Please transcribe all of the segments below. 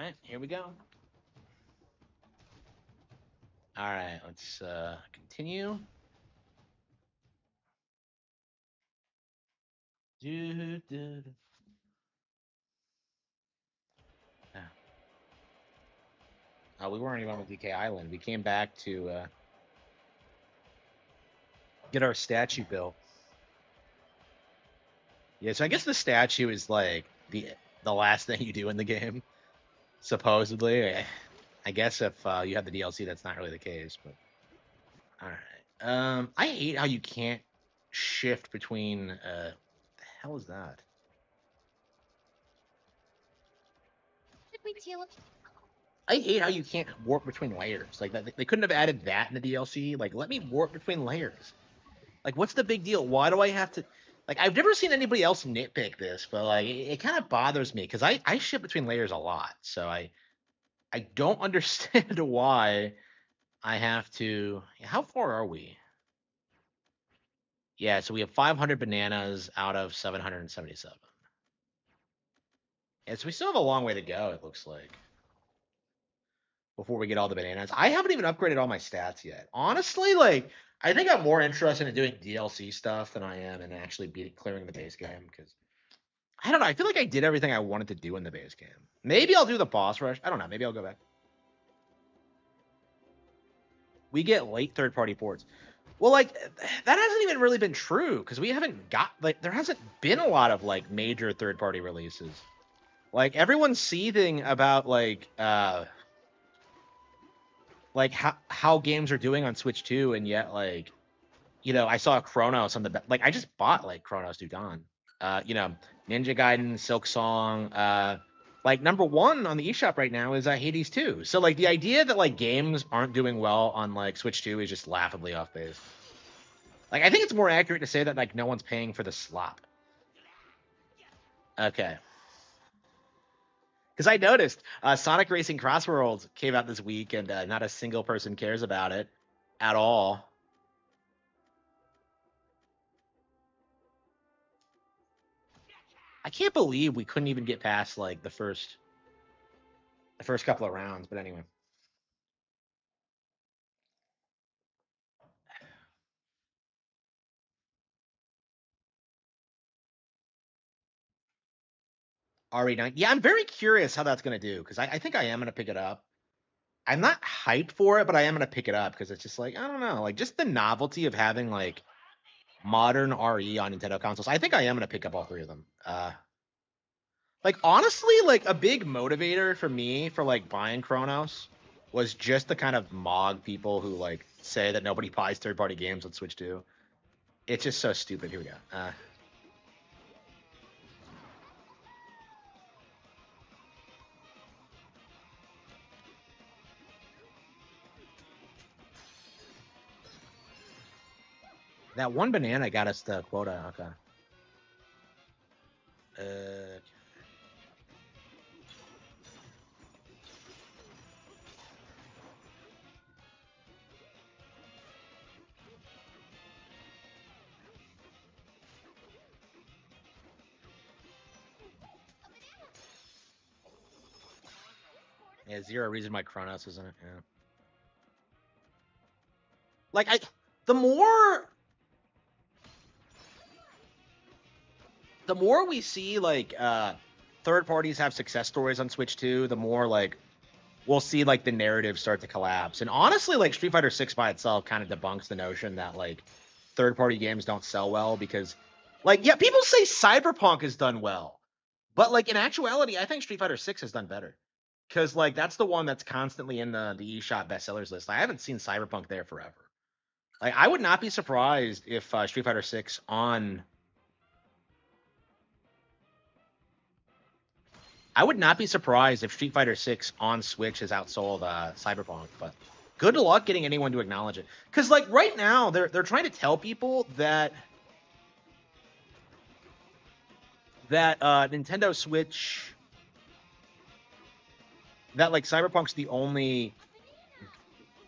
right, here we go. All right, let's continue. Do, do, do. We weren't even on DK Island. We came back to get our statue built. Yeah, so I guess the statue is like the last thing you do in the game, supposedly. I guess if you have the DLC, that's not really the case. But all right. I hate how you can't shift between. The hell is that? I hate how you can't warp between layers. Like that, they couldn't have added that in the DLC. Like, let me warp between layers. Like, what's the big deal? Why do I have to? Like, I've never seen anybody else nitpick this, but like, it kind of bothers me because I ship between layers a lot, so I don't understand why I have to. How far are we? Yeah, so we have 500 bananas out of 777. Yeah, so we still have a long way to go. It looks like before we get all the bananas. I haven't even upgraded all my stats yet. Honestly, like I think I'm more interested in doing DLC stuff than I am in actually clearing the base game because I don't know. I feel like I did everything I wanted to do in the base game. Maybe I'll do the boss rush. I don't know. Maybe I'll go back. We get late third party ports. Well, like that hasn't even really been true because we haven't got like there hasn't been a lot of like major third party releases. Like everyone's seething about like how games are doing on Switch 2, and yet like I saw Chronos on the like I just bought like Chronos Dugan. Ninja Gaiden, Silk Song, like number one on the eShop right now is Hades 2. So like the idea that like games aren't doing well on like Switch 2 is just laughably off base. Like I think it's more accurate to say that like no one's paying for the slop. Okay. Because I noticed Sonic Racing Crossworlds came out this week, and not a single person cares about it at all. I can't believe we couldn't even get past like the first couple of rounds. But anyway, RE9. Yeah, I'm very curious how that's gonna do because I think I am gonna pick it up. I'm not hyped for it, but I am gonna pick it up because it's just like I don't know, like just the novelty of having like modern RE on Nintendo consoles. I think I am gonna pick up all three of them. Like honestly, like a big motivator for me for like buying Chronos was just the kind of mog people who like say that nobody buys third-party games on Switch 2. It's just so stupid. Here we go. That one banana got us the quota. Okay. Uh, yeah, zero reason why Chronos isn't it. Yeah. Like the more the more we see like third parties have success stories on Switch 2, the more like we'll see like the narrative start to collapse. And honestly, like Street Fighter 6 by itself kind of debunks the notion that like third party games don't sell well because like yeah, people say Cyberpunk has done well. But like in actuality, I think Street Fighter 6 has done better. Cause like that's the one that's constantly in the eShop bestsellers list. I haven't seen Cyberpunk there forever. Like I would not be surprised if Street Fighter 6 on I would not be surprised if Street Fighter 6 on Switch has outsold Cyberpunk, but good luck getting anyone to acknowledge it. Because like right now, they're trying to tell people that Nintendo Switch that like Cyberpunk's the only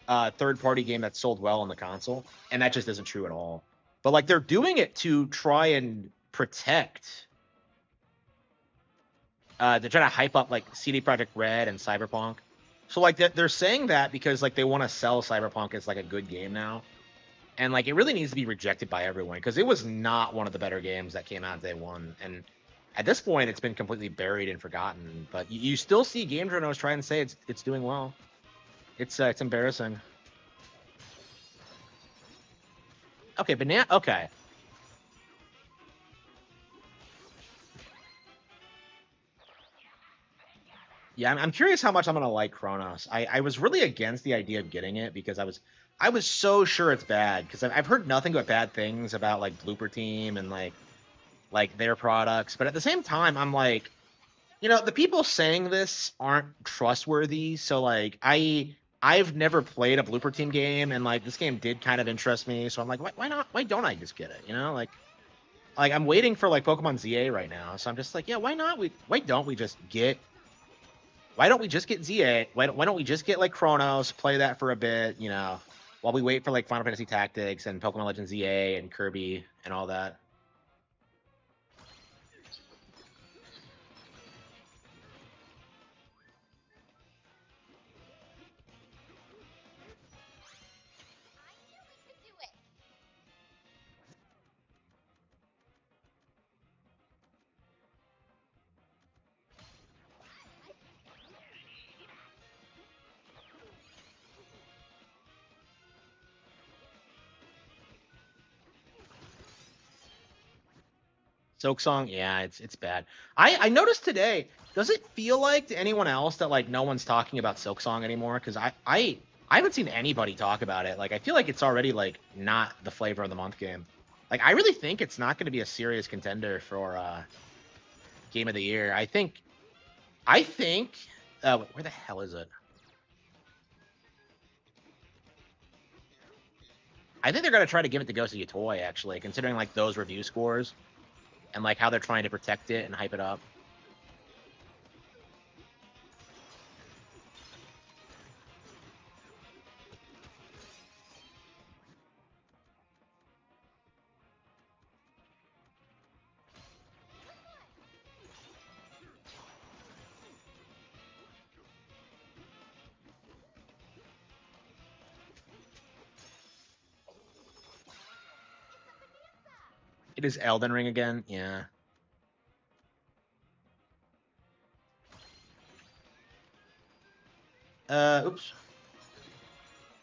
third party game that's sold well on the console, and that just isn't true at all. But like they're doing it to try and protect They're trying to hype up like CD Projekt Red and Cyberpunk. So like they're saying that because like they want to sell Cyberpunk as like a good game now, and like it really needs to be rejected by everyone because it was not one of the better games that came out day one, and at this point it's been completely buried and forgotten. But you still see game journalists try and say it's doing well. It's embarrassing. Okay, banana. Okay, yeah, I'm curious how much I'm gonna like Chronos. I was really against the idea of getting it because I was so sure it's bad because I've heard nothing but bad things about like Blooper Team and like their products. But at the same time, I'm like, the people saying this aren't trustworthy. So like I've never played a Blooper Team game, and like this game did kind of interest me. So I'm like, why not? Why don't I just get it? Like I'm waiting for like Pokemon ZA right now. So I'm just like, yeah, why not? Why don't we just get why don't we just get ZA? Why don't we just get like Chronos, play that for a bit, while we wait for like Final Fantasy Tactics and Pokemon Legends ZA and Kirby and all that. Silk Song, yeah, it's bad. I noticed today. Does it feel like to anyone else that like no one's talking about Silk Song anymore? Because I haven't seen anybody talk about it. Like I feel like it's already like not the flavor of the month game. Like I really think it's not going to be a serious contender for game of the year. I think where the hell is it? I think they're going to try to give it to Ghost of Toy actually, considering like those review scores and like how they're trying to protect it and hype it up. It is Elden Ring again. Yeah. Oops.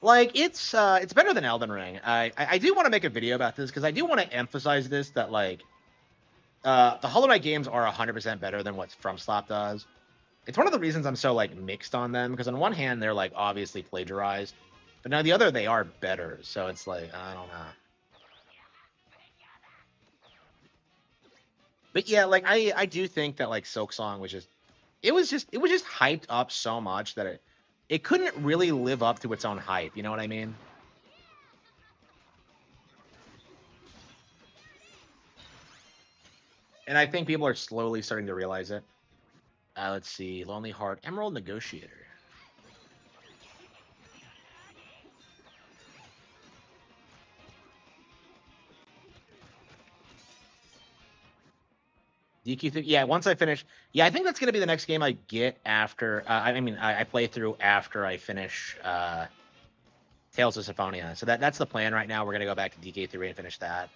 Like it's better than Elden Ring. I do want to make a video about this because I do want to emphasize this that like the Hollow Knight games are 100% better than what FromSlop does. It's one of the reasons I'm so like mixed on them because on one hand they're like obviously plagiarized, but on the other they are better. So it's like I don't know. But yeah, like I do think that like Silk Song was just hyped up so much that it couldn't really live up to its own hype. You know what I mean? And I think people are slowly starting to realize it. Let's see, Lonely Heart, Emerald Negotiator. DQ3, yeah. Once I finish, yeah, I think that's gonna be the next game I get after. I play through after I finish Tales of Symphonia. So that's the plan right now. We're gonna go back to DK3 and finish that.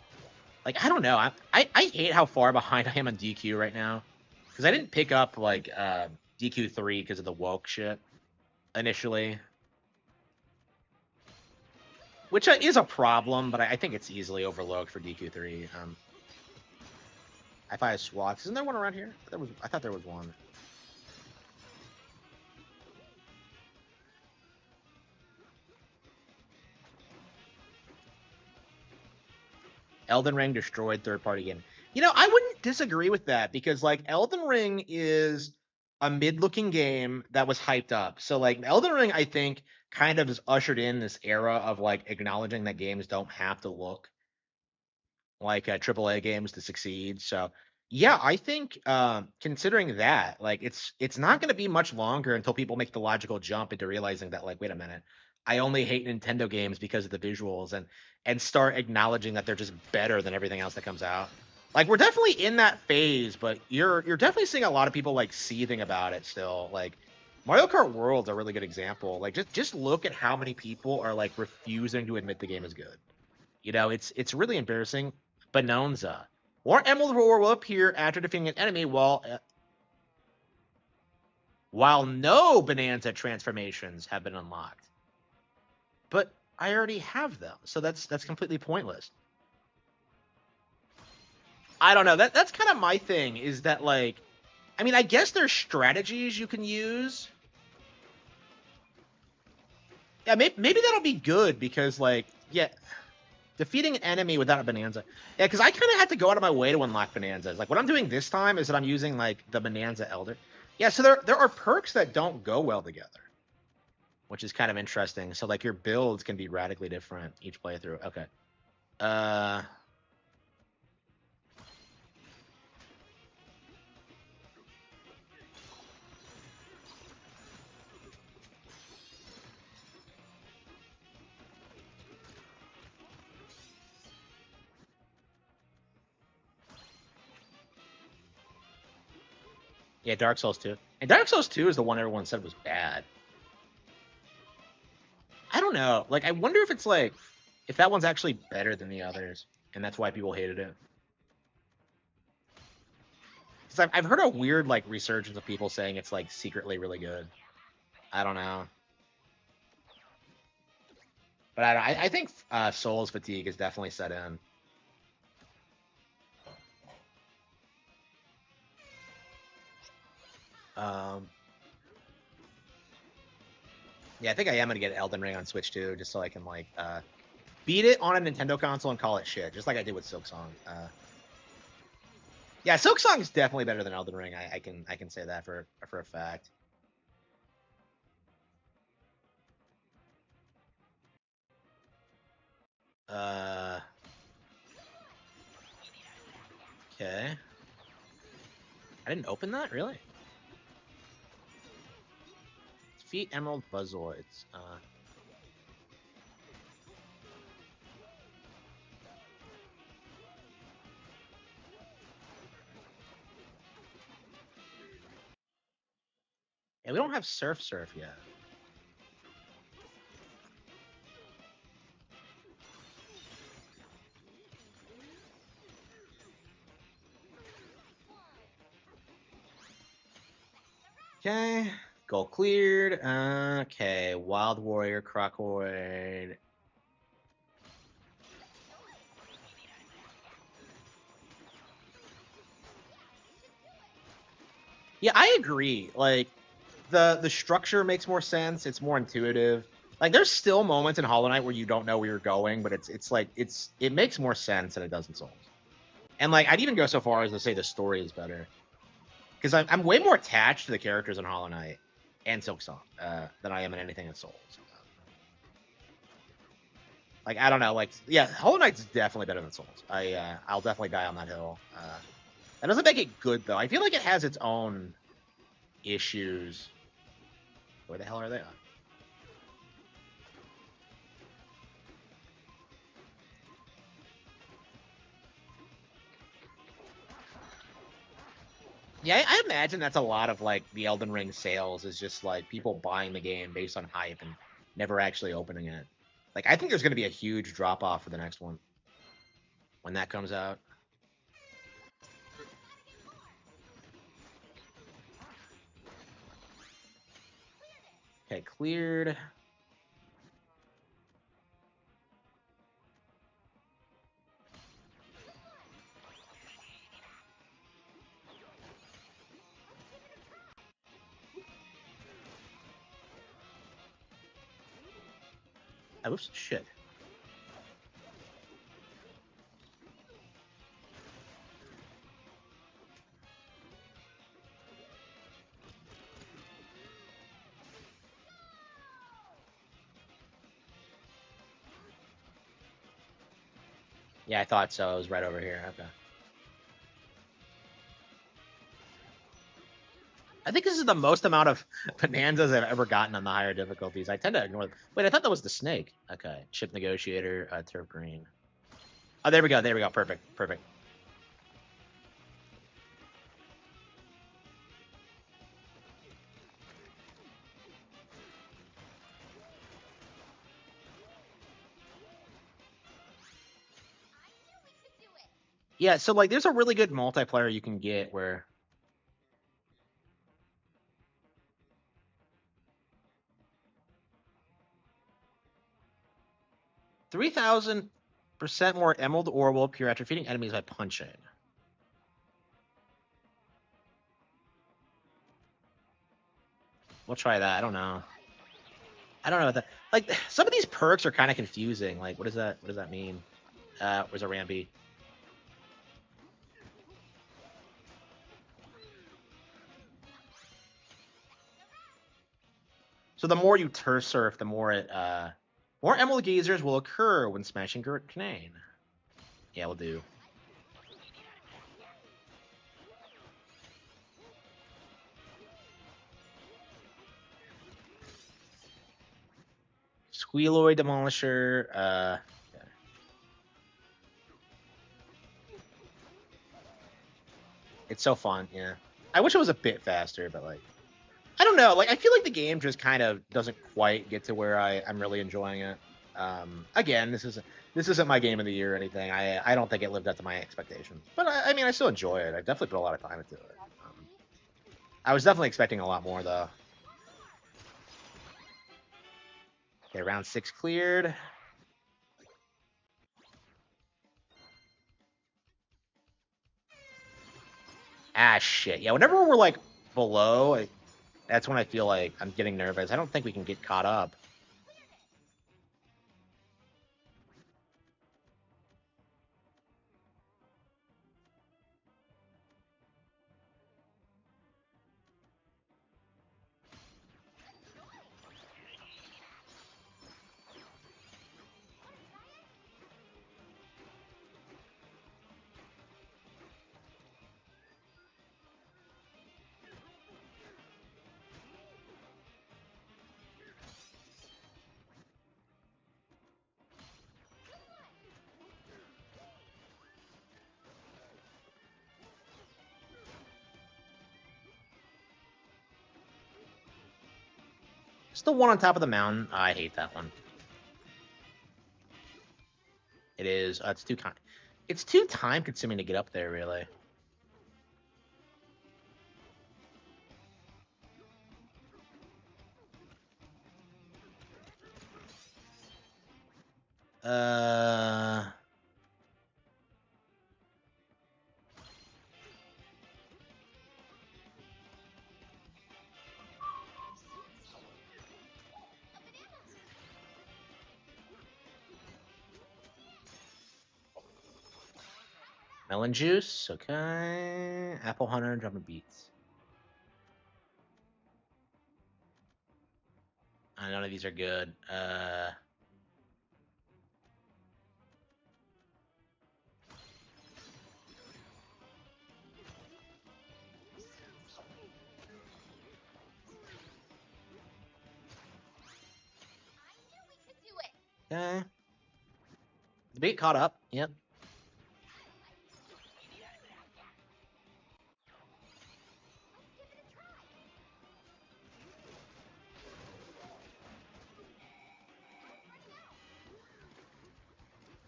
Like I don't know, I hate how far behind I am on DQ right now because I didn't pick up like DQ3 because of the woke shit initially, which is a problem, but I think it's easily overlooked for DQ3. If I have SWATs, isn't there one around here? I thought there was one. Elden Ring destroyed third party game. I wouldn't disagree with that because like Elden Ring is a mid looking game that was hyped up. So like Elden Ring, I think, kind of has ushered in this era of like acknowledging that games don't have to look like AAA games to succeed. So yeah, I think considering that, like it's not going to be much longer until people make the logical jump into realizing that like, wait a minute, I only hate Nintendo games because of the visuals and start acknowledging that they're just better than everything else that comes out. Like we're definitely in that phase, but you're definitely seeing a lot of people like seething about it still. Like Mario Kart World's a really good example. Like just look at how many people are like refusing to admit the game is good. You know, it's really embarrassing. Bonanza. More Emerald Ore will appear after defeating an enemy while no Bonanza transformations have been unlocked. But I already have them, so that's completely pointless. I don't know. That's kind of my thing. Is that like, I mean, I guess there's strategies you can use. Yeah, maybe that'll be good because like, yeah, defeating an enemy without a Bonanza. Yeah, because I kind of had to go out of my way to unlock Bonanzas. Like what I'm doing this time is that I'm using like the Bonanza Elder. Yeah, so there are perks that don't go well together, which is kind of interesting. So like your builds can be radically different each playthrough. Okay. Uh yeah, Dark Souls 2. And Dark Souls 2 is the one everyone said was bad. I don't know. Like I wonder if it's like if that one's actually better than the others and that's why people hated it. Cuz I've heard a weird like resurgence of people saying it's like secretly really good. I don't know. But I think Souls fatigue is definitely set in. Um, yeah, I think I am gonna get Elden Ring on Switch too, just so I can like beat it on a Nintendo console and call it shit, just like I did with Silksong. Yeah, Silksong is definitely better than Elden Ring. I can say that for a fact. Uh, okay. I didn't open that really. Defeat Emerald Buzzoids. Yeah, we don't have Surf yet. Okay. Goal cleared. Okay. Wild Warrior, Crocoid. Yeah, I agree. Like the structure makes more sense. It's more intuitive. Like there's still moments in Hollow Knight where you don't know where you're going, but it's like it makes more sense than it does in Souls. And like I'd even go so far as to say the story is better because I'm way more attached to the characters in Hollow Knight and Silksong than I am in anything in Souls. Like I don't know, like yeah, Hollow Knight's definitely better than Souls. I'll definitely die on that hill. That doesn't make it good though. I feel like it has its own issues. Where the hell are they? Yeah, I imagine that's a lot of like the Elden Ring sales is just like people buying the game based on hype and never actually opening it. Like I think there's going to be a huge drop off for the next one when that comes out. Okay, cleared. Oops, shit. Yeah, I thought so. It was right over here. Okay. I think this is the most amount of bonanzas I've ever gotten on the higher difficulties. I tend to ignore them. Wait, I thought that was the snake. Okay, chip negotiator, turf green. Oh, there we go. There we go. Perfect. Perfect. Yeah, so like there's a really good multiplayer you can get where 3,000% more emerald ore will appear after defeating enemies by punching. We'll try that. I don't know. I don't know what that. Like some of these perks are kind of confusing. Like what does that mean? Where's a Ramby? So the more you turf surf, the more it more emerald geysers will occur when smashing Canane. Yeah, we'll do. Squealoid Demolisher. Yeah. It's so fun. Yeah. I wish it was a bit faster, but like, I don't know. Like, I feel like the game just kind of doesn't quite get to where I'm really enjoying it. Again, this isn't my game of the year or anything. I don't think it lived up to my expectations, but I mean, I still enjoy it. I definitely put a lot of time into it. I was definitely expecting a lot more though. Okay, round 6 cleared. Ah, shit. Yeah, whenever we're like below, that's when I feel like I'm getting nervous. I don't think we can get caught up. Still one on top of the mountain. I hate that one. It is. It's too time consuming to get up there, really. Uh. Melon juice. Okay. Apple hunter. Drumming beets. None of these are good. Okay. The beet caught up. Yep.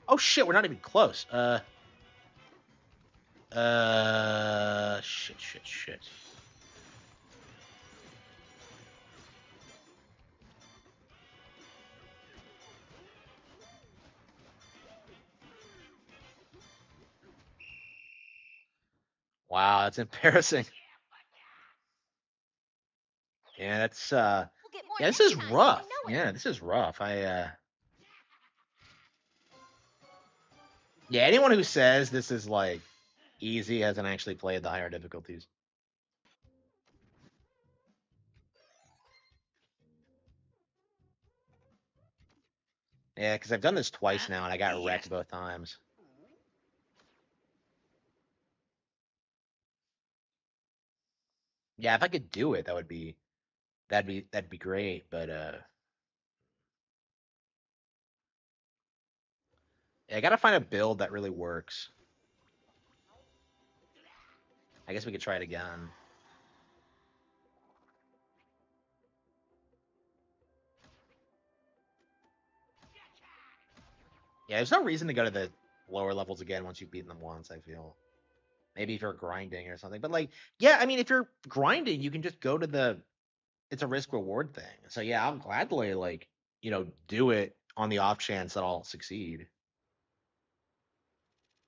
Oh shit, we're not even close. Shit. Wow, that's embarrassing. Yeah, that's yeah, this is rough. Yeah, this is rough. Yeah, anyone who says this is like easy hasn't actually played the higher difficulties. Yeah, because I've done this twice now and I got wrecked both times. Yeah, if I could do it, that'd be great. But yeah, I gotta find a build that really works. I guess we could try it again. Yeah, there's no reason to go to the lower levels again once you've beaten them once, I feel. Maybe if you're grinding or something. But like, yeah, I mean, if you're grinding, you can just go to the it's a risk reward thing. So yeah, I'll gladly like, do it on the off chance that I'll succeed.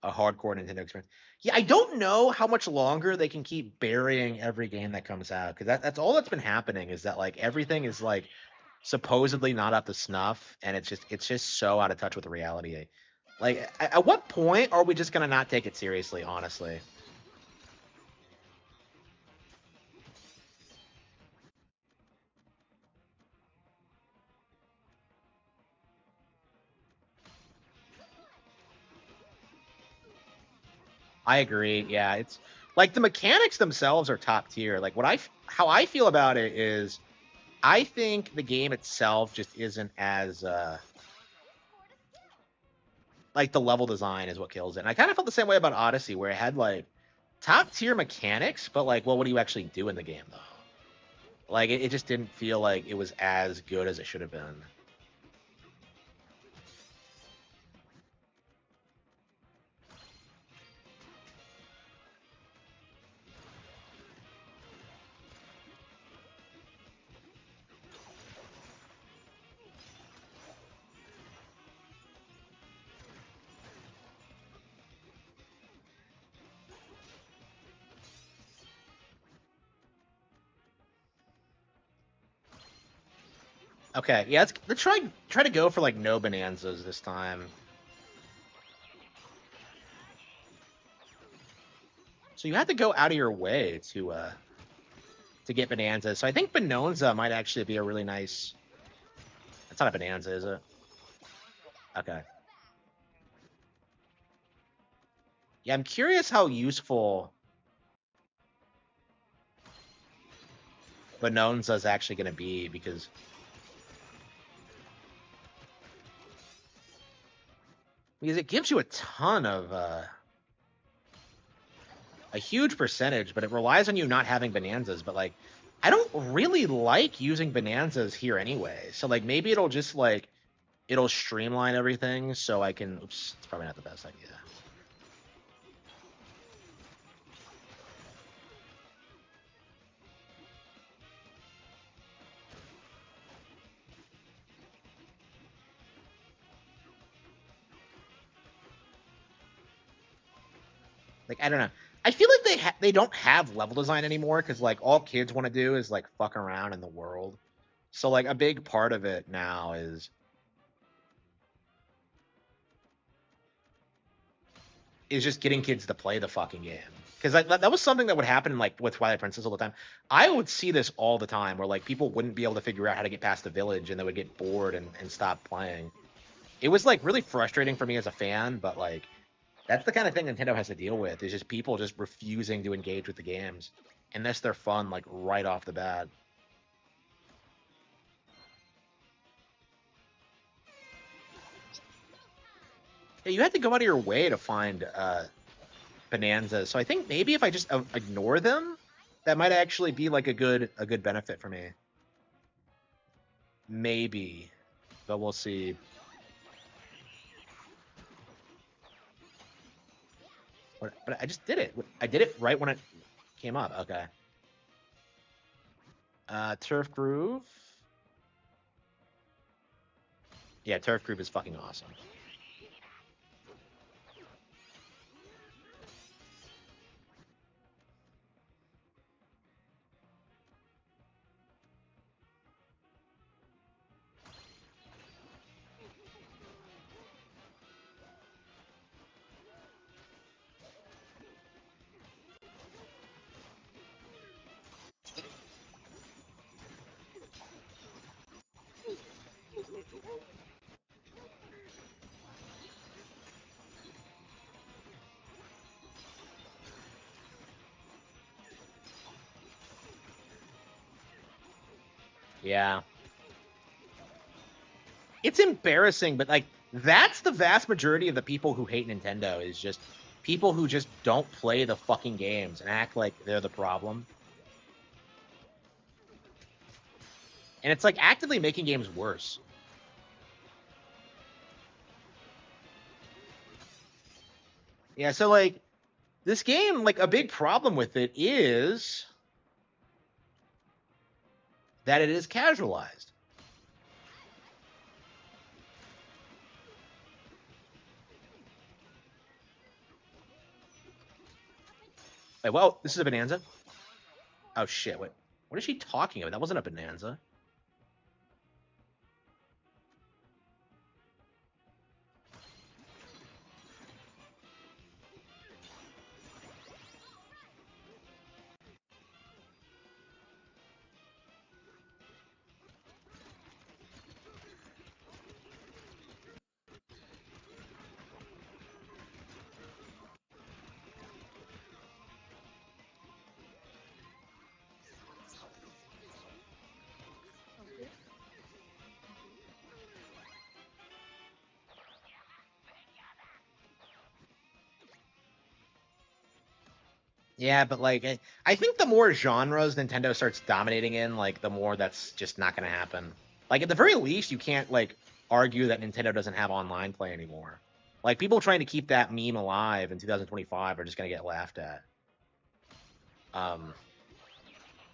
A hardcore Nintendo experience. Yeah, I don't know how much longer they can keep burying every game that comes out because that's all that's been happening is that like everything is like supposedly not up to snuff and it's just so out of touch with reality. Like at what point are we just gonna not take it seriously, honestly? I agree. Yeah, it's like the mechanics themselves are top tier. Like how I feel about it is I think the game itself just isn't as like the level design is what kills it. And I kind of felt the same way about Odyssey, where it had like top tier mechanics, but like, well, what do you actually do in the game though? Like, it just didn't feel like it was as good as it should have been. Okay, yeah, let's try to go for like no bonanzas this time. So you have to go out of your way to get bonanzas. So I think bonanza might actually be a really nice. It's not a bonanza, is it? Okay. Yeah, I'm curious how useful bonanza is actually going to be because it gives you a ton of a huge percentage, but it relies on you not having bonanzas. But like, I don't really like using bonanzas here anyway. So like, maybe it'll just like it'll streamline everything so I can. Oops, it's probably not the best idea. Like, I don't know. I feel like they don't have level design anymore because like all kids want to do is like fuck around in the world. So like a big part of it now is just getting kids to play the fucking game. Because that was something that would happen like with Twilight Princess all the time. I would see this all the time where like people wouldn't be able to figure out how to get past the village and they would get bored and stop playing. It was like really frustrating for me as a fan, but like that's the kind of thing Nintendo has to deal with is just people just refusing to engage with the games unless they're fun like right off the bat. Yeah, you had to go out of your way to find bonanzas. So I think maybe if I just ignore them, that might actually be like a good benefit for me. Maybe, but we'll see. But I just did it. I did it right when it came up. Okay. Turf Groove. Yeah, Turf Groove is fucking awesome. Yeah. It's embarrassing, but like that's the vast majority of the people who hate Nintendo is just people who just don't play the fucking games and act like they're the problem. And it's like actively making games worse. Yeah, so like this game, like a big problem with it is that it is casualized. Wait, well, this is a bonanza. Oh shit! Wait, what is she talking about? That wasn't a bonanza. Yeah, but like I think the more genres Nintendo starts dominating in, like the more that's just not going to happen. Like at the very least, you can't like argue that Nintendo doesn't have online play anymore. Like people trying to keep that meme alive in 2025 are just going to get laughed at. Um,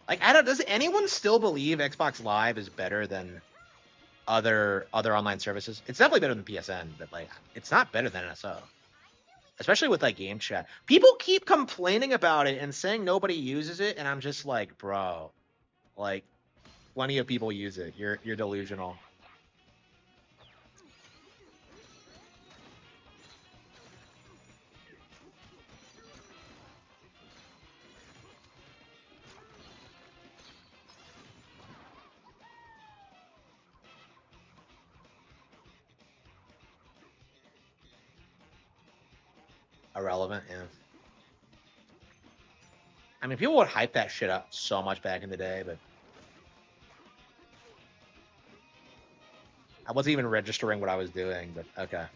like I don't. Does anyone still believe Xbox Live is better than other online services? It's definitely better than PSN, but like it's not better than NSO. Especially with like game chat. People keep complaining about it and saying nobody uses it, and I'm just like, bro, like plenty of people use it. You're delusional. Irrelevant, yeah. I mean, people would hype that shit up so much back in the day, but I wasn't even registering what I was doing. But okay.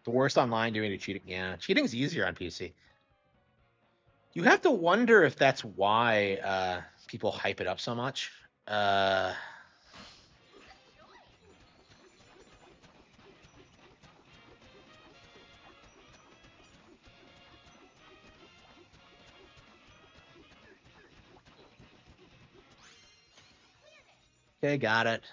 The worst online doing to cheating. Yeah, cheating's easier on PC. You have to wonder if that's why people hype it up so much. Uh, okay, got it.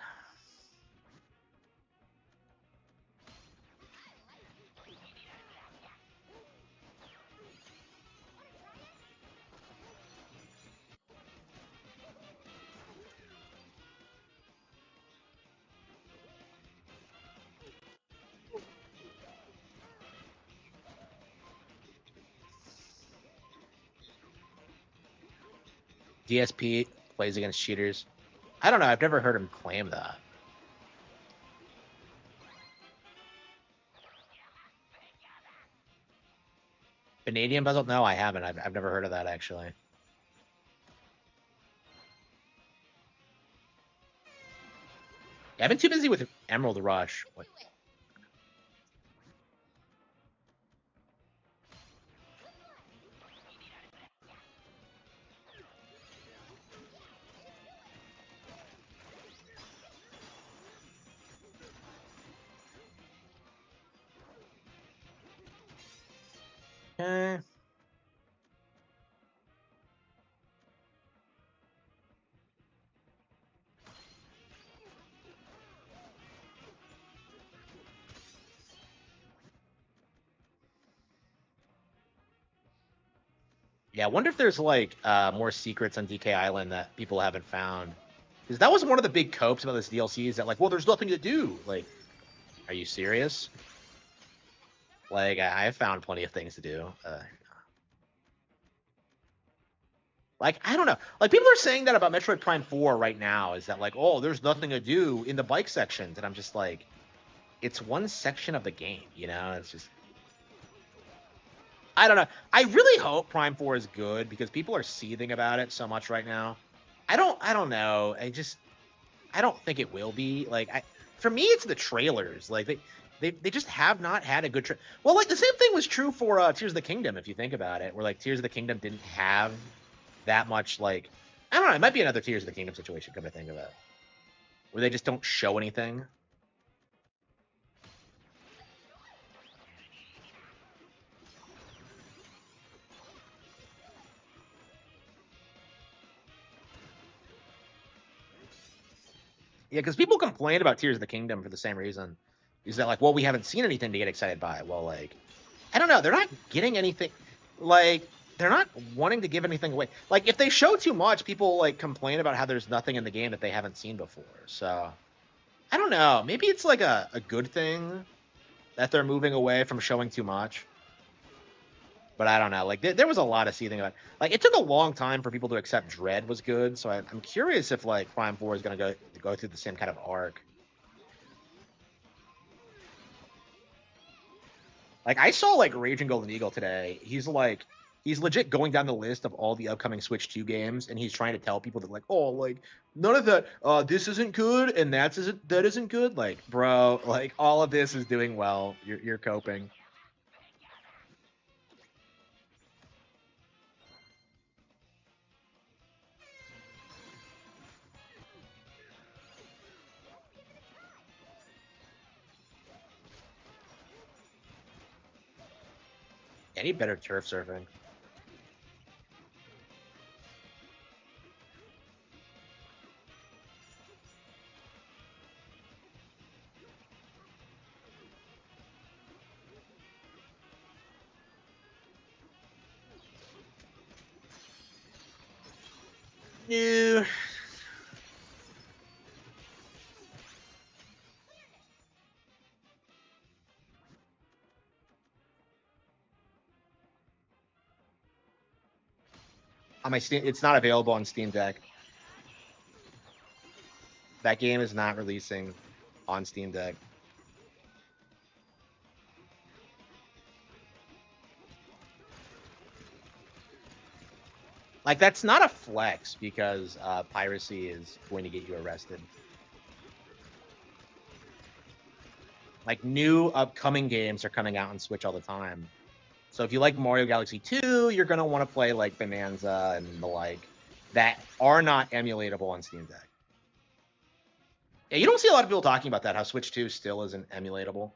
DSP plays against cheaters. I don't know. I've never heard him claim that. Vanadium bezel? No, I haven't. I've never heard of that actually. Yeah, I've been too busy with Emerald Rush. What? Eh. Yeah, I wonder if there's like more secrets on DK Island that people haven't found. Because that was one of the big copes about this DLC is that like, well, there's nothing to do. Like, are you serious? Like, I found plenty of things to do. Like, I don't know. Like, people are saying that about Metroid Prime 4 right now. Is that like, oh, there's nothing to do in the bike sections, and I'm just like, it's one section of the game, you know? It's just I don't know. I really hope Prime 4 is good because people are seething about it so much right now. I don't know. I don't think it will be. Like for me it's the trailers. Like They just have not had a good well, like the same thing was true for Tears of the Kingdom, if you think about it, where like Tears of the Kingdom didn't have that much like I don't know, it might be another Tears of the Kingdom situation, come to think of it. Where they just don't show anything. Yeah, because people complain about Tears of the Kingdom for the same reason. Is that like, well, we haven't seen anything to get excited by. Well, like, I don't know. They're not getting anything. Like, they're not wanting to give anything away. Like, if they show too much, people like complain about how there's nothing in the game that they haven't seen before. So, I don't know. Maybe it's like a good thing that they're moving away from showing too much. But I don't know. Like, there was a lot of seething about. Like, it took a long time for people to accept Dread was good. So I'm curious if like Prime 4 is gonna go through the same kind of arc. Like I saw like Raging Golden Eagle today. He's legit going down the list of all the upcoming Switch 2 games, and he's trying to tell people that like, oh, like none of that, this isn't good, and that isn't good. Like, bro, like all of this is doing well. You're coping. Any better turf surfing? No. On my Steam, it's not available on Steam Deck. That game is not releasing on Steam Deck. Like that's not a flex because piracy is going to get you arrested. Like new upcoming games are coming out on Switch all the time. So if you like Mario Galaxy 2, you're gonna want to play like Bonanza and the like that are not emulatable on Steam Deck. Yeah, you don't see a lot of people talking about that. How Switch 2 still isn't emulatable.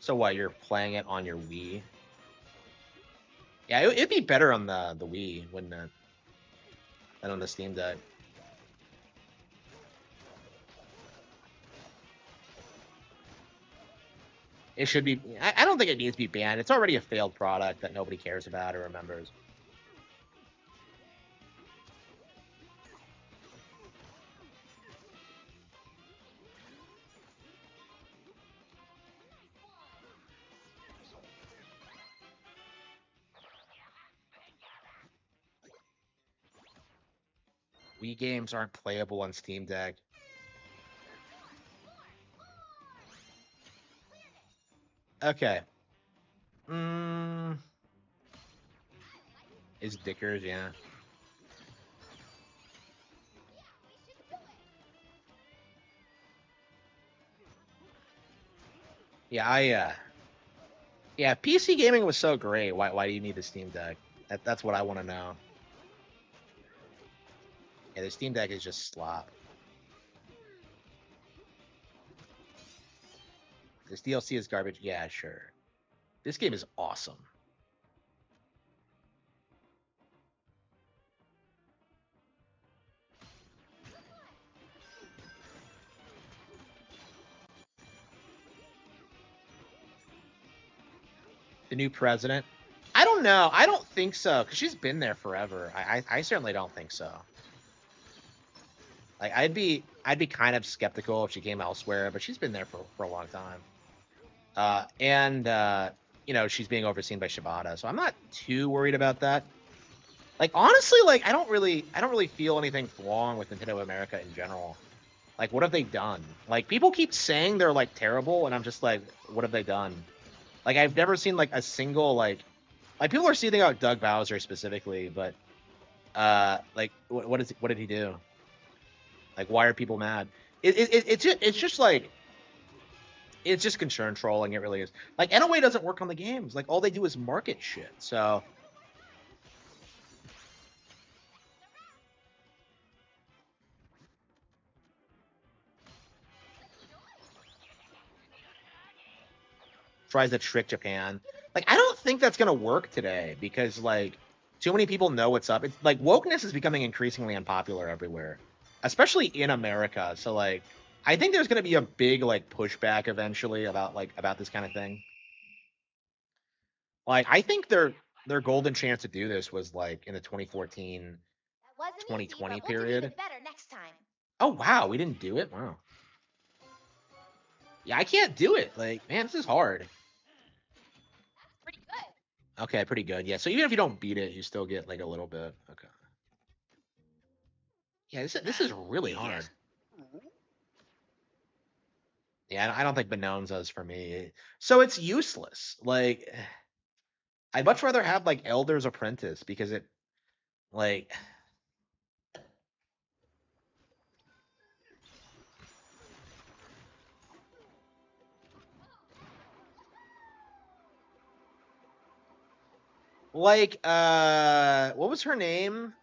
So what? You're playing it on your Wii? Yeah, it'd be better on the Wii, wouldn't it? Than on the Steam Deck. It should be. I don't think it needs to be banned. It's already a failed product that nobody cares about or remembers. Wii games aren't playable on Steam Deck. Okay. Mm, is Dickers, yeah. Yeah, yeah, PC gaming was so great. Why do you need the Steam Deck? That's what I want to know. Yeah, the Steam Deck is just slop. This DLC is garbage. Yeah, sure. This game is awesome. The new president. I don't know. I don't think so because she's been there forever. I certainly don't think so. Like I'd be kind of skeptical if she came elsewhere, but she's been there for a long time. And you know she's being overseen by Shibata, so I'm not too worried about that. Like honestly, like I don't really feel anything wrong with Nintendo America in general. Like what have they done? Like people keep saying they're like terrible, and I'm just like, what have they done? Like I've never seen like a single like people are seething out Doug Bowser specifically, but like what did he do? Like, why are people mad? It's just like it's just concern trolling. It really is. Like, NOA doesn't work on the games. Like, all they do is market shit. So tries to trick Japan. Like, I don't think that's gonna work today because like too many people know what's up. It's like wokeness is becoming increasingly unpopular everywhere, especially in America. So like, I think there's gonna be a big like pushback eventually about this kind of thing. Like, I think their golden chance to do this was like in the 2014 That wasn't easy, 2020 but we'll do even period. better next time. Oh wow, we didn't do it. Wow. Yeah, I can't do it. Like, man, this is hard. That's pretty good. Okay, pretty good. Yeah. So even if you don't beat it, you still get like a little bit. Okay. Yeah, this is really hard. Yeah, I don't think Benonza's for me. So it's useless. Like, I'd much rather have like Elder's Apprentice because it like what was her name?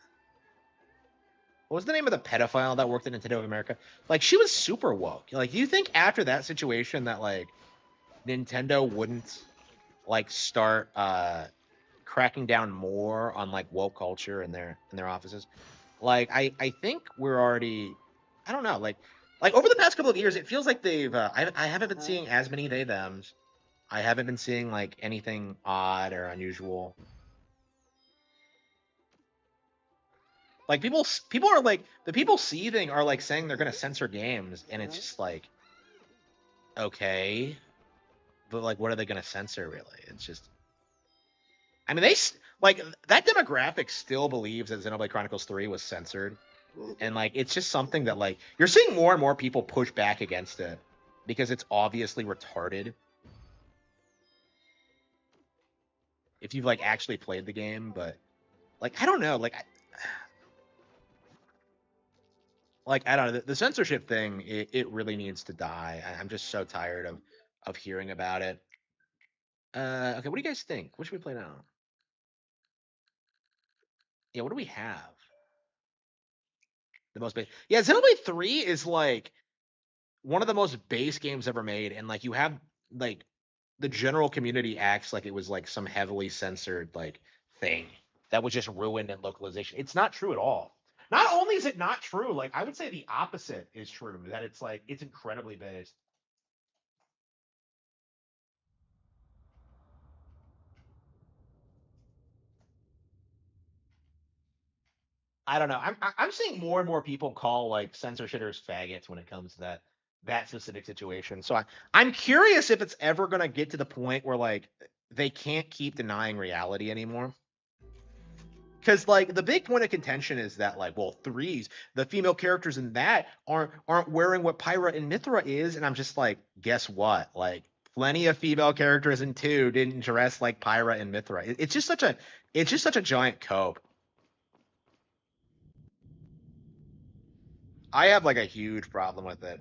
What was the name of the pedophile that worked at Nintendo of America? Like, she was super woke. Like, do you think after that situation that like Nintendo wouldn't like start cracking down more on like woke culture in their offices? Like, I think we're already, I don't know, like over the past couple of years, it feels like they've I haven't been seeing as many they thems. I haven't been seeing like anything odd or unusual. Like, people are like, the people seething are like saying they're gonna censor games, and it's just like, okay, but like, what are they gonna censor really? It's just, I mean, like that demographic still believes that Xenoblade Chronicles 3 was censored, and like it's just something that like you're seeing more and more people push back against it because it's obviously retarded. If you've like actually played the game, but like I don't know, like I don't know, the censorship thing, it really needs to die. I'm just so tired of hearing about it. Okay, what do you guys think? What should we play now? Yeah, what do we have? The most base. Yeah, Xenoblade 3 is like one of the most base games ever made, and like you have like the general community acts like it was like some heavily censored like thing that was just ruined in localization. It's not true at all. Not only is it not true, like I would say the opposite is true, that it's like it's incredibly based. I don't know. I'm seeing more and more people call like censorshitters faggots when it comes to that specific situation. So I'm curious if it's ever gonna get to the point where like they can't keep denying reality anymore. Because like the big point of contention is that like, well, threes, the female characters in that aren't wearing what Pyra and Mithra is, and I'm just like, guess what? Like plenty of female characters in two didn't dress like Pyra and Mithra. It's just such a giant cope. I have like a huge problem with it.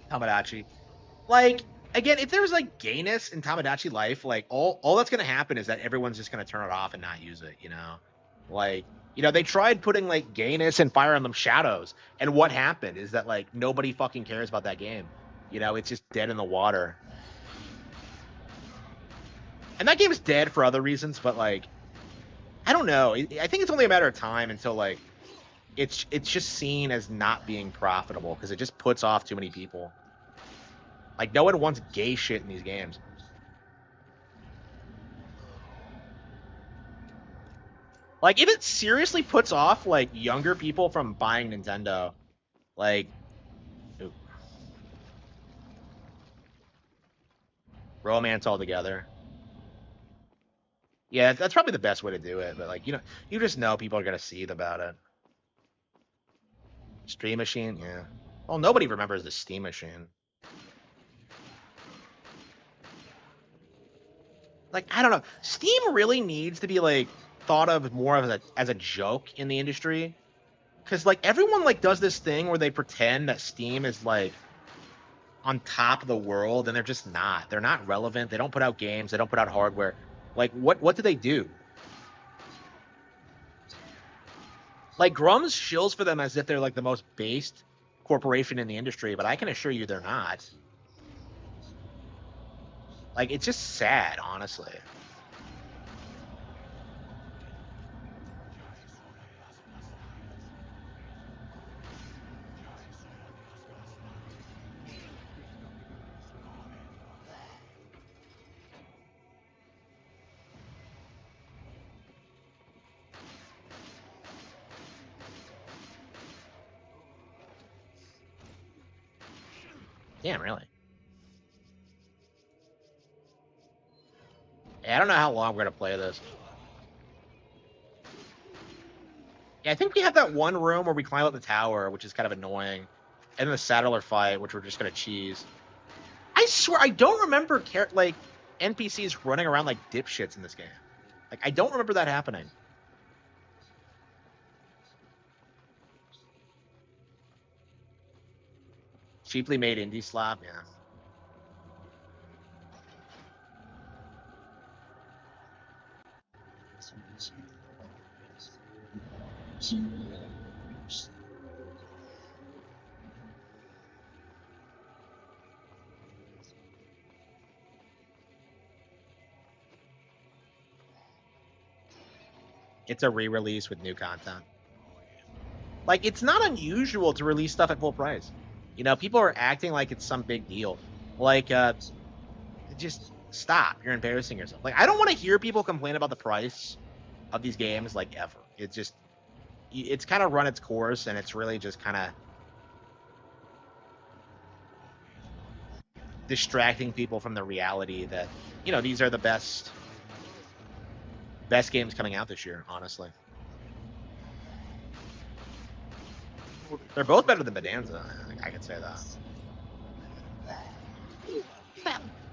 Tamagotchi. Like, again, if there's like gayness in Tamagotchi life, like all that's gonna happen is that everyone's just gonna turn it off and not use it. Like, they tried putting like gayness and Fire Emblem Shadows, and what happened is that like nobody fucking cares about that game. It's just dead in the water. And that game is dead for other reasons, but like I don't know. I think it's only a matter of time until like it's just seen as not being profitable because it just puts off too many people. Like no one wants gay shit in these games. Like if it seriously puts off like younger people from buying Nintendo, like ooh, romance altogether. Yeah, that's probably the best way to do it. But like you just know people are gonna seethe about it. Stream Machine, yeah. Well, nobody remembers the Steam Machine. like I don't know. Steam really needs to be like thought of more as a joke in the industry, because like everyone like does this thing where they pretend that Steam is like on top of the world, and they're just not. They're not relevant. They don't put out games. They don't put out hardware. Like what do they do? Like Grum's shills for them as if they're like the most based corporation in the industry, but I can assure you they're not. Like it's just sad, honestly. Damn, really. Yeah, I don't know how long we're gonna play this. Yeah, I think we have that one room where we climb up the tower, which is kind of annoying, and then the Saddler fight, which we're just gonna cheese. I swear, I don't remember like NPCs running around like dipshits in this game. Like, I don't remember that happening. Cheaply made indie slop, yeah. It's a re-release with new content. Like, it's not unusual to release stuff at full price. You know, people are acting like it's some big deal. Like, just stop. You're embarrassing yourself. Like, I don't want to hear people complain about the price of these games, like, ever. It's kind of run its course, and it's really just kind of distracting people from the reality that, you know, these are the best games coming out this year, honestly. They're both better than Bonanza. I can say that.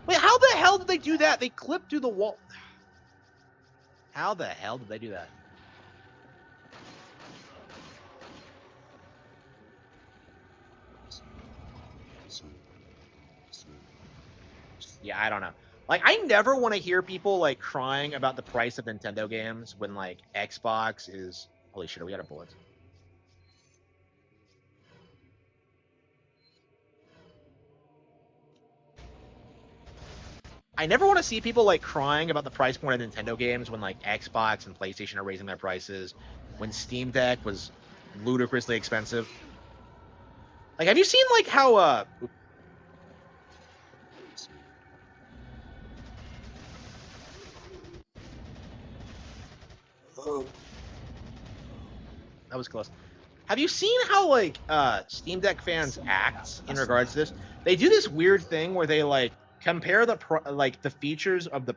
Wait, how the hell did they do that? They clipped through the wall. How the hell did they do that? Yeah, I don't know. Like, I never want to hear people like crying about the price of Nintendo games when like Xbox is. Holy shit, are we out of bullets? I never want to see people like crying about the price point of Nintendo games when like Xbox and PlayStation are raising their prices, when Steam Deck was ludicrously expensive. Like, have you seen like how that was close. Have you seen how like Steam Deck fans act in regards to this? They do this weird thing where they like compare the features of the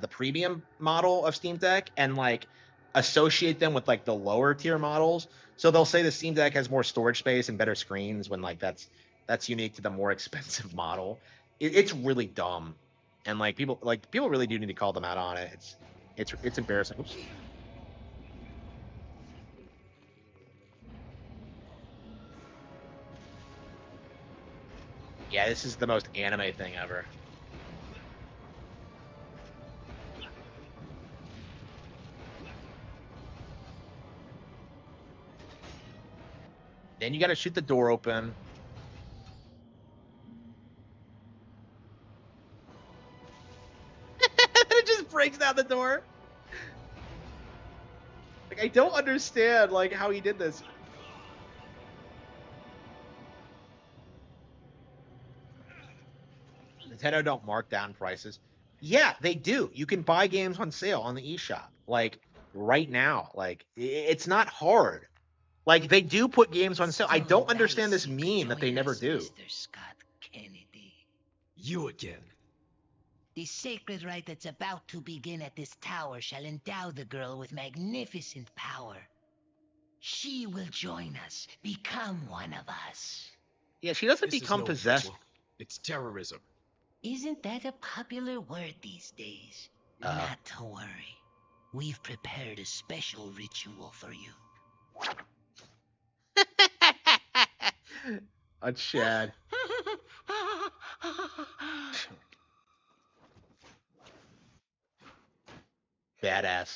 premium model of Steam Deck and like associate them with like the lower tier models. So they'll say the Steam Deck has more storage space and better screens when like that's unique to the more expensive model. It's really dumb, and like people really do need to call them out on it. It's embarrassing. Oops. Yeah, this is the most anime thing ever. Then you got to shoot the door open. It just breaks down the door. Like, I don't understand like how he did this. Nintendo don't mark down prices. Yeah, they do. You can buy games on sale on the eShop, like right now. Like it's not hard. Like they do put games on sale. I don't understand this meme that they never do. Mr. Scott Kennedy. You again. The sacred rite that's about to begin at this tower shall endow the girl with magnificent power. She will join us, become one of us. Yeah, she doesn't This become is no possessed. ritual. It's terrorism. Isn't that a popular word these days? Not to worry. We've prepared a special ritual for you. A Chad. Badass.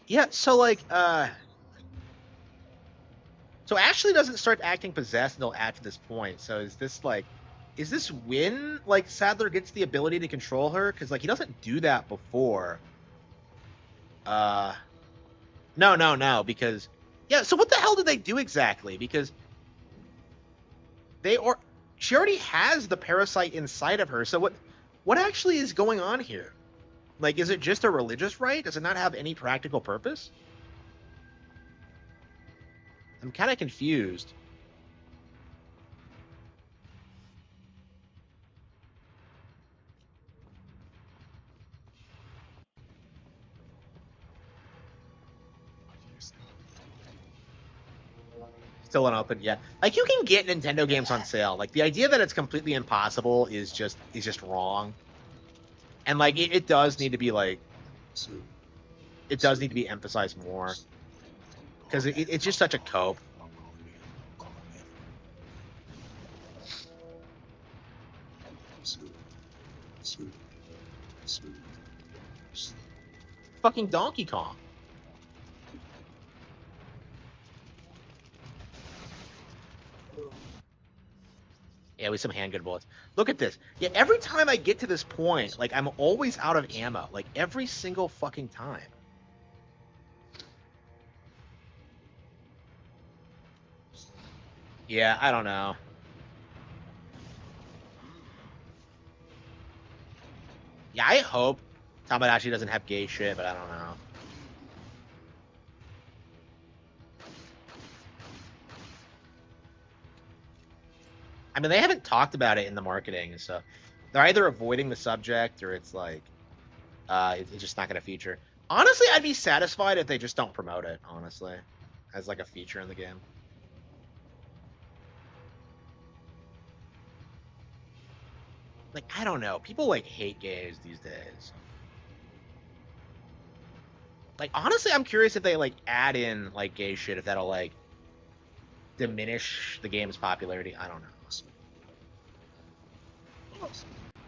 Yeah, so like so Ashley doesn't start acting possessed until after this point. So is this when like Sadler gets the ability to control her? Because like he doesn't do that before. No, because yeah, so what the hell did they do exactly? Because she already has the parasite inside of her. So what actually is going on here? Like, is it just a religious rite? Does it not have any practical purpose? I'm kind of confused. Still unopened, yeah. Like you can get Nintendo games on sale. Like the idea that it's completely impossible is just wrong. And like it does need to be like it does need to be emphasized more because it's just such a cope. Fucking Donkey Kong. Yeah, with some handgun bullets. Look at this. Yeah, every time I get to this point, like I'm always out of ammo. Like every single fucking time. Yeah, I don't know. Yeah, I hope Tamadachi doesn't have gay shit, but I don't know. I mean, they haven't talked about it in the marketing, so they're either avoiding the subject or it's like it's just not going to feature. Honestly, I'd be satisfied if they just don't promote it, honestly, as like a feature in the game. Like, I don't know. People like hate gays these days. Like, honestly, I'm curious if they like add in like gay shit, if that'll like diminish the game's popularity. I don't know.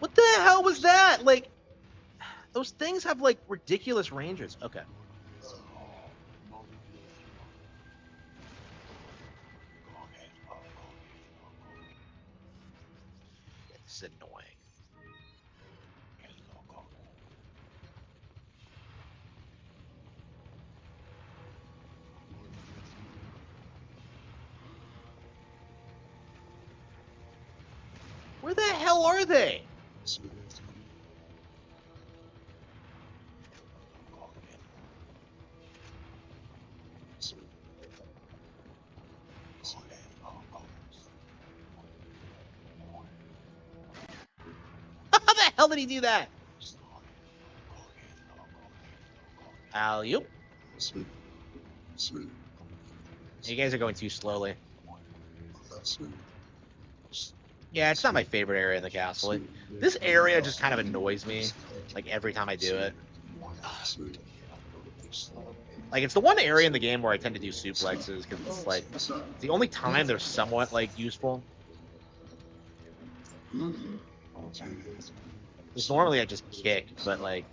What the hell was that? Like, those things have like ridiculous ranges. Okay. This is annoying. Where the hell are they? How the hell did he do that? Alley-oop. You guys are going too slowly. Yeah, it's not my favorite area in the castle. This area just kind of annoys me, like every time I do it. Like it's the one area in the game where I tend to do suplexes because it's like it's the only time they're somewhat like useful. Because normally I just kick, but like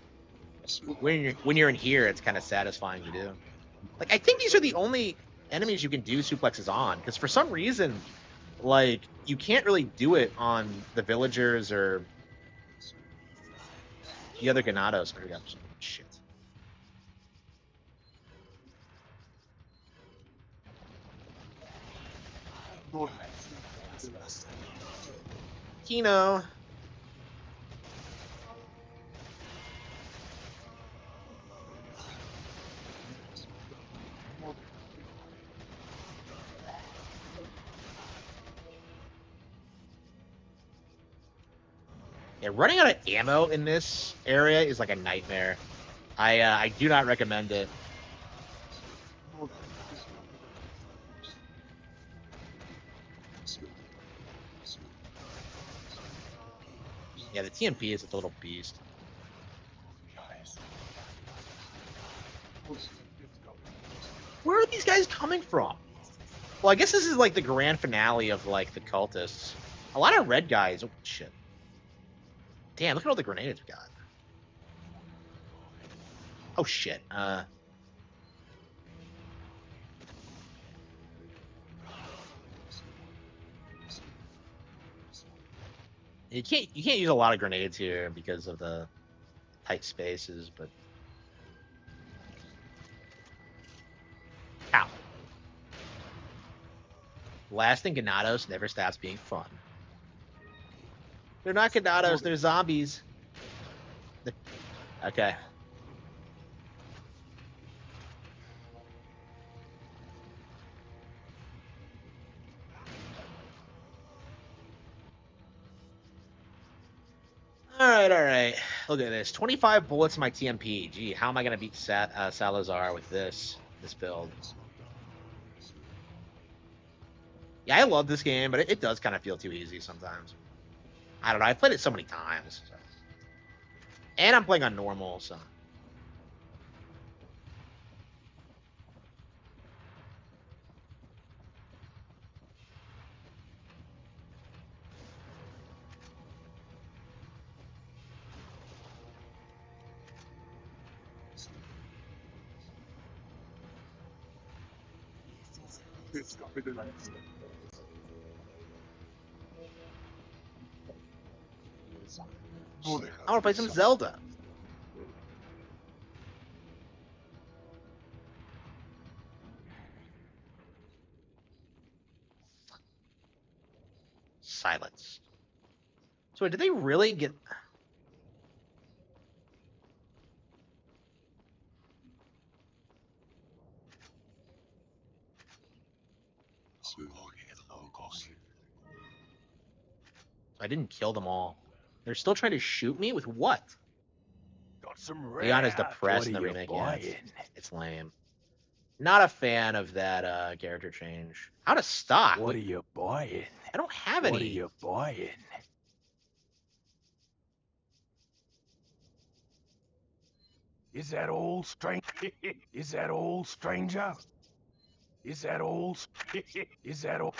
when you're in here, it's kind of satisfying to do. Like I think these are the only enemies you can do suplexes on, because for some reason, like you can't really do it on the villagers or the other Ganados. Oh, yeah. Shit. Kino. Yeah, running out of ammo in this area is like a nightmare. I do not recommend it. Yeah, the TMP is a total beast. Where are these guys coming from? Well, I guess this is like the grand finale of like the cultists. A lot of red guys. Oh shit! Damn, look at all the grenades we got. Oh shit. You can't use a lot of grenades here because of the tight spaces, but ow. Blasting Ganados never stops being fun. They're not Ganados, they're zombies. Okay. Alright. Look at this. 25 bullets in my TMP. Gee, how am I going to beat Salazar with this build? Yeah, I love this game, but it does kind of feel too easy sometimes. I don't know. I've played it so many times. So. And I'm playing on normal, so. I want to play some Zelda. Silence. So did they really get... I didn't kill them all. They're still trying to shoot me? With what? Got some Leon is depressed in the remake. Yeah, it's lame. Not a fan of that character change. Out of stock. What are you buying? I don't have any. What are you buying? Is that all, stranger? Is that all, stranger? Is that all? Is that all?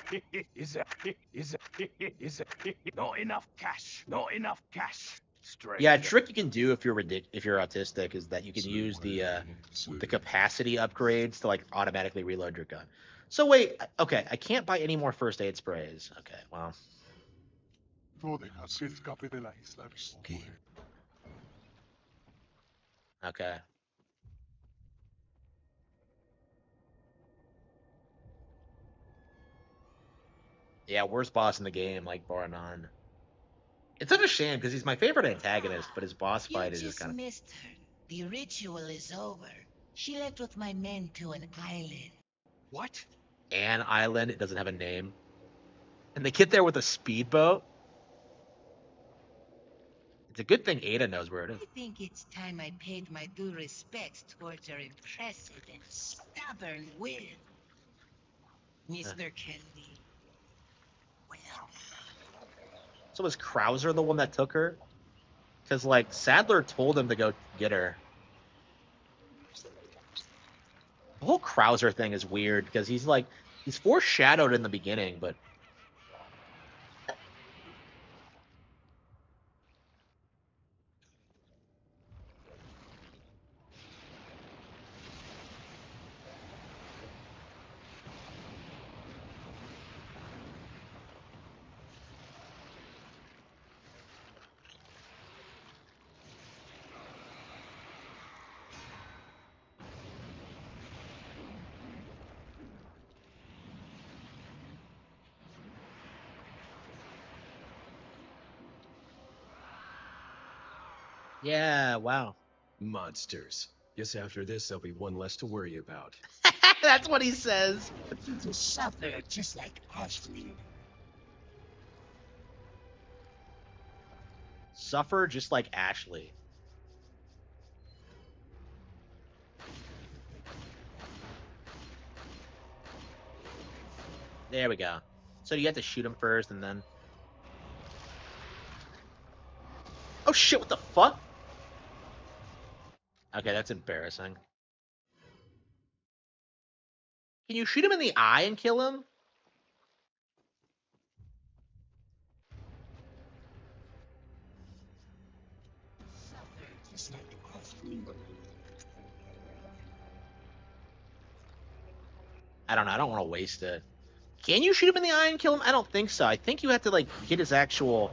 Is that not enough cash? Not enough cash. Stranger. Yeah, a trick you can do if you're autistic is that you can use the capacity upgrades to like automatically reload your gun. So wait, okay, I can't buy any more first aid sprays. Okay, well. Okay. Yeah, worst boss in the game, like bar none. It's such a shame because he's my favorite antagonist, but his boss fight is just kind of. Missed her. The ritual is over. She left with my men to an island. What? An island. It doesn't have a name. And they get there with a speedboat. It's a good thing Ada knows where it is. I think it's time I paid my due respects towards her impressive and stubborn will. Mr. Kennedy. So was Krauser the one that took her? Because, like, Sadler told him to go get her. The whole Krauser thing is weird because he's foreshadowed in the beginning, but yeah, wow. Monsters. Guess after this, there'll be one less to worry about. That's what he says. To suffer just like Ashley. Suffer just like Ashley. There we go. So you have to shoot him first and then... shit, what the fuck? Okay, that's embarrassing. Can you shoot him in the eye and kill him? I don't know. I don't want to waste it. Can you shoot him in the eye and kill him? I don't think so. I think you have to, like, get his actual...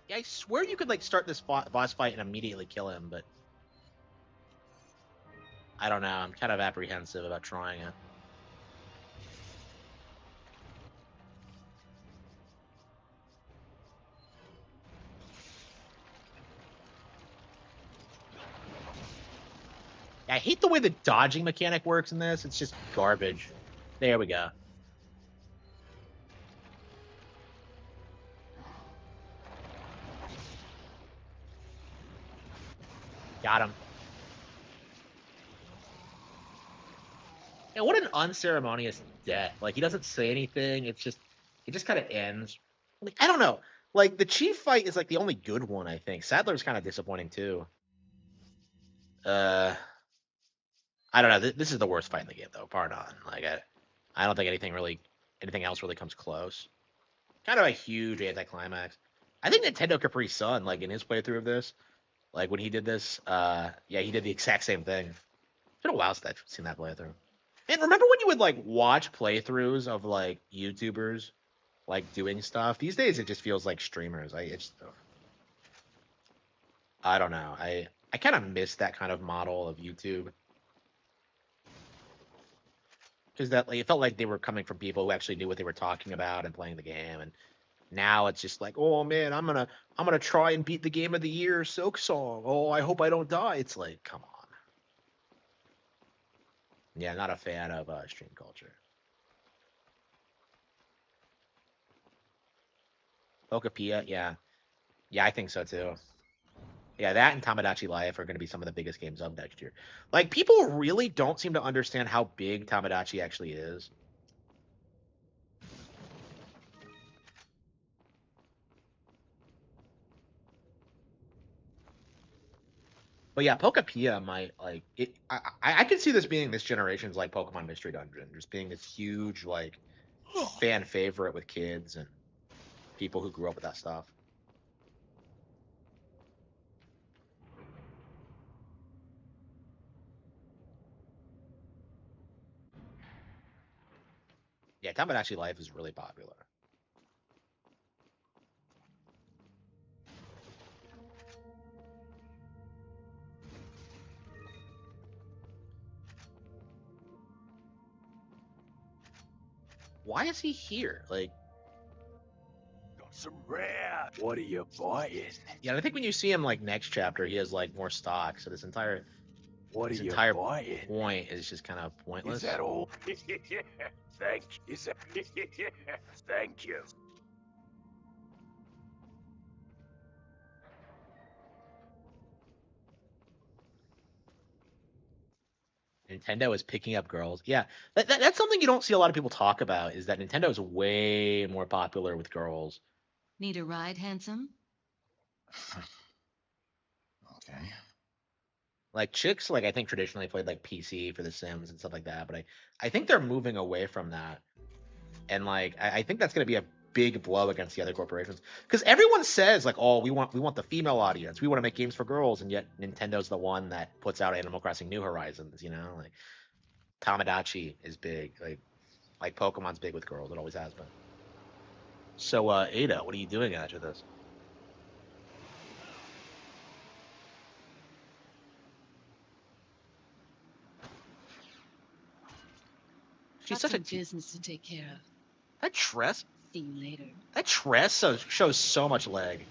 Yeah, I swear you could, like, start this boss fight and immediately kill him, but... I don't know. I'm kind of apprehensive about trying it. I hate the way the dodging mechanic works in this. It's just garbage. There we go. Got him. Yeah, what an unceremonious death. Like, he doesn't say anything. It just kind of ends. Like, I don't know. Like, the Chief fight is, like, the only good one, I think. Sadler's kind of disappointing, too. I don't know. This is the worst fight in the game, though. Bar none. Like, I don't think anything else really comes close. Kind of a huge anticlimax. I think Nintendo Capri Sun, like, in his playthrough of this, like, when he did this, yeah, he did the exact same thing. It's been a while since I've seen that playthrough. And remember when you would, like, watch playthroughs of, like, YouTubers, like, doing stuff? These days, it just feels like streamers. I don't know. I kind of miss that kind of model of YouTube. Because that, like, it felt like they were coming from people who actually knew what they were talking about and playing the game. And now it's just like, oh man, I'm gonna try and beat the game of the year, Silk Song. Oh, I hope I don't die. It's like, come on. Yeah, not a fan of stream culture. Okapia, yeah. Yeah, I think so too. Yeah, that and Tamagotchi Life are going to be some of the biggest games of next year. Like, people really don't seem to understand how big Tamagotchi actually is. But yeah, Pokapia might, like, it. I could see this being this generation's, like, Pokemon Mystery Dungeon, just being this huge, like, fan favorite with kids and people who grew up with that stuff. Yeah, Tamagotchi Life is really popular. Why is he here? Like, Got some rare. What are you buying? yeah, I think when you see him, like, next chapter, he has, like, more stock. So this entire Buying? point is just kind of pointless. Is that all? Thank you. Thank you. Nintendo is picking up girls. Yeah, that's something you don't see a lot of people talk about, is that Nintendo is way more popular with girls. Need a ride, handsome? Okay. Like, chicks, like, I think traditionally played, like, PC for The Sims and stuff like that, but I think they're moving away from that. And, like, I think that's going to be a big blow against the other corporations. Because everyone says, like, oh, we want the female audience. We want to make games for girls, and yet Nintendo's the one that puts out Animal Crossing New Horizons, you know? Like, Tamagotchi is big. Like Pokemon's big with girls. It always has been. So, Ada, what are you doing after this? She's Got such a some business to take care of. that Tress. See you later. That Tress shows so much leg.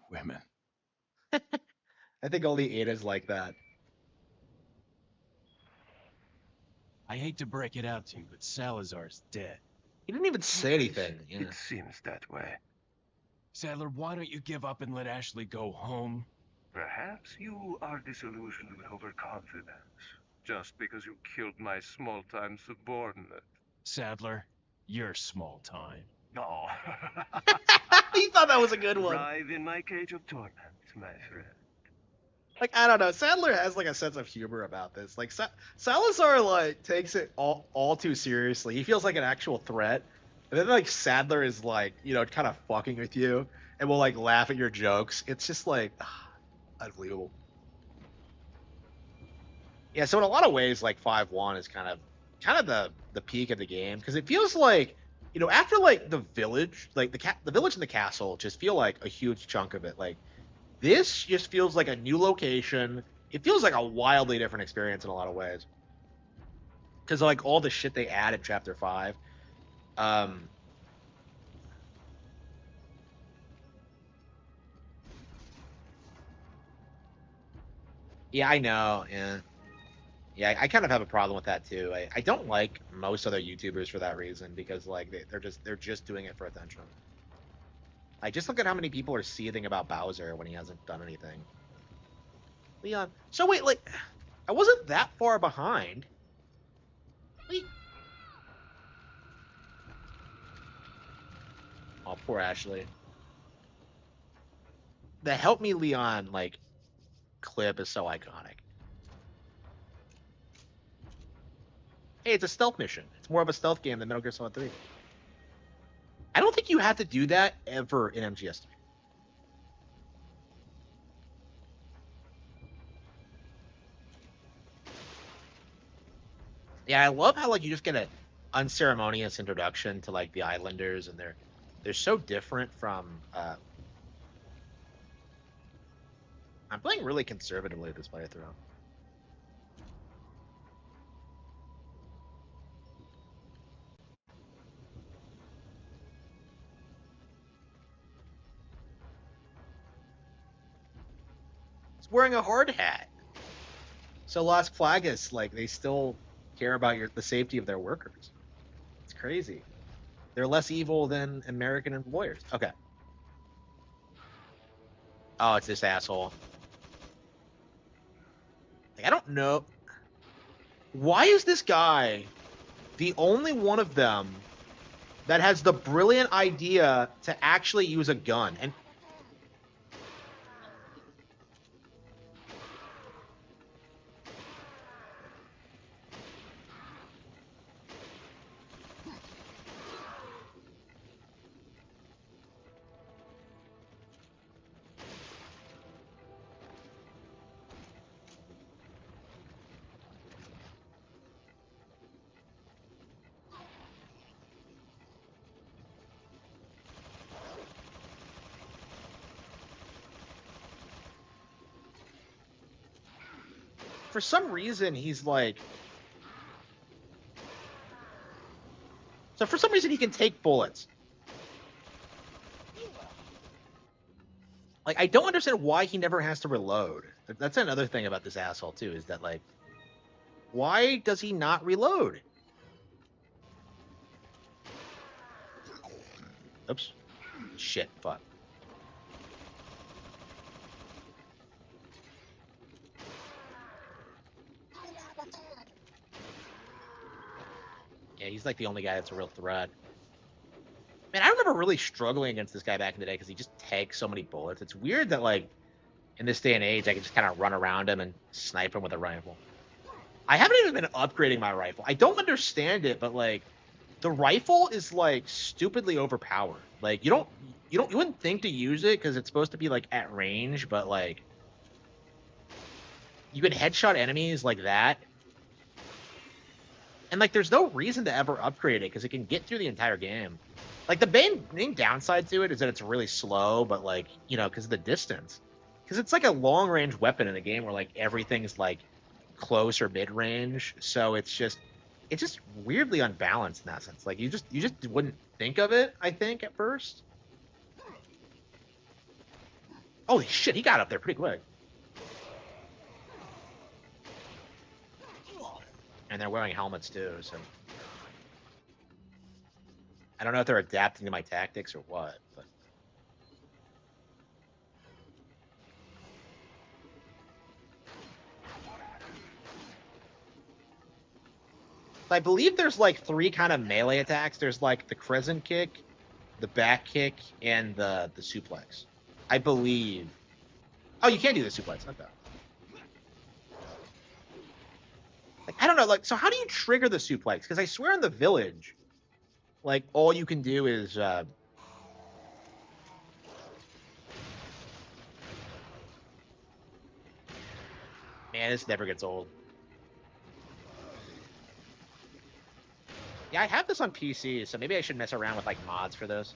Women. I think only Ada's like that. I hate to break it out to you, but Salazar's dead. He didn't even say anything. Yeah. It seems that way. Sadler, why don't you give up and let Ashley go home? Perhaps you are disillusioned with overconfidence, just because you killed my small-time subordinate. Sadler, you're small time. No. He thought that was a good one. Arrive in my cage of torment, my friend. Like, I don't know. Sadler has like a sense of humor about this. Like Salazar like takes it all too seriously. He feels like an actual threat. And then like Sadler is like, you know, kind of fucking with you and will like laugh at your jokes. It's just like unbelievable. Yeah, so in a lot of ways like 5-1 is kind of the peak of the game because it feels like, you know, after like the village, like the village and the castle just feel like a huge chunk of it. Like this just feels like a new location. It feels like a wildly different experience in a lot of ways. Because like all the shit they add in Chapter 5. Yeah, I know. Yeah, I kind of have a problem with that too. I don't like most other YouTubers for that reason because like they're just doing it for attention. Like just look at how many people are seething about Bowser when he hasn't done anything. Leon. So wait, like I wasn't that far behind. Wait. Oh, poor Ashley. The Help Me Leon like clip is so iconic. Hey, it's a stealth mission. It's more of a stealth game than Metal Gear Solid 3. I don't think you have to do that ever in MGS3. Yeah, I love how like you just get an unceremonious introduction to like the Islanders, and they're so different from. I'm playing really conservatively this playthrough. It's wearing a hard hat. So Las Plagas, like they still care about the safety of their workers. It's crazy. They're less evil than American employers. Okay. Oh, it's this asshole. Like, I don't know. Why is this guy the only one of them that has the brilliant idea to actually use a gun? And for some reason, he's like... So for some reason, he can take bullets. Like, I don't understand why he never has to reload. That's another thing about this asshole, too, is that, like, why does he not reload? Oops. Shit, fuck. Yeah, he's like the only guy that's a real threat. Man, I remember really struggling against this guy back in the day because he just takes so many bullets. It's weird that, like, in this day and age, I can just kind of run around him and snipe him with a rifle. I haven't even been upgrading my rifle. I don't understand it, but, like, the rifle is, like, stupidly overpowered. Like, you wouldn't think to use it because it's supposed to be, like, at range, but, like, you can headshot enemies like that. And, like, there's no reason to ever upgrade it because it can get through the entire game. Like, the main downside to it is that it's really slow, but, like, you know, because of the distance. Because it's like a long-range weapon in a game where, like, everything's, like, close or mid range, so it's just weirdly unbalanced in that sense. Like you just wouldn't think of it, I think, at first. Holy shit, he got up there pretty quick. And they're wearing helmets too, so I don't know if they're adapting to my tactics or what, but I believe there's like 3 kind of melee attacks. There's like the crescent kick, the back kick, and the suplex. I believe. Oh, you can't do the suplex. Okay. Like, I don't know. Like, so how do you trigger the suplex? Because I swear in the village, like all you can do is. Man, this never gets old. Yeah, I have this on PC, so maybe I should mess around with like mods for this.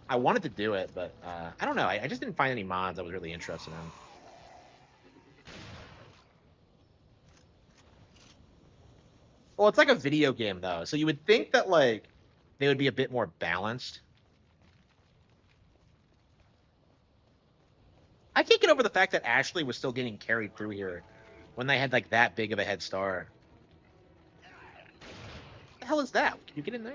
I wanted to do it, but I don't know. I just didn't find any mods I was really interested in. Well, it's like a video game though, so you would think that like they would be a bit more balanced. I can't get over the fact that Ashley was still getting carried through here when they had like that big of a head start. What the hell is that? Can you get in there?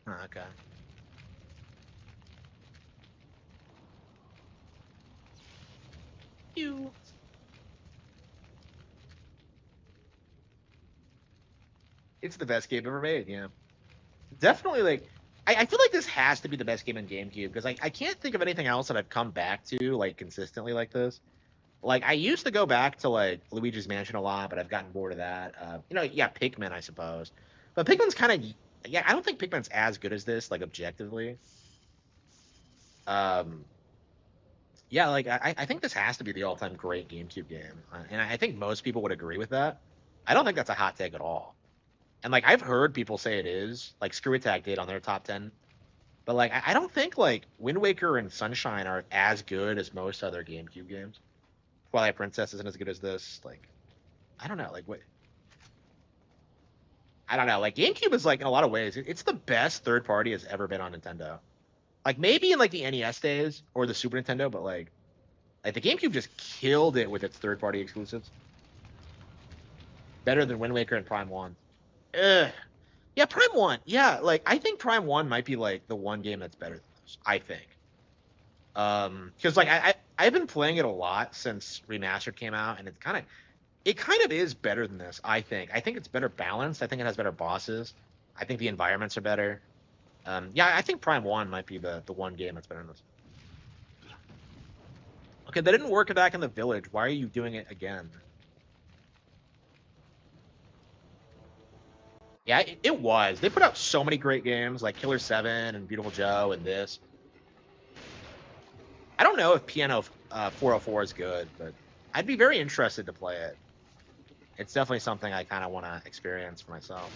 Oh, okay. You. It's the best game ever made, yeah. Definitely, like, I feel like this has to be the best game in GameCube, because I can't think of anything else that I've come back to, like, consistently like this. Like, I used to go back to, like, Luigi's Mansion a lot, but I've gotten bored of that. You know, yeah, Pikmin, I suppose. But Pikmin's kind of, yeah, I don't think Pikmin's as good as this, like, objectively. Yeah, like, I think this has to be the all-time great GameCube game. And I think most people would agree with that. I don't think that's a hot take at all. And like I've heard people say it is, like Screw Attack did on their top 10. But like I don't think like Wind Waker and Sunshine are as good as most other GameCube games. Twilight Princess isn't as good as this. Like I don't know, like what I don't know. Like GameCube is like in a lot of ways, it's the best third party has ever been on Nintendo. Like maybe in like the NES days or the Super Nintendo, but like the GameCube just killed it with its third party exclusives. Better than Wind Waker and Prime 1. Ugh. Yeah, Prime 1. Yeah, like I think Prime 1 might be like the one game that's better than those, I think. Because like I've been playing it a lot since Remastered came out, and it kind of is better than this, I think. I think it's better balanced. I think it has better bosses. I think the environments are better. Yeah, I think Prime 1 might be the one game that's better than this. Okay, that didn't work back in the village. Why are you doing it again? Yeah, it was. They put out so many great games, like Killer 7 and Beautiful Joe and this. I don't know if Piano 404 is good, but I'd be very interested to play it. It's definitely something I kind of want to experience for myself.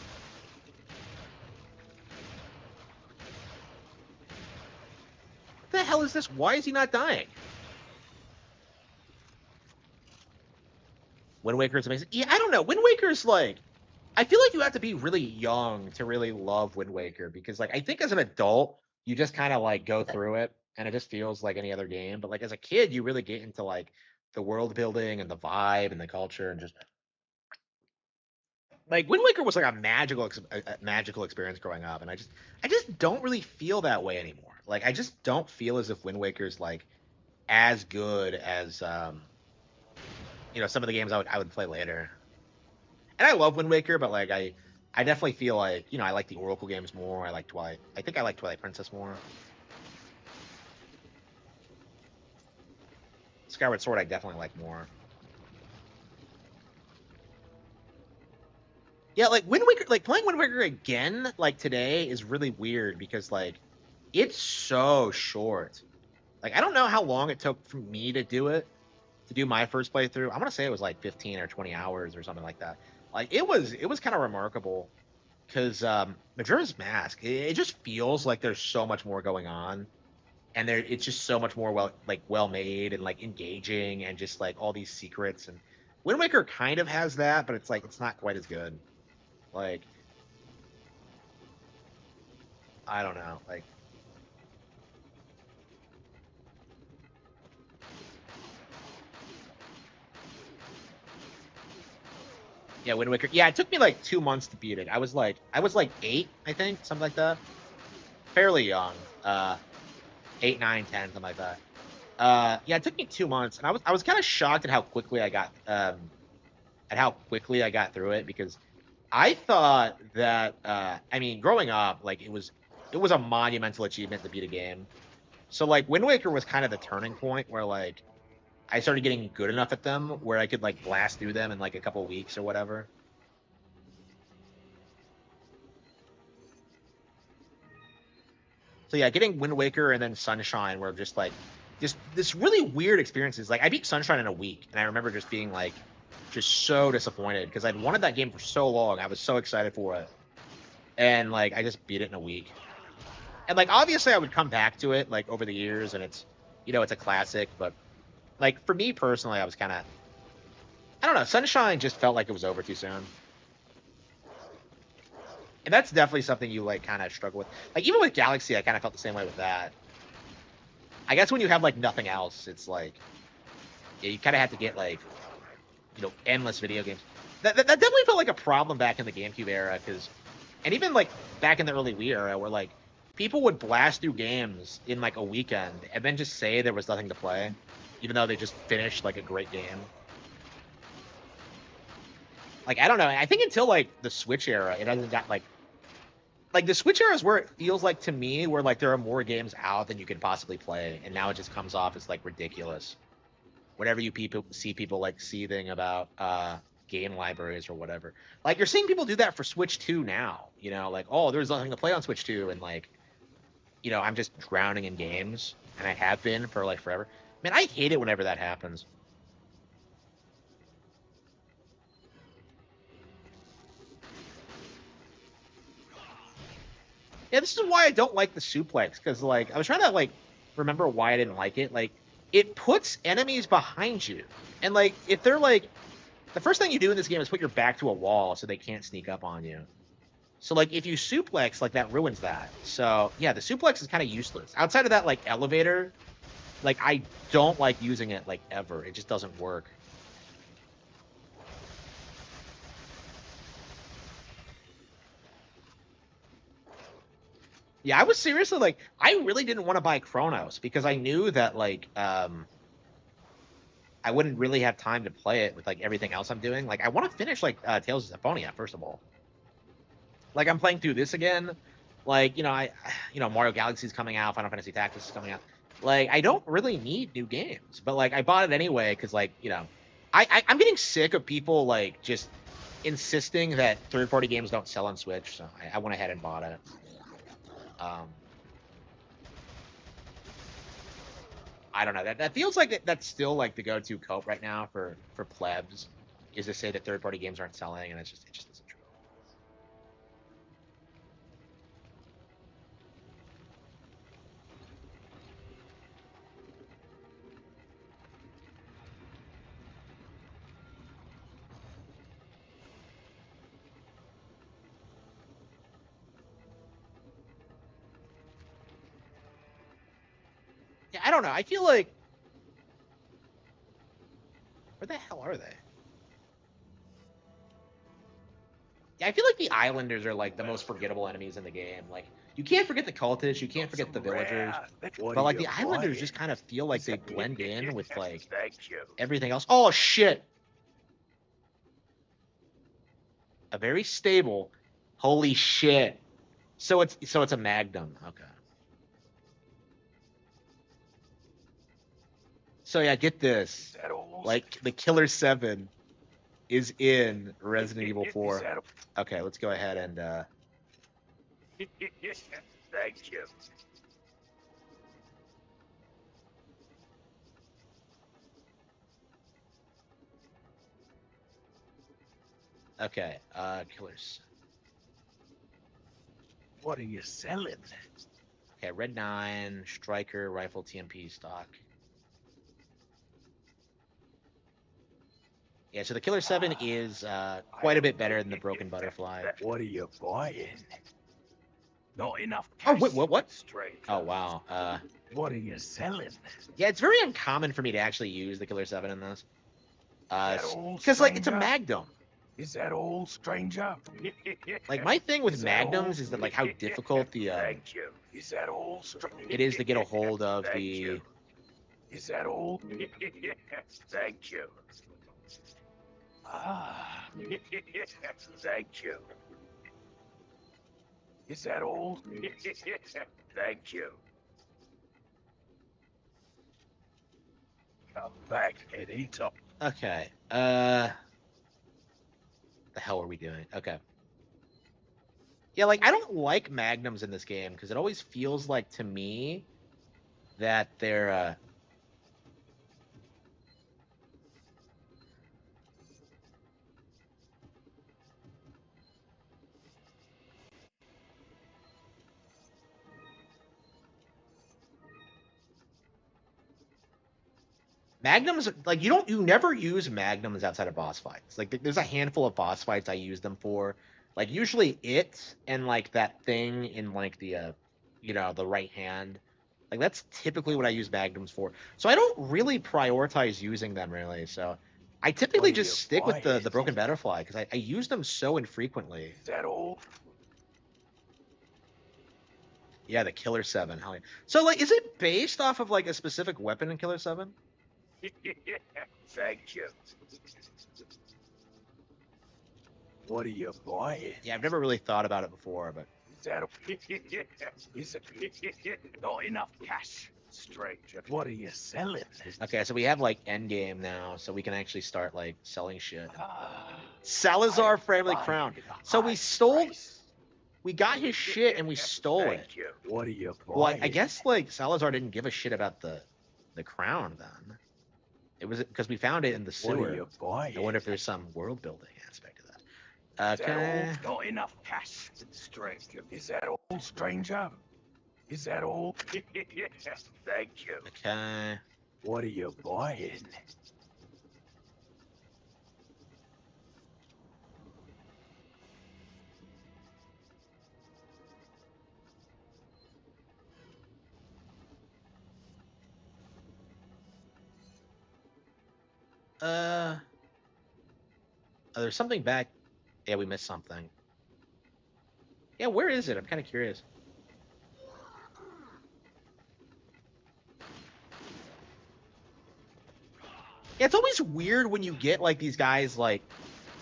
What the hell is this? Why is he not dying? Wind Waker is amazing. Yeah, I don't know. Wind Waker's like... I feel like you have to be really young to really love Wind Waker, because like I think as an adult you just kind of like go through it and it just feels like any other game, but like as a kid you really get into like the world building and the vibe and the culture, and just like Wind Waker was like a magical experience growing up, and I just don't really feel that way anymore. Like I just don't feel as if Wind Waker's like as good as you know, some of the games I would play later. And I love Wind Waker, but like I definitely feel like, you know, I like the Oracle games more. I think I like Twilight Princess more. Skyward Sword I definitely like more. Yeah, like Wind Waker, like playing Wind Waker again, like today is really weird because like it's so short. Like I don't know how long it took for me to do my first playthrough. I want to say it was like 15 or 20 hours or something like that. Like it was kind of remarkable because Majora's Mask, it just feels like there's so much more going on, and it's just so much more well made and like engaging and just like all these secrets. And Wind Waker kind of has that, but it's like it's not quite as good. Like I don't know, like yeah, Wind Waker. Yeah, it took me like 2 months to beat it. I was like 8, I think, something like that. Fairly young. 8, 9, 10, something like that. Yeah, it took me 2 months, and I was kind of shocked at how quickly I got through it, because I thought that I mean, growing up, like it was a monumental achievement to beat a game. So like Wind Waker was kind of the turning point where like I started getting good enough at them where I could like blast through them in like a couple weeks or whatever. So yeah, getting Wind Waker and then Sunshine were just like just this really weird experiences. Like I beat Sunshine in a week, and I remember just being like just so disappointed because I'd wanted that game for so long. I was so excited for it, and like I just beat it in a week. And like obviously I would come back to it like over the years, and it's a classic. But like for me personally, I was kind of I don't know. Sunshine just felt like it was over too soon, and that's definitely something you like kind of struggle with. Like even with Galaxy, I kind of felt the same way with that. I guess when you have like nothing else, it's like yeah, you kind of have to get like endless video games. That definitely felt like a problem back in the GameCube era, because and even like back in the early Wii era, where like people would blast through games in like a weekend and then just say there was nothing to play, even though they just finished like a great game. Like I don't know. I think until like the Switch era, it hasn't got like the Switch era is where it feels like to me where like there are more games out than you could possibly play, and now it just comes off as like ridiculous. Whenever you see people like seething about game libraries or whatever. Like you're seeing people do that for Switch 2 now, like, oh, there's nothing to play on Switch 2, and like, I'm just drowning in games, and I have been for like forever. Man, I hate it whenever that happens. Yeah, this is why I don't like the suplex, because like I was trying to like remember why I didn't like it. Like it puts enemies behind you, and like if they're like the first thing you do in this game is put your back to a wall so they can't sneak up on you. So like if you suplex, like that ruins that. So yeah, the suplex is kind of useless. Outside of that, like elevator, like I don't like using it like ever. It just doesn't work. Yeah, I was seriously like, I really didn't want to buy Chronos because I knew that like I wouldn't really have time to play it with like everything else I'm doing. Like I want to finish like Tales of Symphonia first of all. Like I'm playing through this again. Like Mario Galaxy is coming out, Final Fantasy Tactics is coming out. Like I don't really need new games, but like I bought it anyway because like I'm getting sick of people like just insisting that third-party games don't sell on Switch, so I went ahead and bought it. Um, I don't know. That feels like that's still like the go-to cope right now for plebs, is to say that third-party games aren't selling, and it just isn't true. Yeah, I don't know. I feel like where the hell are they? Yeah, I feel like the Islanders are like the most forgettable enemies in the game. Like you can't forget the cultists, you can't forget the villagers, but like the Islanders just kind of feel like they blend in with like Thank you. everything else. Oh shit! A very stable. Holy shit! So it's a Magnum. Okay. So yeah, get this. That old Like the Killer 7 is in Resident Evil Is 4. that Okay, let's go ahead and Thank you. okay, Killers. What are you selling? Okay, red 9, striker, rifle, TMP stock. Yeah, so the Killer 7 is quite a bit better than the Broken Butterfly. What are you buying? Not enough Oh, cash. wait, what? Stranger. Oh, wow. What are you selling? Yeah, it's very uncommon for me to actually use the Killer 7 in this. That all, Because, like, it's a stranger? Magnum. Is that all, stranger? Like, my thing with Is that Magnums all? is that, like, how difficult the Thank you. Is that all, stranger? it is to get a hold of Thank the... you. Is that all? Thank you. Ah. Thank you. Is that all? Thank you. Come back, Eddie. Okay, the hell are we doing? Okay. Yeah, like, I don't like Magnums in this game, because it always feels like, to me, that they're, Magnums, like, you never use Magnums outside of boss fights. Like, there's a handful of boss fights I use them for. Like, usually it and, like, that thing in, like, the right hand. Like, that's typically what I use Magnums for. So I don't really prioritize using them, really. So I typically What are just you stick with the buying? Broken Butterfly, because I use them so infrequently. Is that all? Yeah, the Killer 7. Hell yeah. So, like, is it based off of, like, a specific weapon in Killer 7? Thank you. What are you buying? Yeah, I've never really thought about it before, but... Is that is it not enough cash, stranger? What are you selling? Okay, so we have, like, endgame now, so we can actually start, like, selling shit. Ah, Salazar I Family buy Crown. it at a So we high stole... price. We got his shit and we stole it. Thank you. What are you buying? Well, I guess, like, Salazar didn't give a shit about the crown, then. It was because we found it in the What are sewer. you buying? I wonder if there's some world-building aspect to that. Is that Okay. all? Not enough cash, stranger. Is that all, stranger? Is that all? Thank you. Okay. What are you buying? Oh, there's something back. Yeah, we missed something. Yeah, where is it? I'm kind of curious. Yeah, it's always weird when you get, like, these guys, like,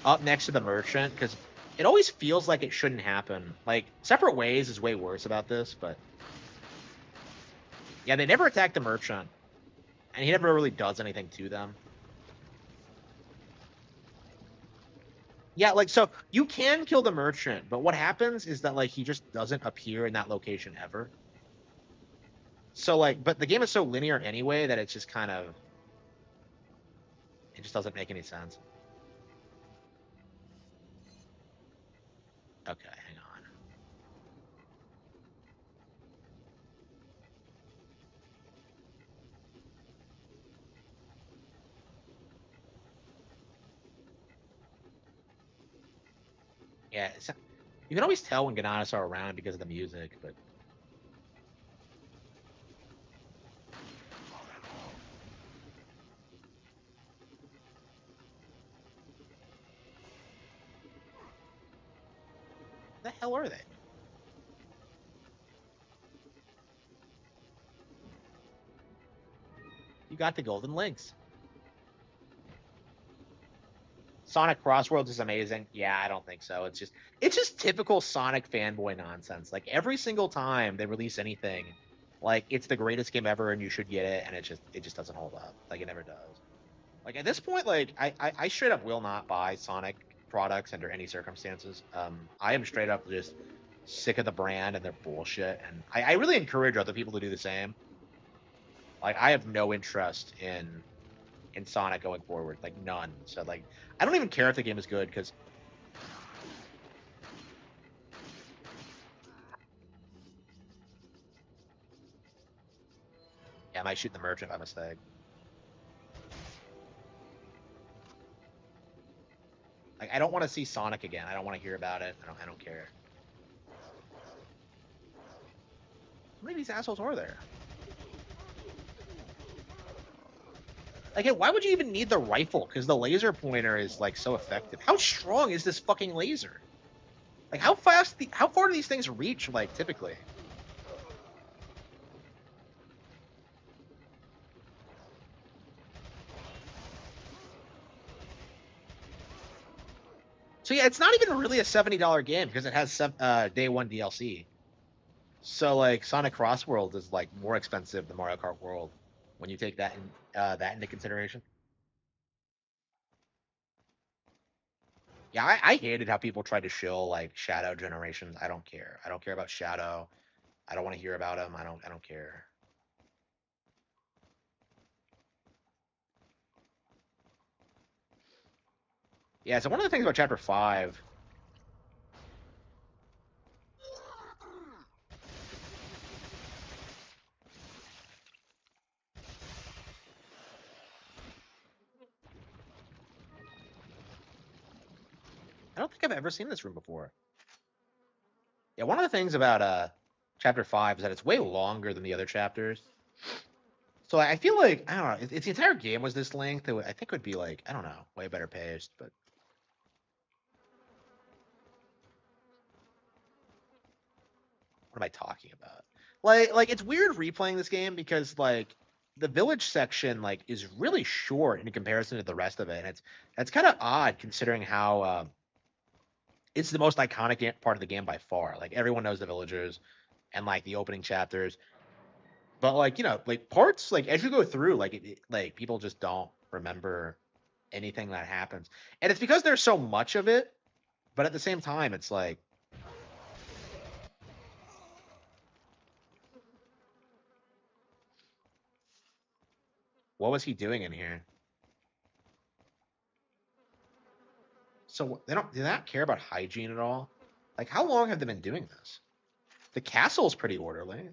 up next to the merchant, because it always feels like it shouldn't happen. Like, Separate Ways is way worse about this, but... Yeah, they never attack the merchant, and he never really does anything to them. Yeah, like, so you can kill the merchant, but what happens is that, like, he just doesn't appear in that location ever. So, like, but the game is so linear anyway that it's just kind of... It just doesn't make any sense. Okay, hang on. Yeah, you can always tell when Ganadas are around because of the music, but... The hell are they? You got the golden links. Sonic Crossworlds is amazing. Yeah, I don't think so. It's just typical Sonic fanboy nonsense. Like, every single time they release anything, like, it's the greatest game ever and you should get it, and it just doesn't hold up. Like, it never does. Like, at this point, like, I straight up will not buy Sonic products under any circumstances. I am straight up just sick of the brand and their bullshit, and I really encourage other people to do the same. Like, I have no interest in Sonic going forward, like, none. So, like, I don't even care if the game is good, because Yeah, I might shoot the merchant by mistake. Like, I don't want to see Sonic again. I don't want to hear about it. I don't care. How many of these assholes are there? Again, why would you even need the rifle? Because the laser pointer is like so effective. How strong is this fucking laser? Like, how far do these things reach? Like, typically. So yeah, it's not even really a $70 game because it has day one DLC. So like Sonic Cross World is like more expensive than Mario Kart World when you take that into consideration. Yeah, I hated how people tried to shill like Shadow Generations. I don't care. I don't care about Shadow. I don't want to hear about him. I don't care. Yeah, so one of the things about Chapter 5. I don't think I've ever seen this room before. Yeah, one of the things about Chapter 5 is that it's way longer than the other chapters. So I feel like, I don't know, if the entire game was this length, I think it would be like, I don't know, way better paced, but what am I talking about? Like it's weird replaying this game because like the village section like is really short in comparison to the rest of it, and it's kind of odd considering how it's the most iconic part of the game by far. Like everyone knows the villagers and like the opening chapters, but like like parts like as you go through, like like people just don't remember anything that happens, and it's because there's so much of it. But at the same time, it's like what was he doing in here? So do they not care about hygiene at all? Like how long have they been doing this? The castle's pretty orderly.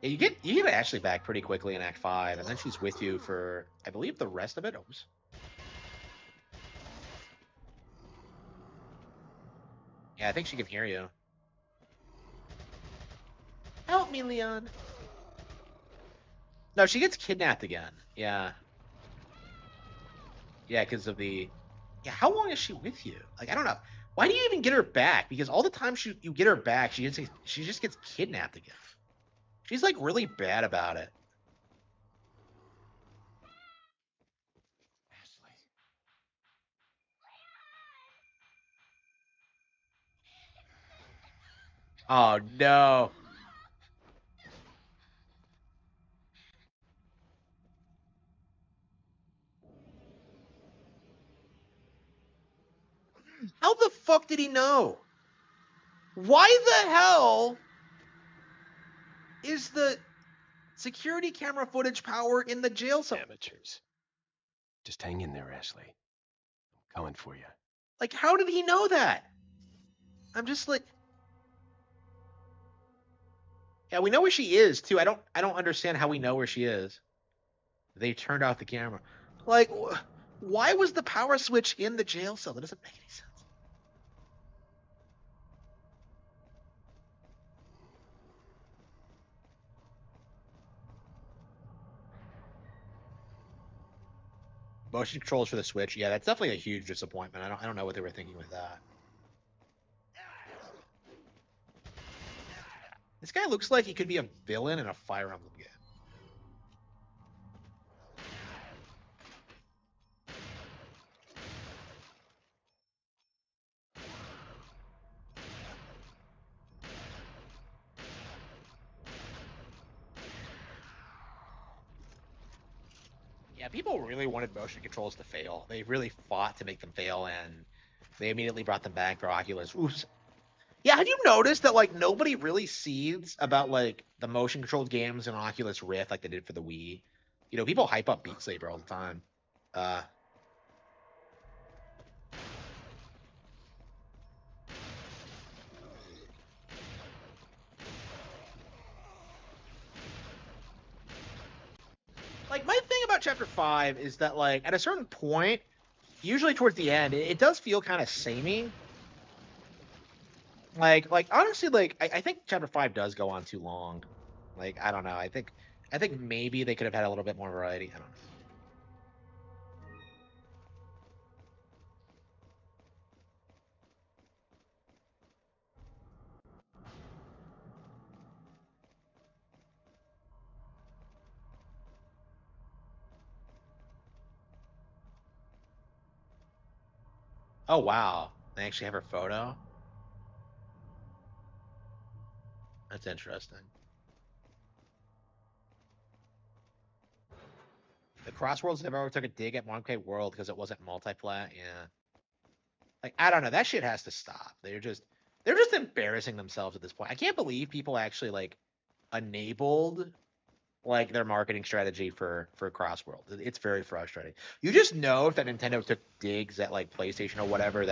Yeah, you get Ashley back pretty quickly in Act 5, and then she's with you for I believe the rest of it. Oops. Yeah, I think she can hear you. Help me, Leon. No, she gets kidnapped again. Yeah. Yeah, because of the. Yeah, how long is she with you? Like, I don't know. Why do you even get her back? Because all the time you get her back, she just gets kidnapped again. She's like really bad about it. Ashley. Oh no. How the fuck did he know? Why the hell is the security camera footage power in the jail cell? Amateurs. Just hang in there, Ashley. I'm coming for you. Like, how did he know that? I'm just like, yeah, we know where she is too. I don't understand how we know where she is. They turned off the camera. Like, why was the power switch in the jail cell? That doesn't make any sense. Motion controls for the Switch. Yeah, that's definitely a huge disappointment. I don't know what they were thinking with that. This guy looks like he could be a villain in a Fire Emblem game. Yeah, people really wanted motion controls to fail. They really fought to make them fail, and they immediately brought them back for Oculus. Oops. Yeah, have you noticed that like nobody really sees about like the motion controlled games in Oculus Rift like they did for the Wii? People hype up Beat Saber all the time. Uh, about chapter 5 is that like at a certain point, usually towards the end, it does feel kind of samey. Like honestly, like I think chapter 5 does go on too long. Like I don't know. I think maybe they could have had a little bit more variety. I don't know. Oh wow, they actually have her photo. That's interesting. The Crossworlds never ever took a dig at 1K World because it wasn't multiplat. Yeah. Like I don't know. That shit has to stop. They're just embarrassing themselves at this point. I can't believe people actually like enabled like their marketing strategy for Crossworld. It's very frustrating. You just know if that Nintendo took digs at like PlayStation or whatever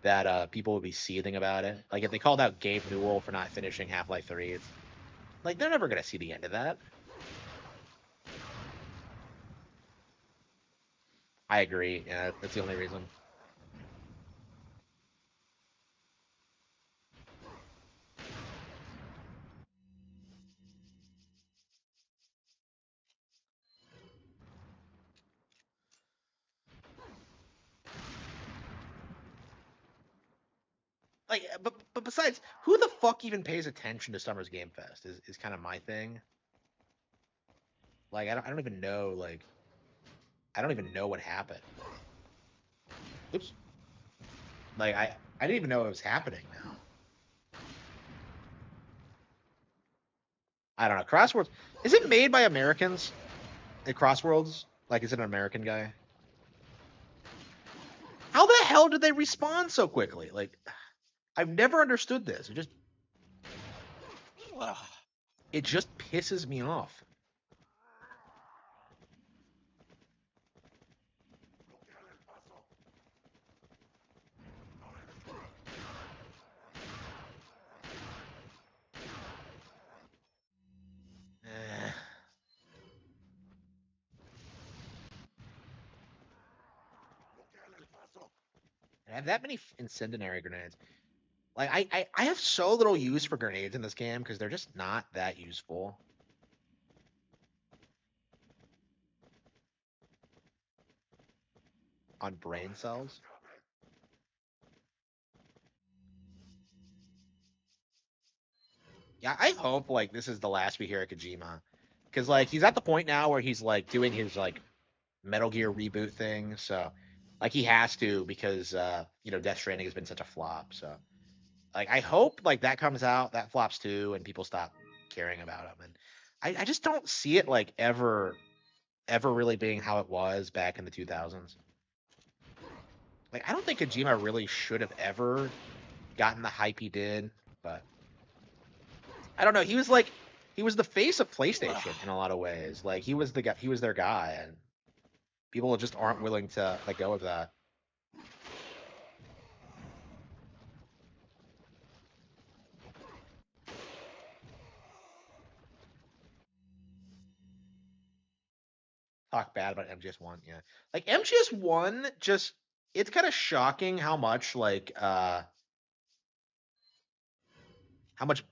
that people would be seething about it. Like if they called out Gabe Newell for not finishing Half-Life 3, it's like they're never gonna see the end of that. I agree. Yeah, that's the only reason. Like, but besides, who the fuck even pays attention to Summer's Game Fest? Is kind of my thing. Like, I don't even know. Like, I don't even know what happened. Oops. Like, I didn't even know it was happening now. I don't know. Crossworlds is it made by Americans? At Crossworlds, like, is it an American guy? How the hell did they respond so quickly? Like, I've never understood this. It just pisses me off. Eh. I have that many incendiary grenades. Like I have so little use for grenades in this game because they're just not that useful. On brain cells. Yeah, I hope like this is the last we hear of Kojima, because like he's at the point now where he's like doing his like Metal Gear reboot thing, so like he has to because Death Stranding has been such a flop. So like I hope like that comes out, that flops too, and people stop caring about him. And I just don't see it like ever really being how it was back in the 2000s. Like I don't think Kojima really should have ever gotten the hype he did, but I don't know. He was the face of PlayStation in a lot of ways. Like he was the guy, he was their guy, and people just aren't willing to let go of that. Talk bad about MGS1, yeah. Like MGS1 just it's kind of shocking how much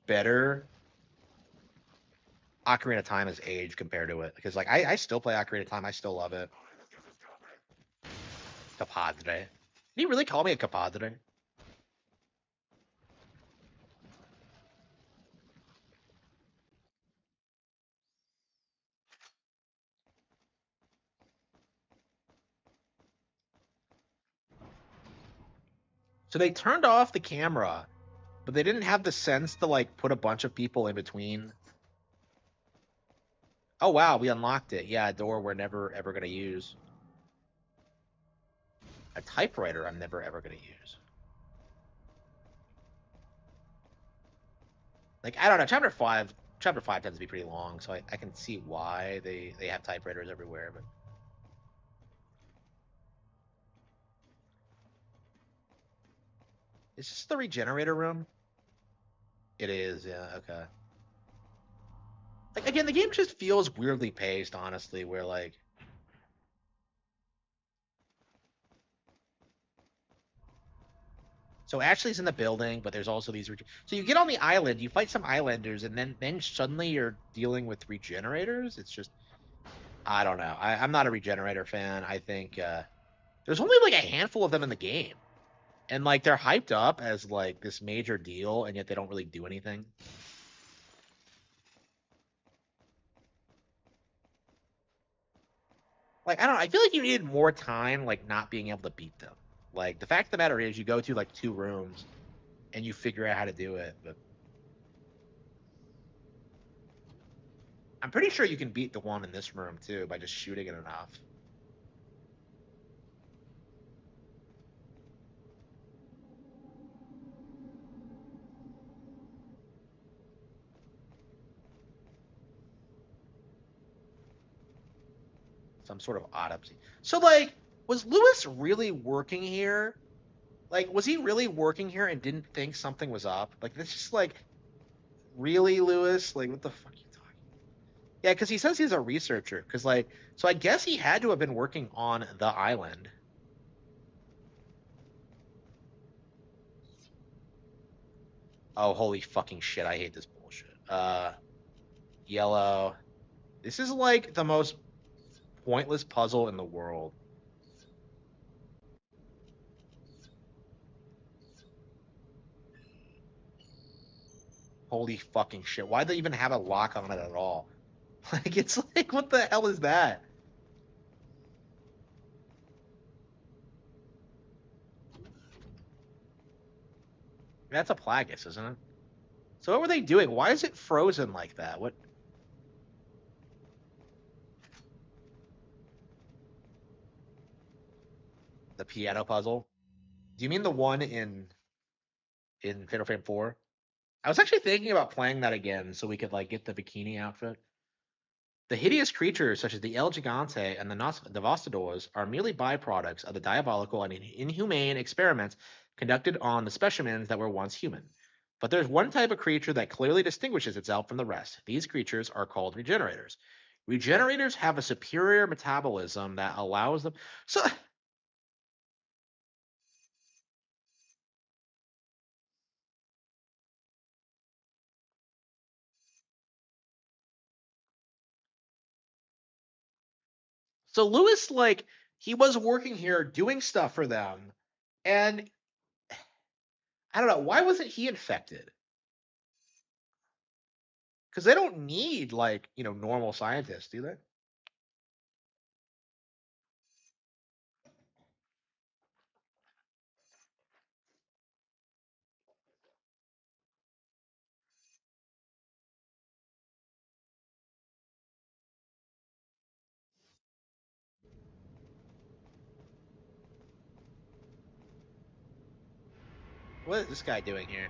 better Ocarina of Time has aged compared to it. Because like I still play Ocarina of Time, I still love it. Compadre. Did he really call me a compadre? So they turned off the camera, but they didn't have the sense to like put a bunch of people in between. Oh wow, we unlocked it. Yeah, a door we're never ever gonna use. A typewriter I'm never ever gonna use. Like I don't know, chapter five tends to be pretty long, so I can see why they have typewriters everywhere, but is this the regenerator room? It is, yeah, okay. Like again, the game just feels weirdly paced, honestly, where like So Ashley's in the building, but there's also these. So you get on the island, you fight some islanders, and then suddenly you're dealing with regenerators. It's just I don't know. I'm not a regenerator fan. I think there's only like a handful of them in the game, and like they're hyped up as like this major deal, and yet they don't really do anything. Like I don't know, I feel like you needed more time like not being able to beat them. Like the fact of the matter is you go to like 2 rooms and you figure out how to do it, but I'm pretty sure you can beat the one in this room too by just shooting it enough. Some sort of autopsy. So like was Lewis really working here? Like was he really working here and didn't think something was up? Like that's just like really Lewis? Like what the fuck are you talking? Yeah, because he says he's a researcher. Because like so I guess he had to have been working on the island. Oh, holy fucking shit. I hate this bullshit. Yellow. This is like the most pointless puzzle in the world. Holy fucking shit. Why'd they even have a lock on it at all? Like, it's like, what the hell is that? That's a Plagueis, isn't it? So what were they doing? Why is it frozen like that? What? The piano puzzle? Do you mean the one in Fatal Frame 4? I was actually thinking about playing that again so we could like get the bikini outfit. The hideous creatures such as the El Gigante and the Devastadors are merely byproducts of the diabolical and inhumane experiments conducted on the specimens that were once human. But there's one type of creature that clearly distinguishes itself from the rest. These creatures are called regenerators. Regenerators have a superior metabolism that allows them. So Lewis, like, he was working here doing stuff for them, and I don't know why wasn't he infected? Because they don't need like normal scientists, do they? What is this guy doing here?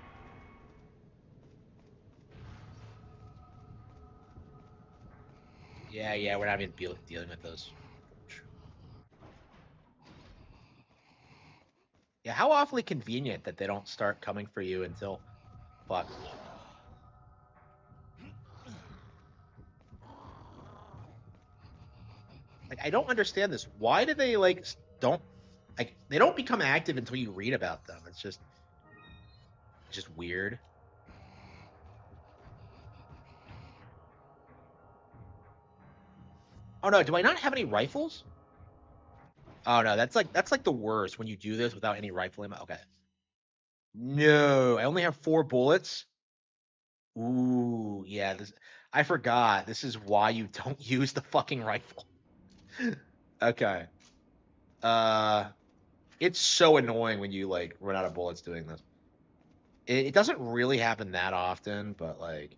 Yeah, yeah, we're not even dealing with those. Yeah, how awfully convenient that they don't start coming for you until fuck. Like I don't understand this. Why do they like don't like they don't become active until you read about them? It's just weird. Oh no, do I not have any rifles? Oh no, that's like the worst when you do this without any rifle ammo. Okay. No, I only have 4 bullets. Ooh, yeah, this I forgot. This is why you don't use the fucking rifle. Okay. Uh it's so annoying when you like run out of bullets doing this. It doesn't really happen that often, but like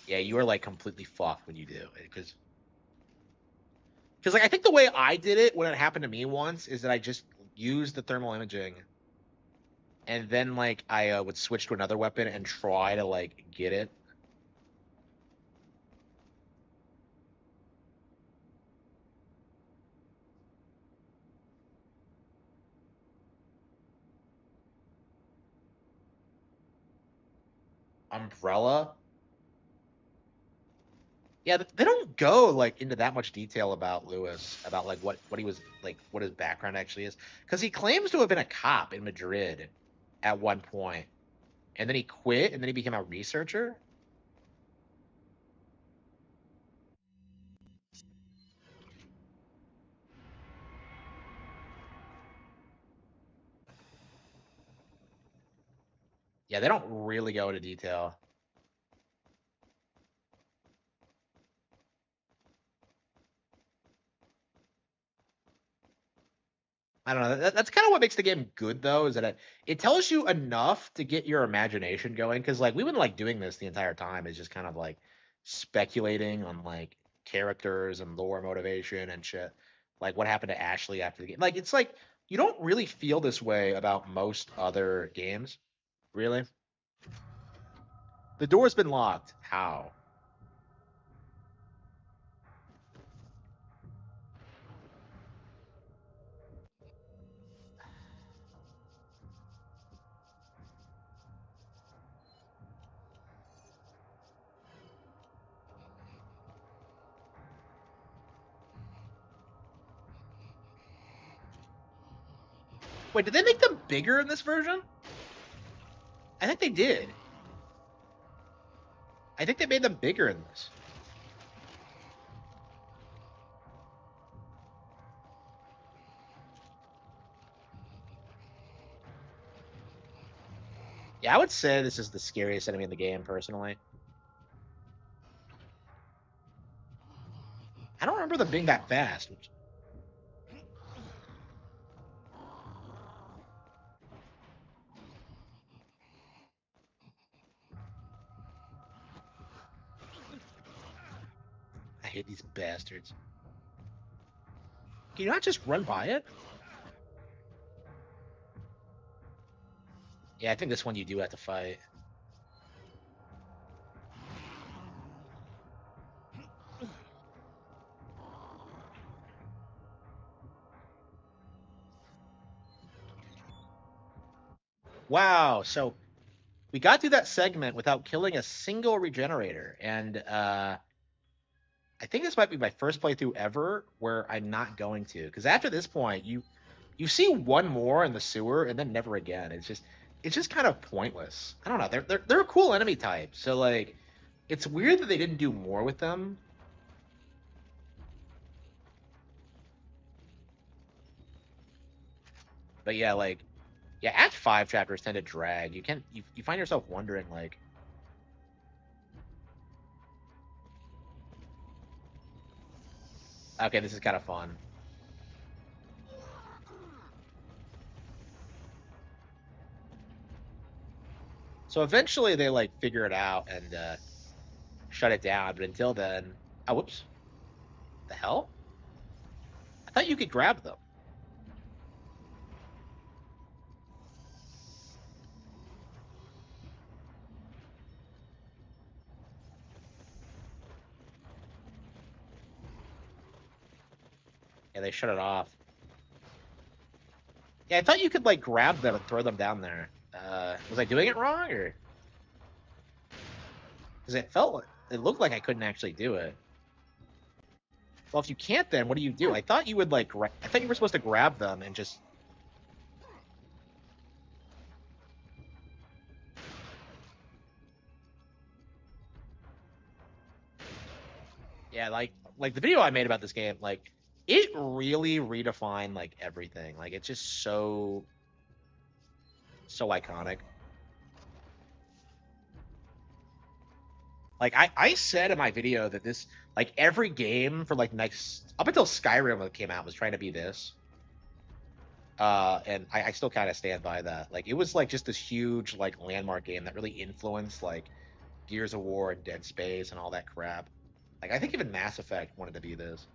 yeah, you are like completely fucked when you do because like I think the way I did it when it happened to me once is that I just used the thermal imaging and then like I would switch to another weapon and try to like get it. Umbrella. Yeah, they don't go like into that much detail about Lewis, about like what he was like, what his background actually is, because he claims to have been a cop in Madrid at one point, and then he quit, and then he became a researcher. Yeah, they don't really go into detail. I don't know. That's kind of what makes the game good, though, is that it tells you enough to get your imagination going. Because like we've been like doing this the entire time, is just kind of like speculating on like characters and lore motivation and shit. Like what happened to Ashley after the game. Like it's like you don't really feel this way about most other games, really. The door's been locked. How? Wait, did they make them bigger in this version? I think they did. I think they made them bigger in this. Yeah, I would say this is the scariest enemy in the game, personally. I don't remember them being that fast. I hate these bastards. Can you not just run by it? Yeah, I think this one you do have to fight. Wow, so we got through that segment without killing a single regenerator, and I think this might be my first playthrough ever where I'm not going to, because after this point, you see one more in the sewer and then never again. It's just kind of pointless. I don't know. They're a cool enemy type, so like it's weird that they didn't do more with them. But yeah, like yeah, Act 5 chapters tend to drag. You find yourself wondering like, okay, this is kind of fun. So eventually they like figure it out and shut it down. But until then, oh whoops, the hell? I thought you could grab them. Yeah, they shut it off. Yeah, I thought you could like grab them and throw them down there. Was I doing it wrong or? Because it looked like I couldn't actually do it. Well, if you can't, then what do you do? I thought you would like. I thought you were supposed to grab them and just. Yeah, like the video I made about this game, like it really redefined like everything. Like it's just so iconic. Like I said in my video that this like every game for like next up until Skyrim when it came out was trying to be this. And I still kind of stand by that. Like it was like just this huge like landmark game that really influenced like Gears of War and Dead Space and all that crap. Like I think even Mass Effect wanted to be this.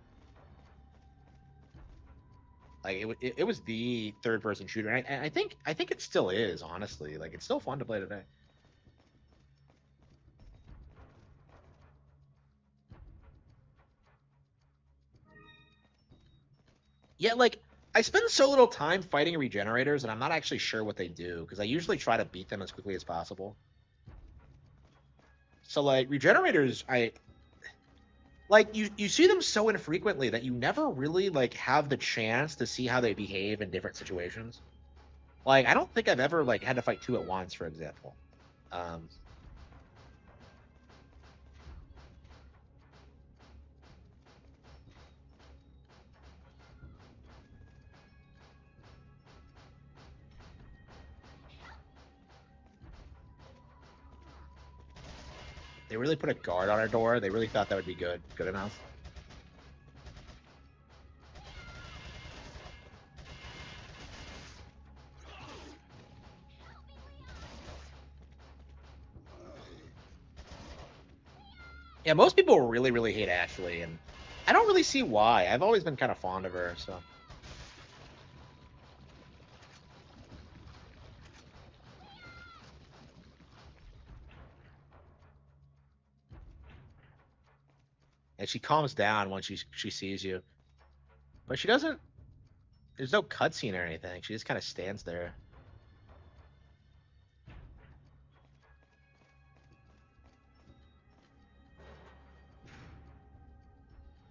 Like it was the third person shooter, and I think it still is. Honestly, like it's still fun to play today. Yeah, like I spend so little time fighting regenerators, and I'm not actually sure what they do because I usually try to beat them as quickly as possible. So like regenerators, like you see them so infrequently that you never really like have the chance to see how they behave in different situations. Like I don't think I've ever like had to fight two at once, for example. Um, they really put a guard on our door. They really thought that would be good enough. Yeah, most people really hate Ashley, and I don't really see why. I've always been kind of fond of her, so. And she calms down when she sees you, but she doesn't. There's no cutscene or anything. She just kind of stands there.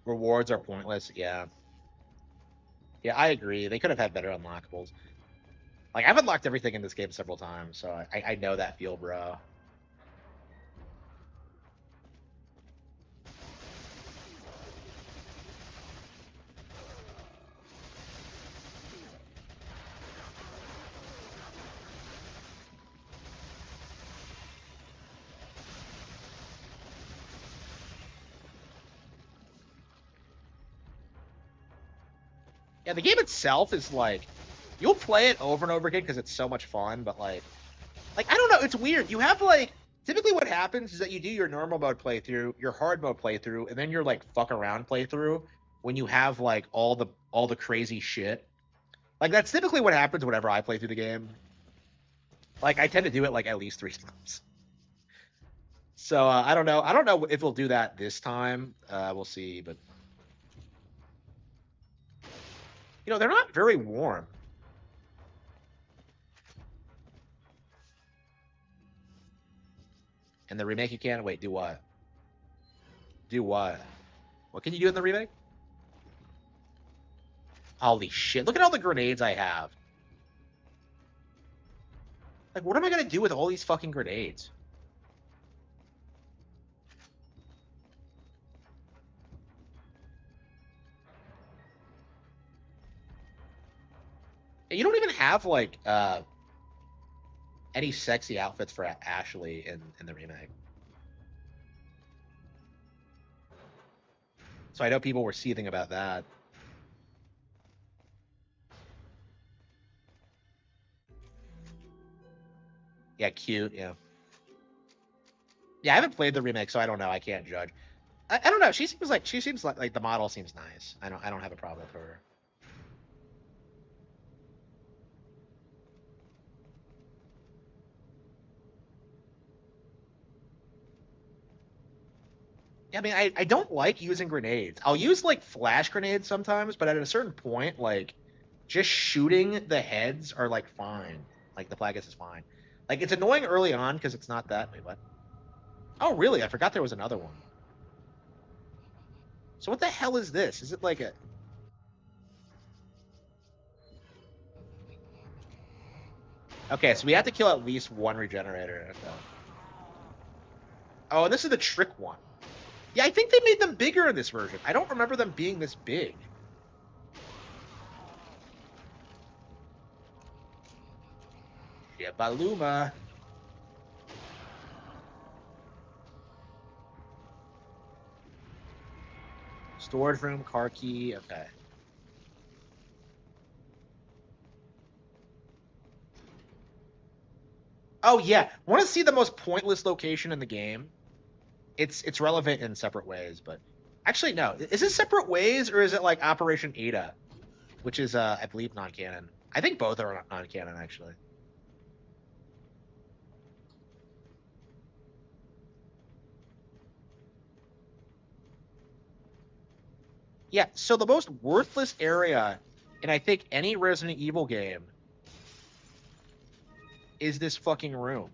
Rewards are pointless. Yeah. Yeah, I agree. They could have had better unlockables. Like I've unlocked everything in this game several times, so I know that feel, bro. Yeah, the game itself is like you'll play it over and over again because it's so much fun, but like I don't know, it's weird. You have like typically what happens is that you do your normal mode playthrough, your hard mode playthrough, and then your like fuck around playthrough when you have like all the crazy shit. Like that's typically what happens whenever I play through the game. Like I tend to do it like at least 3 times. So I don't know. I don't know if we'll do that this time. We'll see, but they're not very warm. In the remake, you can wait. Do what? Do what? What can you do in the remake? Holy shit! Look at all the grenades I have. Like, what am I gonna do with all these fucking grenades? You don't even have like any sexy outfits for Ashley in the remake. So I know people were seething about that. Yeah, cute. Yeah. Yeah, I haven't played the remake, so I don't know. I can't judge. I don't know. She seems like the model seems nice. I don't have a problem with her. Yeah, I mean, I don't like using grenades. I'll use like flash grenades sometimes, but at a certain point, like just shooting the heads are like fine. Like the Plagueis is fine. Like it's annoying early on because it's not that. Wait, what? Oh, really? I forgot there was another one. So what the hell is this? Is it like a? Okay, so we have to kill at least one regenerator. Okay. Oh, and this is the trick one. Yeah, I think they made them bigger in this version. I don't remember them being this big. Yeah, Baluma. Storage room, car key. Okay. Oh yeah, want to see the most pointless location in the game? It's relevant in separate ways, but actually no. Is it separate ways or is it like Operation Ada, which is I believe non-canon? I think both are non-canon actually. Yeah, so the most worthless area in I think any Resident Evil game is this fucking room.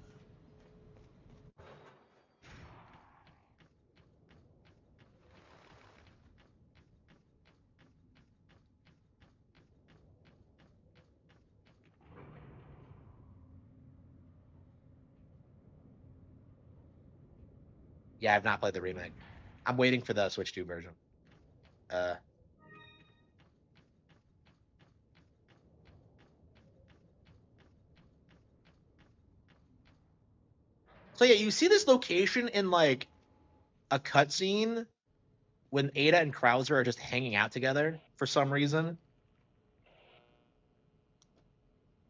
Yeah, I've not played the remake. I'm waiting for the Switch 2 version. So yeah, you see this location in like a cutscene when Ada and Krauser are just hanging out together for some reason.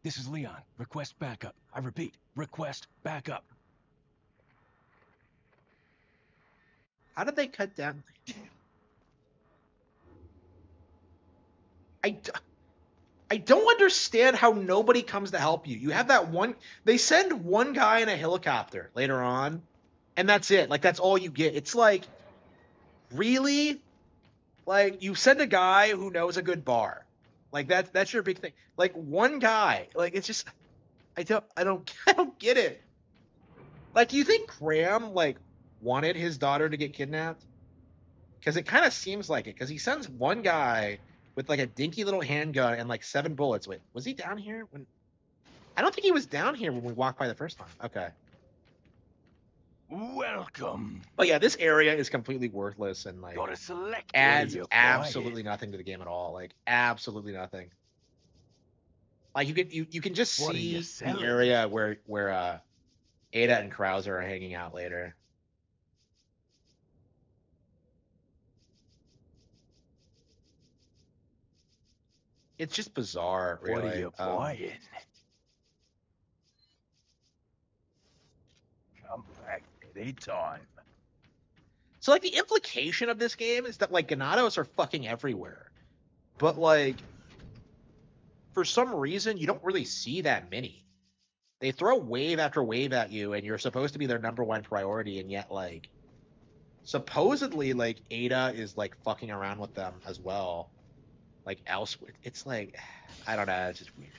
This is Leon. Request backup. I repeat, request backup. How did they cut down? I, I don't understand how nobody comes to help you. You have that one. They send one guy in a helicopter later on, and that's it. Like that's all you get. It's like, really, like you send a guy who knows a good bar. Like that's your big thing. Like one guy. Like it's just, I don't get it. Like, do you think Graham like wanted his daughter to get kidnapped? Because it kind of seems like it. Because he sends one guy with like a dinky little handgun and like 7 bullets. Wait, was he down here when? I don't think he was down here when we walked by the first time. Okay. Welcome. But yeah, this area is completely worthless and like Got a select adds area absolutely quiet. nothing to the game at all. Like absolutely nothing. Like you can just What are you see the selling? area where Ada and Krauser are hanging out later. It's just bizarre, really. What are you buying? Come back anytime. So like the implication of this game is that like Ganados are fucking everywhere. But like for some reason you don't really see that many. They throw wave after wave at you and you're supposed to be their number one priority, and yet like supposedly like Ada is like fucking around with them as well. Like elsewhere. It's like I don't know, it's just weird.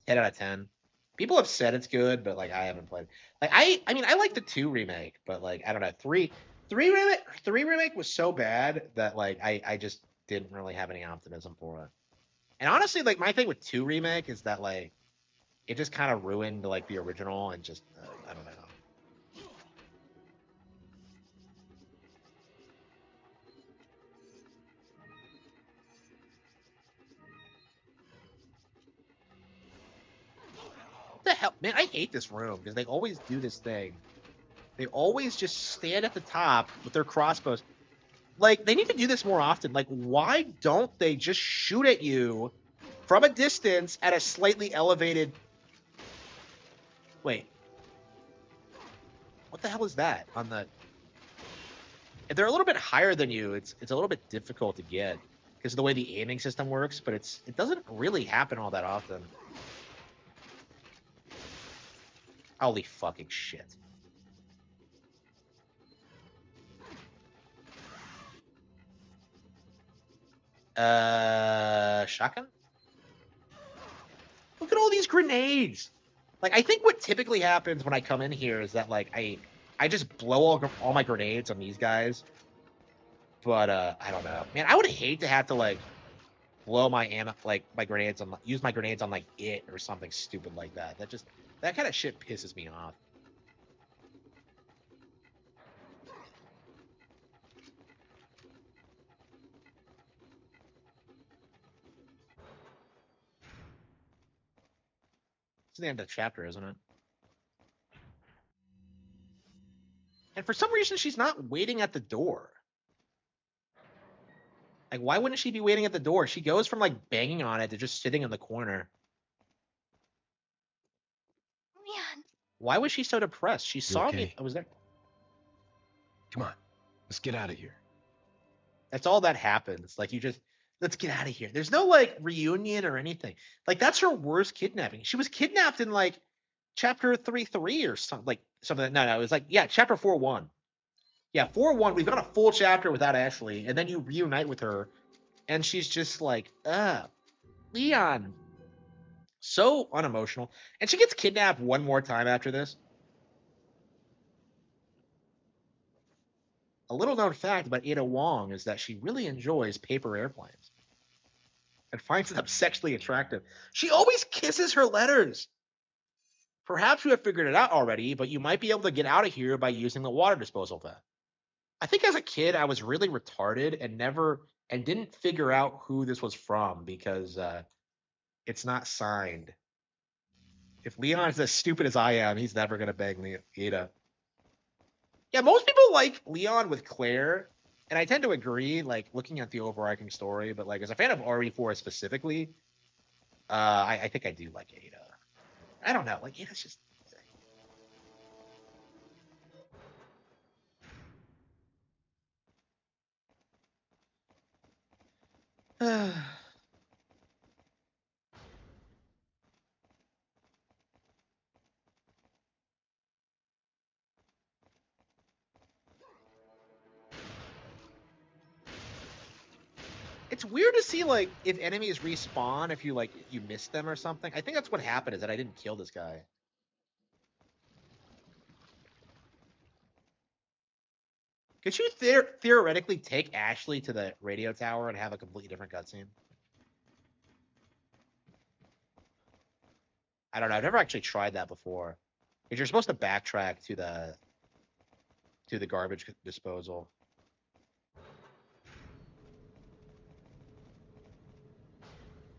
Ten out of 10. People have said it's good, but like I haven't played. Like I mean I like the 2 remake, but like I don't know, 3 remake was so bad that like I just didn't really have any optimism for it. And honestly, like my thing with 2 remake is that like it just kind of ruined like the original and just I don't know. What the hell, man? I hate this room because they always do this thing. They always just stand at the top with their crossbows. Like they need to do this more often. Like why don't they just shoot at you from a distance at a slightly elevated? Wait, what the hell is that on the? If they're a little bit higher than you, it's a little bit difficult to get because of the way the aiming system works. But it doesn't really happen all that often. Holy fucking shit! Shotgun? Look at all these grenades. Like I think what typically happens when I come in here is that like I just blow all my grenades on these guys. But I don't know. Man, I would hate to have to like blow my ammo like my grenades on use my grenades on like it or something stupid like that. That kind of shit pisses me off. It's the end of the chapter, isn't it? And for some reason she's not waiting at the door. Like, why wouldn't she be waiting at the door? She goes from like banging on it to just sitting in the corner. Leon. Why was she so depressed? She saw okay? me. I was there. Come on, let's get out of here. That's all that happens. Like, let's get out of here. There's no like reunion or anything. Like, that's her worst kidnapping. She was kidnapped in like chapter 3 or something. Like, something. No, it was like, yeah, chapter 4-1. Yeah, 4-1. We've got a full chapter without Ashley, and then you reunite with her, and she's just like, Leon. So unemotional. And she gets kidnapped one more time after this. A little known fact about Ada Wong is that she really enjoys paper airplanes. and finds them sexually attractive. She always kisses her letters. Perhaps you have figured it out already, but you might be able to get out of here by using the water disposal vent. I think as a kid, I was really retarded and didn't figure out who this was from because it's not signed. If Leon is as stupid as I am, he's never gonna bang Ada. Yeah, most people like Leon with Claire, and I tend to agree. Like looking at the overarching story, but like as a fan of RE4 specifically, I think I do like Ada. I don't know, like Ada's just. It's weird to see like if enemies respawn if you miss them or something. I think that's what happened is that I didn't kill this guy. Could you theoretically take Ashley to the radio tower and have a completely different cutscene? I don't know. I've never actually tried that before. Because you're supposed to backtrack to the garbage disposal.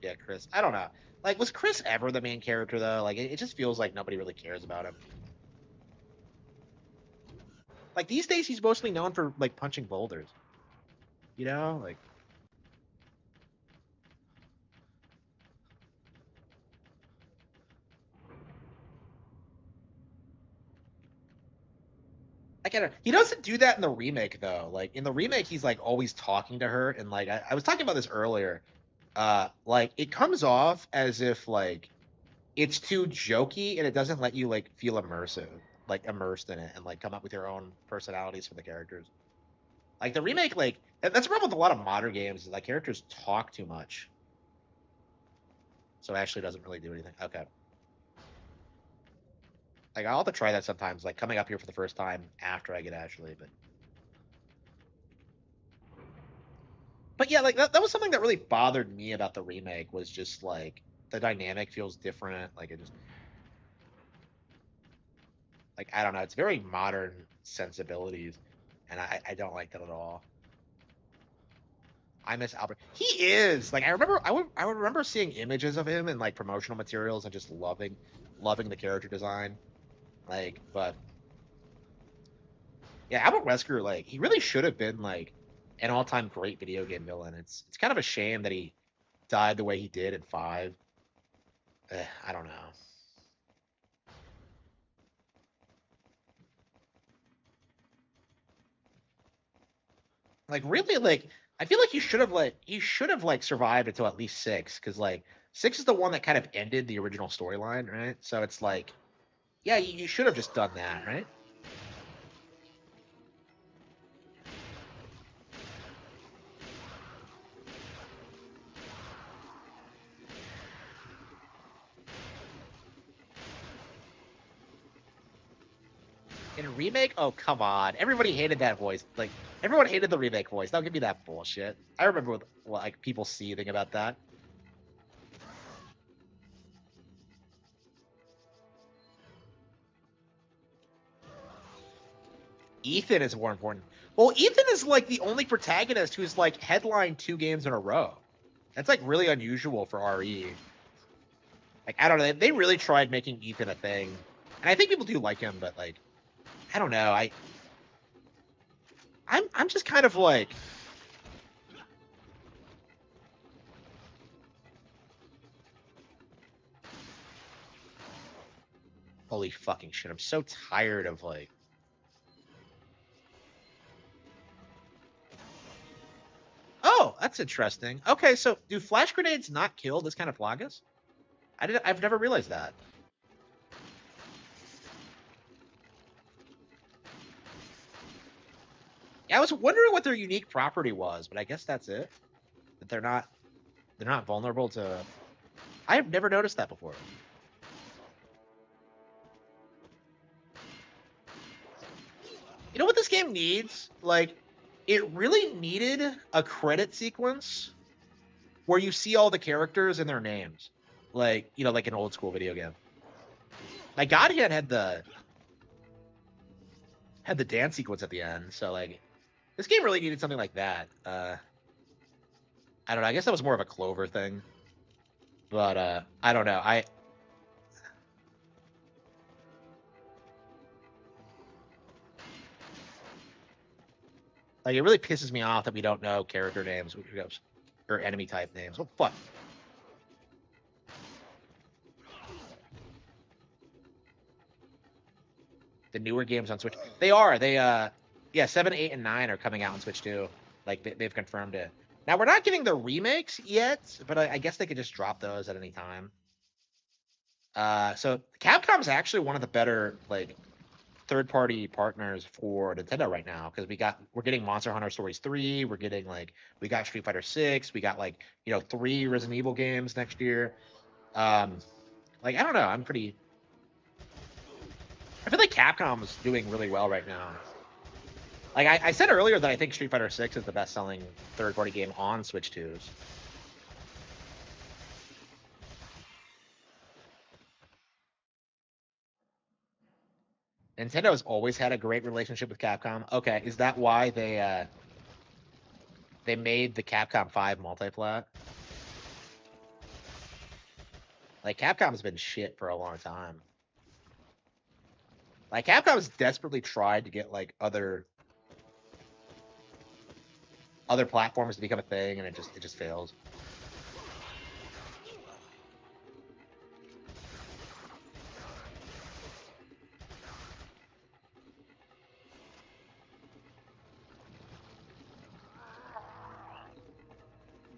Yeah, Chris. I don't know. Like, was Chris ever the main character though? Like, it just feels like nobody really cares about him. Like these days, he's mostly known for like punching boulders. You know, like. I get it. He doesn't do that in the remake though. Like in the remake, he's like always talking to her, and like I was talking about this earlier. Like it comes off as if like it's too jokey, and it doesn't let you like feel immersed in it, and like come up with your own personalities for the characters. Like the remake, like that's a problem with a lot of modern games. Is like characters talk too much, so Ashley doesn't really do anything. Okay. Like I'll have to try that sometimes, like coming up here for the first time after I get Ashley, but yeah, like that was something that really bothered me about the remake was just like the dynamic feels different. Like it just like I don't know, it's very modern sensibilities, and I don't like that at all. I miss Albert. He is like I would remember seeing images of him in like promotional materials and just loving the character design. Like, but yeah, Albert Wesker, like he really should have been like an all-time great video game villain. It's kind of a shame that he died the way he did at 5. I don't know. Like really, like I feel like he should have like survived until at least 6, because like 6 is the one that kind of ended the original storyline, right? So it's like, yeah, you should have just done that, right? In a remake, oh come on, everybody hated that voice. Like everyone hated the remake voice. Don't give me that bullshit. I remember like people seething about that. Ethan is more important. Well, Ethan is like the only protagonist who's like headlined 2 games in a row. That's like really unusual for RE. Like I don't know, they really tried making Ethan a thing, and I think people do like him, but like I don't know, I'm just kind of like. Holy fucking shit! I'm so tired of like. Oh, that's interesting. Okay, so do flash grenades not kill this kind of Plagas? I've never realized that. Yeah, I was wondering what their unique property was, but I guess that's it. That they're not vulnerable to. I have never noticed that before. You know what this game needs? Like, it really needed a credit sequence where you see all the characters and their names, like like an old school video game. Like Godhead had the dance sequence at the end, so like this game really needed something like that. I don't know. I guess that was more of a Clover thing, but I don't know. Like, it really pisses me off that we don't know character names or enemy type names. What the fuck? The newer games on Switch. They are. Yeah, 7, 8, and 9 are coming out on Switch too. Like, they've confirmed it. Now, we're not getting the remakes yet, but I guess they could just drop those at any time. So Capcom's actually one of the better, like, third-party partners for Nintendo right now, because we're getting Monster Hunter Stories 3, we got Street Fighter 6, we got 3 Resident Evil games next year. Like, I don't know, I feel like Capcom's doing really well right now. Like I said earlier that I think Street Fighter 6 is the best-selling third-party game on Switch 2s. Nintendo's always had a great relationship with Capcom. Okay, is that why they made the Capcom 5 multiplat? Like, Capcom's been shit for a long time. Like, Capcom's desperately tried to get other platforms to become a thing, and it just fails.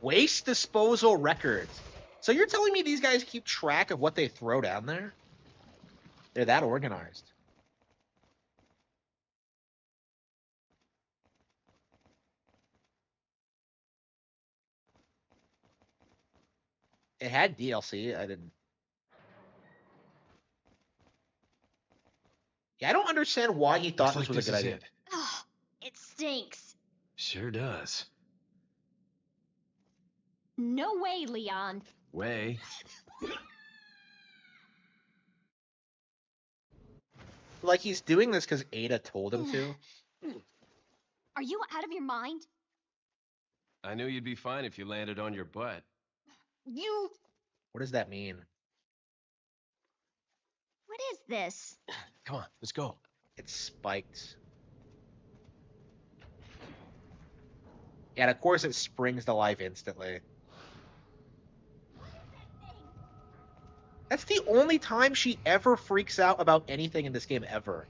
Waste disposal records. So you're telling me these guys keep track of what they throw down there? They're that organized. It had DLC. I didn't. Yeah, I don't understand why he thought this was a good idea. Ugh, it stinks. Sure does. No way, Leon. Way. Like, he's doing this because Ada told him to. Are you out of your mind? I knew you'd be fine if you landed on your butt. You... What does that mean? What is this? Come on, let's go. It's spiked. Yeah, and of course it springs to life instantly. That's the only time she ever freaks out about anything in this game ever.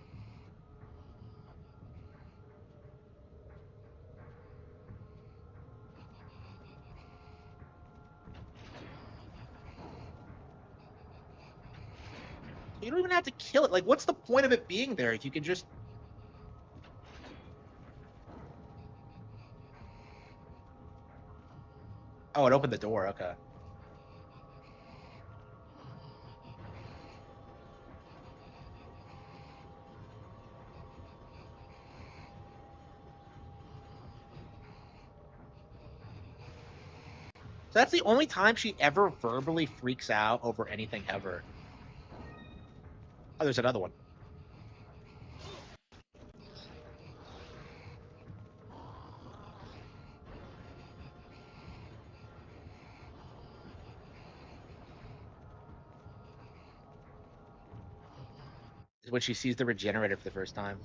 You don't even have to kill it. Like, what's the point of it being there if you can just... Oh, it opened the door. Okay. So that's the only time she ever verbally freaks out over anything ever. Oh, there's another one. When she sees the regenerator for the first time.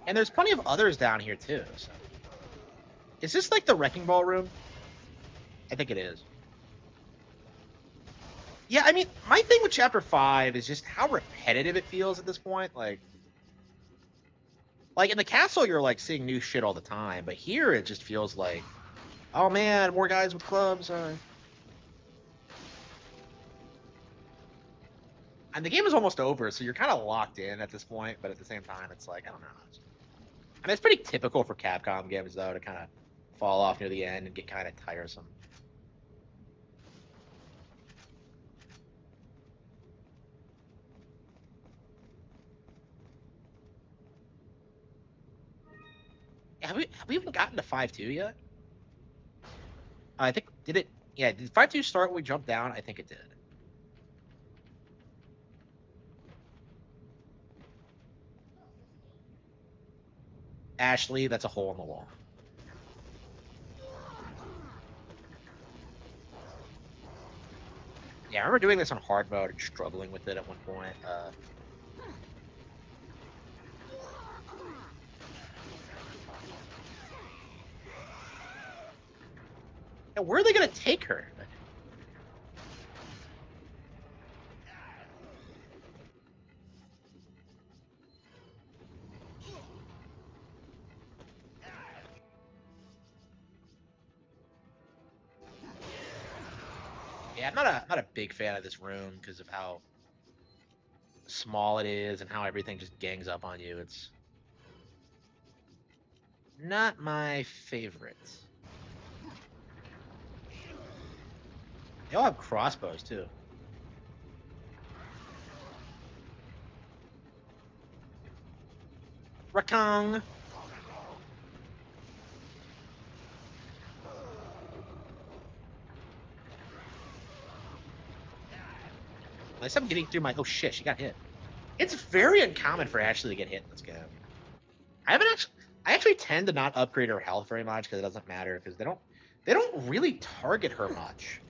And there's plenty of others down here too. So. Is this like the Wrecking Ball room? I think it is. Yeah, I mean, my thing with Chapter 5 is just how repetitive it feels at this point. Like in the castle, you're like seeing new shit all the time, but here it just feels like, oh man, more guys with clubs. And the game is almost over, so you're kind of locked in at this point, but at the same time, it's like, I don't know. I mean, it's pretty typical for Capcom games, though, to kind of fall off near the end and get kind of tiresome. Have we even gotten to 5-2 yet? I think did it? Yeah, did 5-2 start when we jumped down? I think it did. Ashley, that's a hole in the wall. Yeah, I remember doing this on hard mode and struggling with it at one point. Yeah, where are they gonna take her? Yeah, I'm not a big fan of this room because of how small it is and how everything just gangs up on you. It's not my favorite. They all have crossbows too. Rakong. At least I'm getting through my. Oh shit, she got hit. It's very uncommon for Ashley to get hit in this game. I haven't actually. I actually tend to not upgrade her health very much because it doesn't matter because they don't really target her much.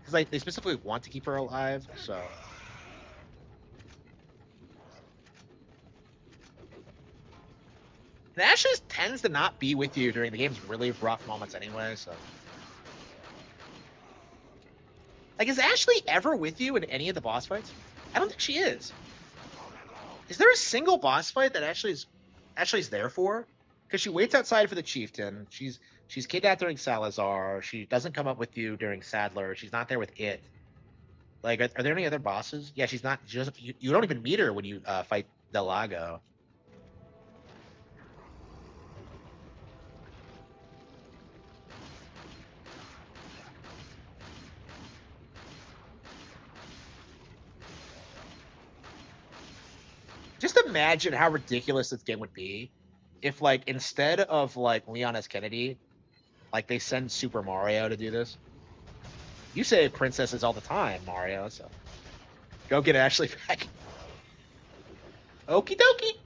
Because like they specifically want to keep her alive, so. And Ashley tends to not be with you during the game's really rough moments anyway, so. Like, is Ashley ever with you in any of the boss fights? I don't think she is. Is there a single boss fight that Ashley's there for? Because she waits outside for the chieftain. She's kidnapped during Salazar. She doesn't come up with you during Sadler. She's not there with it. Like, are there any other bosses? Yeah, she's not. Just you don't even meet her when you fight Del Lago. Just imagine how ridiculous this game would be if, like, instead of like Leon S. Kennedy, like they send Super Mario to do this. You save princesses all the time, Mario. So go get Ashley back. Okie dokie.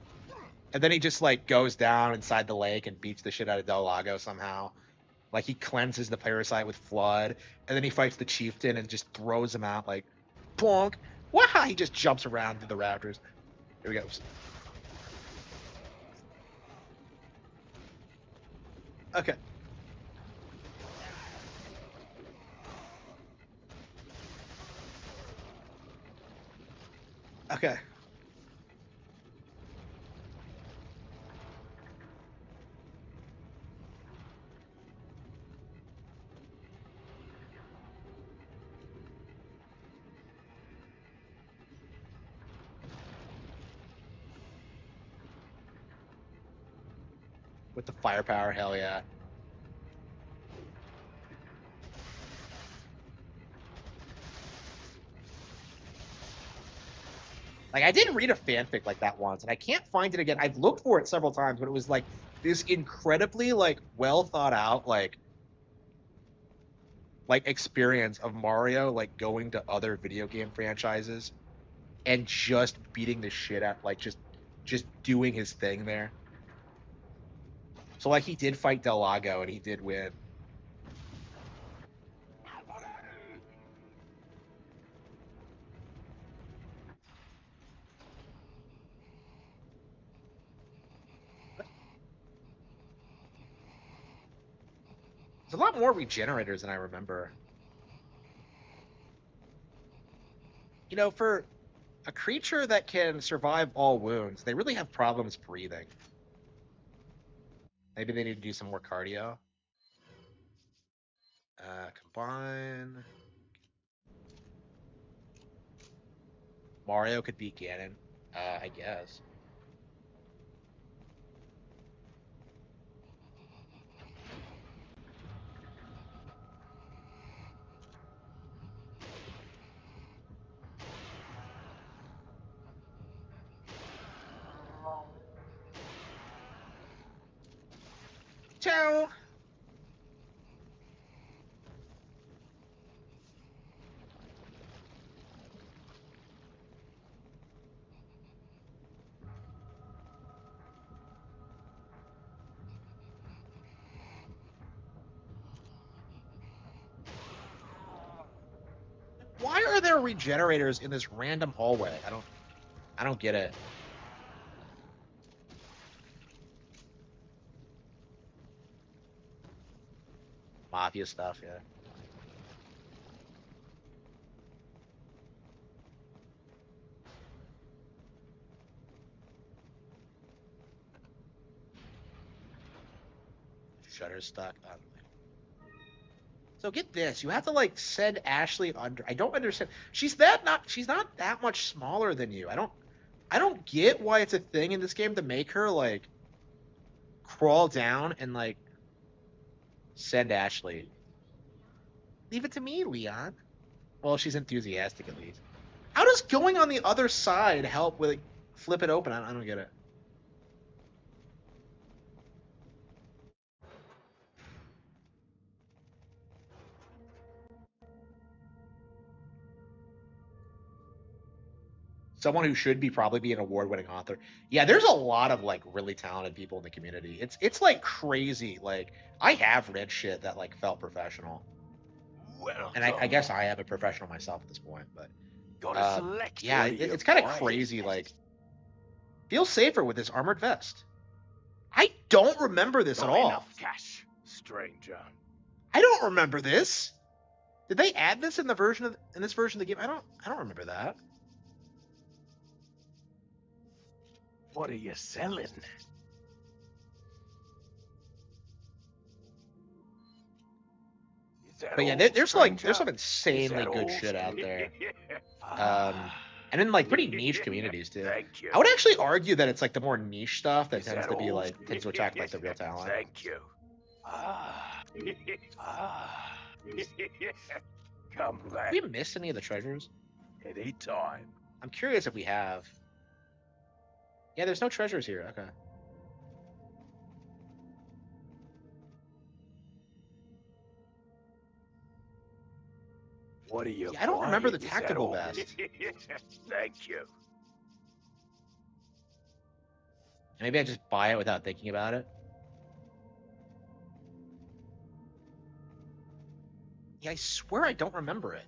And then he just like goes down inside the lake and beats the shit out of Del Lago somehow. Like he cleanses the parasite with flood, and then he fights the chieftain and just throws him out like, plonk. Wow! He just jumps around through the rafters. Here we go. Okay. Okay. With the firepower, hell yeah. Like I did read a fanfic like that once, and I can't find it again. I've looked for it several times, but it was like this incredibly like well thought out like experience of Mario like going to other video game franchises and just beating the shit out, like just doing his thing there. So like he did fight Del Lago and he did win. There's a lot more regenerators than I remember. You know, for a creature that can survive all wounds, they really have problems breathing. Maybe they need to do some more cardio. Combine. Mario could beat Ganon, I guess. go. Why are there regenerators in this random hallway? I don't get it. Mafia stuff, yeah. Shutter's stuck. So get this, you have to like send Ashley under. I don't understand. She's not that much smaller than you. I don't get why it's a thing in this game to make her like crawl down and like send Ashley. Leave it to me, Leon. Well, she's enthusiastic at least. How does going on the other side help with like, flip it open? I don't get it. Someone who should be probably be an award-winning author. Yeah, there's a lot of like really talented people in the community. It's like crazy. Like I have read shit that like felt professional, and I guess I am a professional myself at this point. But yeah, it's kind of crazy. Like feel safer with this armored vest. I don't remember this at all. Enough cash, stranger. I don't remember this. Did they add this in the in this version of the game? I don't remember that. What are you selling? But yeah, there's some insanely good shit out there. And in like pretty niche communities too. I would actually argue that it's like the more niche stuff that tends to attract like the real talent. Thank you. Come back. Have we missed any of the treasures? Anytime. I'm curious if we have. Yeah, there's no treasures here. Okay. What are you? Yeah, I don't remember the tactical vest. Thank you. Maybe I just buy it without thinking about it. Yeah, I swear I don't remember it.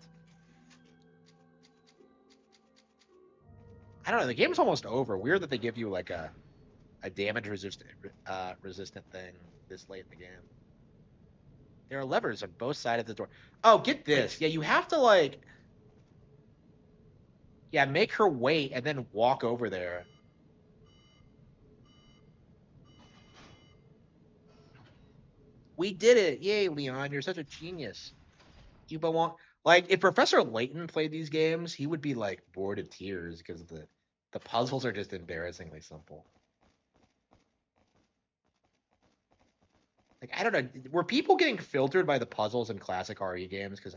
I don't know. The game's almost over. Weird that they give you like a damage resistant thing this late in the game. There are levers on both sides of the door. Oh, get this. Yeah, you have to like. Yeah, make her wait and then walk over there. We did it. Yay, Leon. You're such a genius. You belong. Like, if Professor Layton played these games, he would be like bored in tears because the puzzles are just embarrassingly simple. Like, I don't know. Were people getting filtered by the puzzles in classic RE games? Because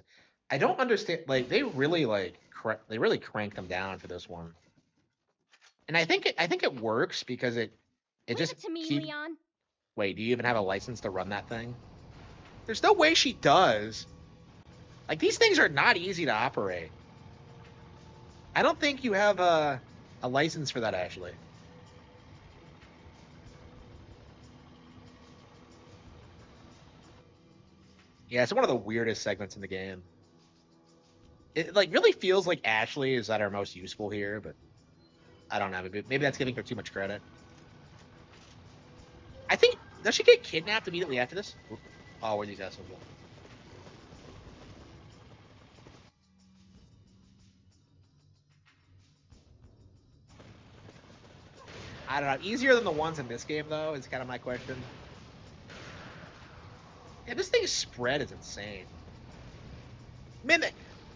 I don't understand. Like, they really cranked them down for this one. And I think it works because it Leave just it to me, keep. Leon. Wait, do you even have a license to run that thing? There's no way she does. Like, these things are not easy to operate. I don't think you have a license for that, actually. Yeah, it's one of the weirdest segments in the game. It like really feels like Ashley is at her most useful here, but I don't know. Maybe that's giving her too much credit. I think does she get kidnapped immediately after this? Oh, where these assholes go? I don't know. Easier than the ones in this game, though, is kind of my question. Yeah, this thing's spread is insane. Man,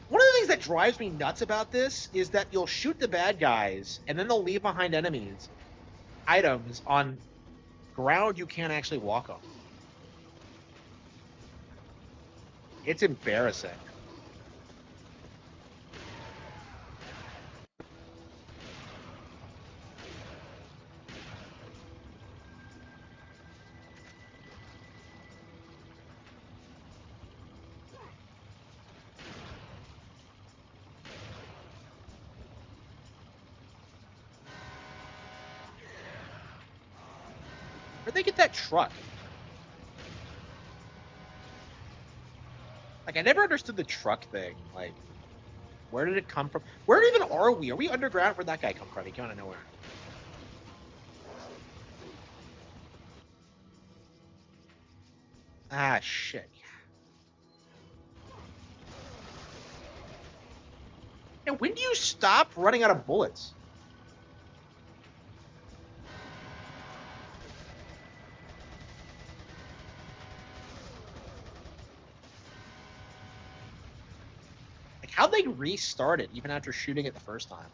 one of the things that drives me nuts about this is that you'll shoot the bad guys, and then they'll leave behind items on ground you can't actually walk on. It's embarrassing. they get that truck? Like, I never understood the truck thing. Like, where did it come from? Where even are we? Are we underground? Where'd that guy come from? He came out of nowhere. Ah, shit. And when do you stop running out of bullets? Like, how'd they restart it even after shooting it the first time?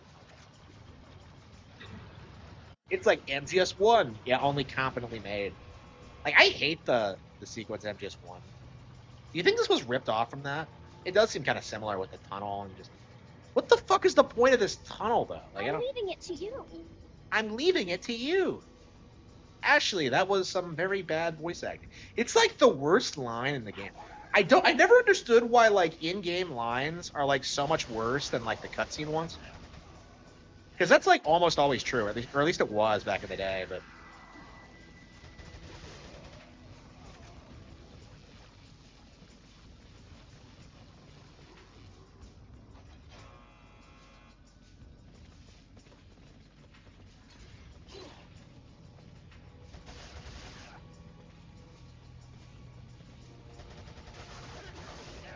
It's like MGS1. Yeah, only competently made. Like, I hate the sequence MGS1. Do you think this was ripped off from that? It does seem kind of similar with the tunnel and just... What the fuck is the point of this tunnel, though? Like, I'm leaving it to you. I'm leaving it to you. Ashley, that was some very bad voice acting. It's like the worst line in the game. I never understood why like in-game lines are like so much worse than like the cutscene ones. Because that's like almost always true, or at least it was back in the day, but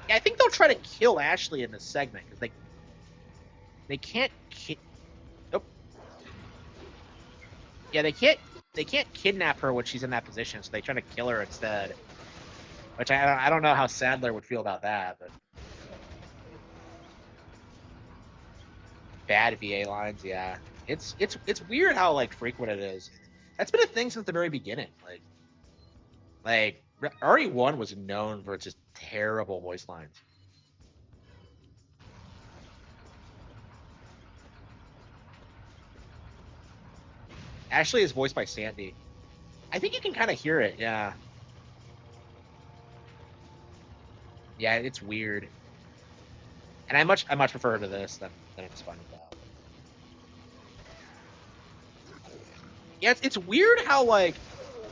yeah, I think they'll try to kill Ashley in this segment because they can't nope. Yeah, they can't kidnap her when she's in that position, so they try to kill her instead. Which I don't know how Sadler would feel about that, but bad VA lines, yeah. It's weird how like frequent it is. That's been a thing since the very beginning. Like RE1 was known for just terrible voice lines. Ashley is voiced by Sandy. I think you can kind of hear it, yeah. Yeah, it's weird. And I much prefer her to this than it's fun without. Yeah, it's weird how like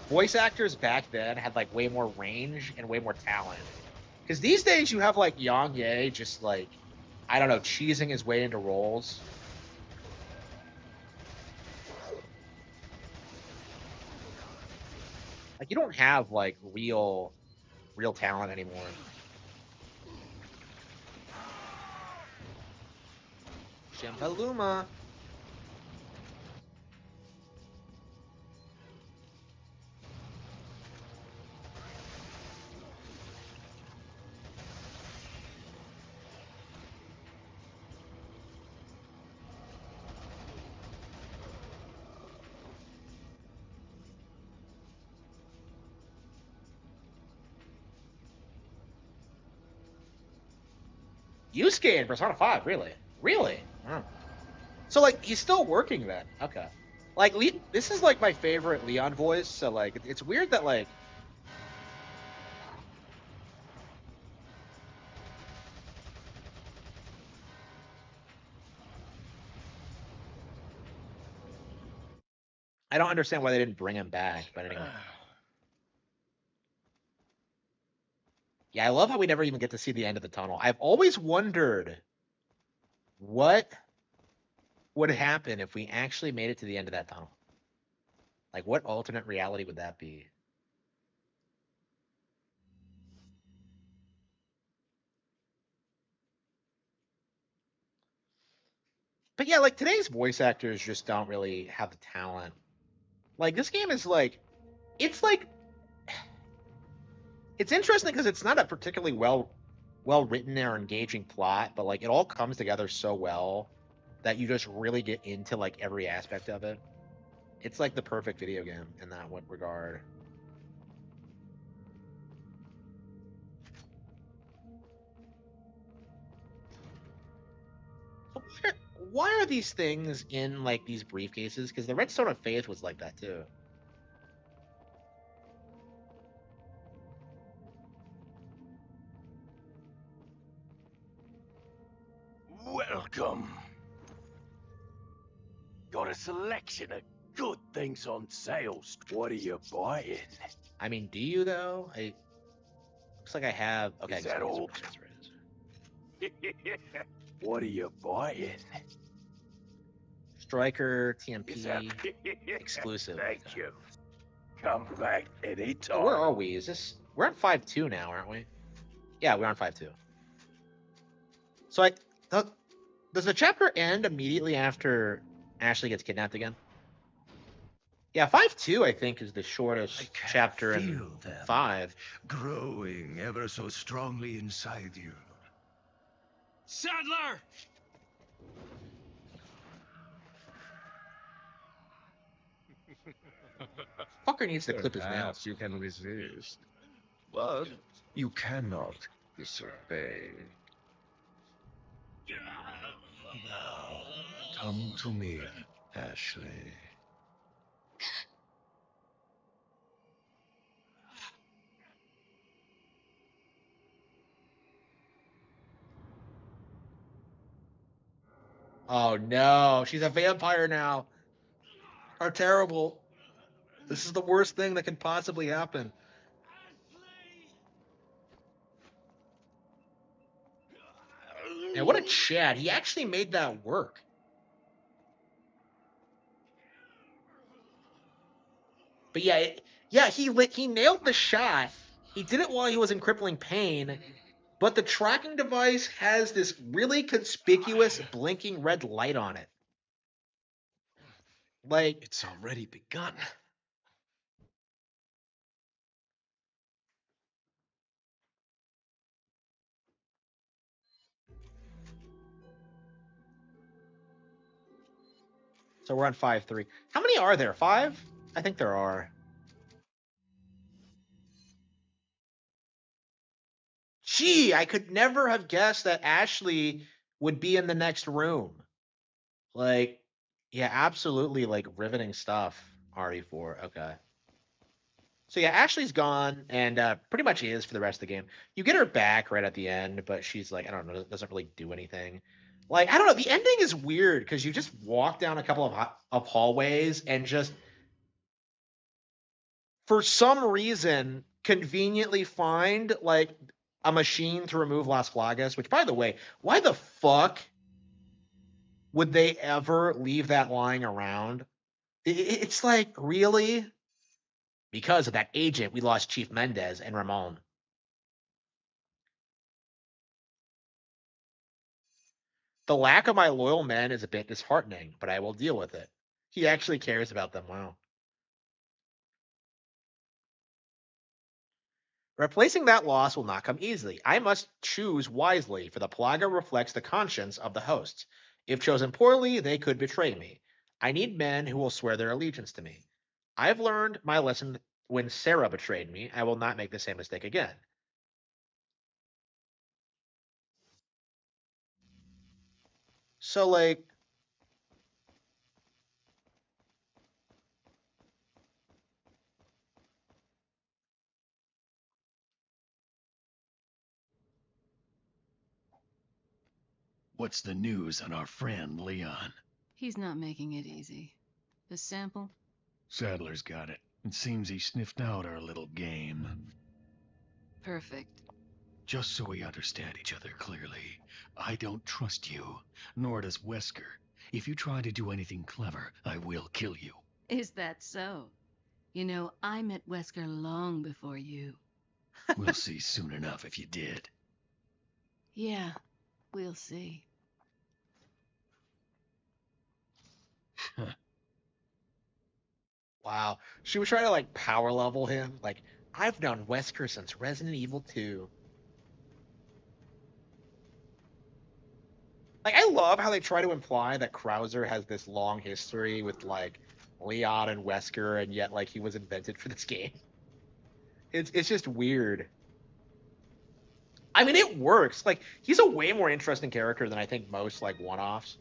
voice actors back then had like way more range and way more talent. Because these days you have like Yang Ye just like, I don't know, cheesing his way into roles. Like you don't have like real talent anymore. Shampaluma. Yusuke in Persona 5, really? Really? Oh. So like he's still working then. Okay. Like this is like my favorite Leon voice, so like it's weird that like I don't understand why they didn't bring him back, but anyway. Yeah, I love how we never even get to see the end of the tunnel. I've always wondered what would happen if we actually made it to the end of that tunnel. Like, what alternate reality would that be? But yeah, like today's voice actors just don't really have the talent. Like this game is like, it's like, it's interesting because it's not a particularly well written or engaging plot, but like it all comes together so well that you just really get into like every aspect of it. It's like the perfect video game in that regard. Why are these things in like these briefcases? Because the Redstone of Faith was like that too. Welcome. Got a selection of Good things on sale. What are you buying? I mean, do you though? Looks like I have. Okay, Is that all? that's right. What are you buying? Striker, Is that TMP, exclusive. Thank Okay. you. Come back anytime. Oh, where are we? Is this? We're on 5-2 now, aren't we? Yeah, we're on 5-2. So does the chapter end immediately after Ashley gets kidnapped again? Yeah, 5-2 I think is the shortest chapter in feel them 5. growing ever so strongly inside you. Sadler! Fucker needs to clip his nails. Perhaps you can resist, but you cannot disobey. Now, come to me, Ashley. Oh no, she's a vampire now. How terrible. This is the worst thing that can possibly happen. And what a Chad. He actually made that work. But yeah, he nailed the shot. He did it while he was in crippling pain, but the tracking device has this really conspicuous blinking red light on it. Like, It's already begun. so we're on 5-3. How many are there? 5? I think there are. Gee, I could never have guessed that Ashley would be in the next room. Like, yeah, absolutely, like, riveting stuff, RE4. Okay. So yeah, Ashley's gone, and pretty much is for the rest of the game. You get her back right at the end, but she's like, I don't know, doesn't really do anything. Like, I don't know, the ending is weird because you just walk down a couple of hallways and just, for some reason, conveniently find like a machine to remove Las Plagas. Which, by the way, why the fuck would they ever leave that lying around? It's like, really? Because of that agent, we lost Chief Mendez and Ramon. The lack of my loyal men is a bit disheartening, but I will deal with it. He actually cares about them. Wow. Replacing that loss will not come easily. I must choose wisely, for the Plaga reflects the conscience of the hosts. If chosen poorly, they could betray me. I need men who will swear their allegiance to me. I've learned my lesson when Sarah betrayed me. I will not make the same mistake again. So, like, What's the news on our friend Leon? He's not making it easy. The sample? Sadler's got it. It seems he sniffed out our little game. Perfect. Just so we understand each other clearly, I don't trust you, nor does Wesker. If you try to do anything clever, I will kill you. Is that so? You know, I met Wesker long before you. We'll see soon enough if you did. Yeah, we'll see. wow. She was trying to, like, power level him. Like, I've known Wesker since Resident Evil 2. Like, I love how they try to imply that Krauser has this long history with, like, Leon and Wesker, and yet, like, he was invented for this game. It's just weird. I mean, it works. Like, he's a way more interesting character than I think most, like, one-offs.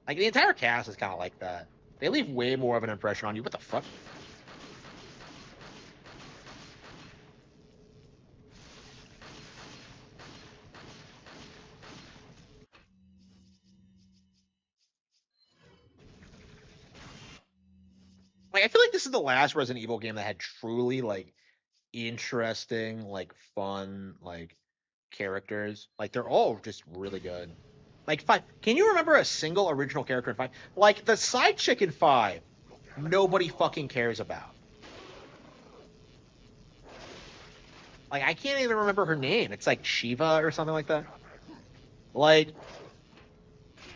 Like, the entire cast is kind of like that. They leave way more of an impression on you. What the fuck? Like I feel like this is the last Resident Evil game that had truly like interesting, like fun, like characters. Like they're all just really good. Like five. Can you remember a single original character in five? Like the side chick in five, nobody fucking cares about. Like I can't even remember her name. It's like Shiva or something like that. Like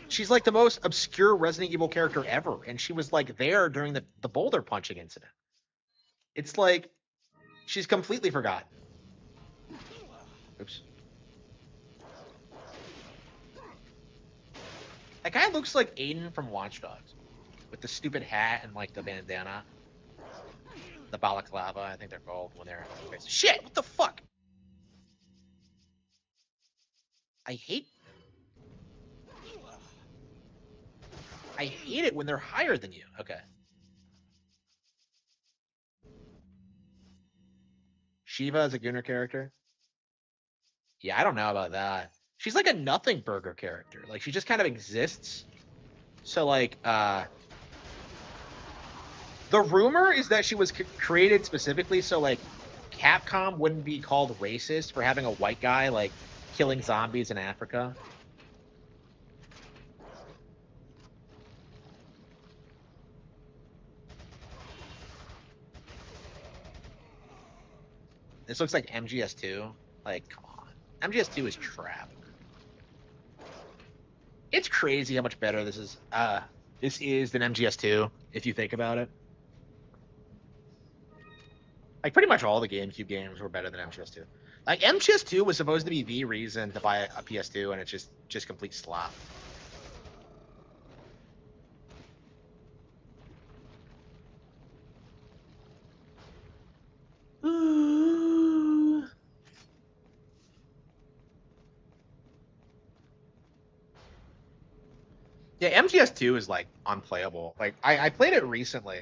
she's like the most obscure Resident Evil character ever, and she was like there during the boulder punching incident. It's like she's completely forgotten. Oops. That guy looks like Aiden from Watch Dogs, with the stupid hat and like the bandana, the balaclava. I think they're called when they're. Shit! What the fuck? I hate. I hate it when they're higher than you. Okay. Shiva is a Gunner character. Yeah, I don't know about that. She's like a nothing burger character. Like she just kind of exists. So like, the rumor is that she was created specifically so like Capcom wouldn't be called racist for having a white guy like killing zombies in Africa. This looks like MGS2. Like, come on. MGS2 is crap. It's crazy how much better this is than MGS2, if you think about it. Like pretty much all the GameCube games were better than MGS2. Like MGS2 was supposed to be the reason to buy a PS2, and it's just complete slop. Yeah, MGS2 is like unplayable. Like I played it recently,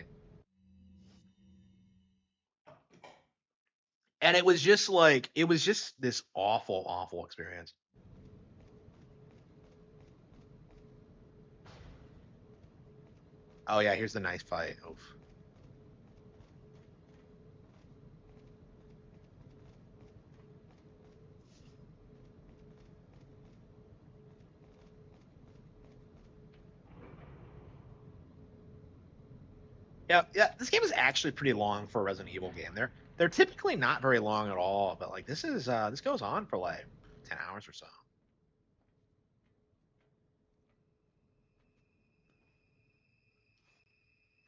and it was just this awful, awful experience. Oh yeah, here's the nice fight. Oof. Yeah, yeah. This game is actually pretty long for a Resident Evil game. They're typically not very long at all, but like this goes on for like 10 hours or so.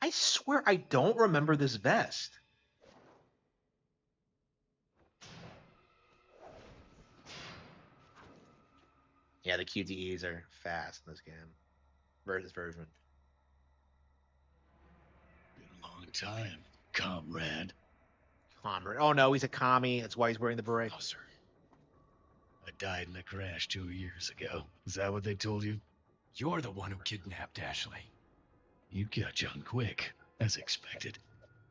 I swear I don't remember this vest. Yeah, the QTEs are fast in this game. This version. Been a long time, comrade. Comrade. Oh no, he's a commie. That's why he's wearing the beret. Oh, sir. I died in a crash 2 years ago. Is that what they told you? You're the one who kidnapped Ashley. You catch on quick, as expected.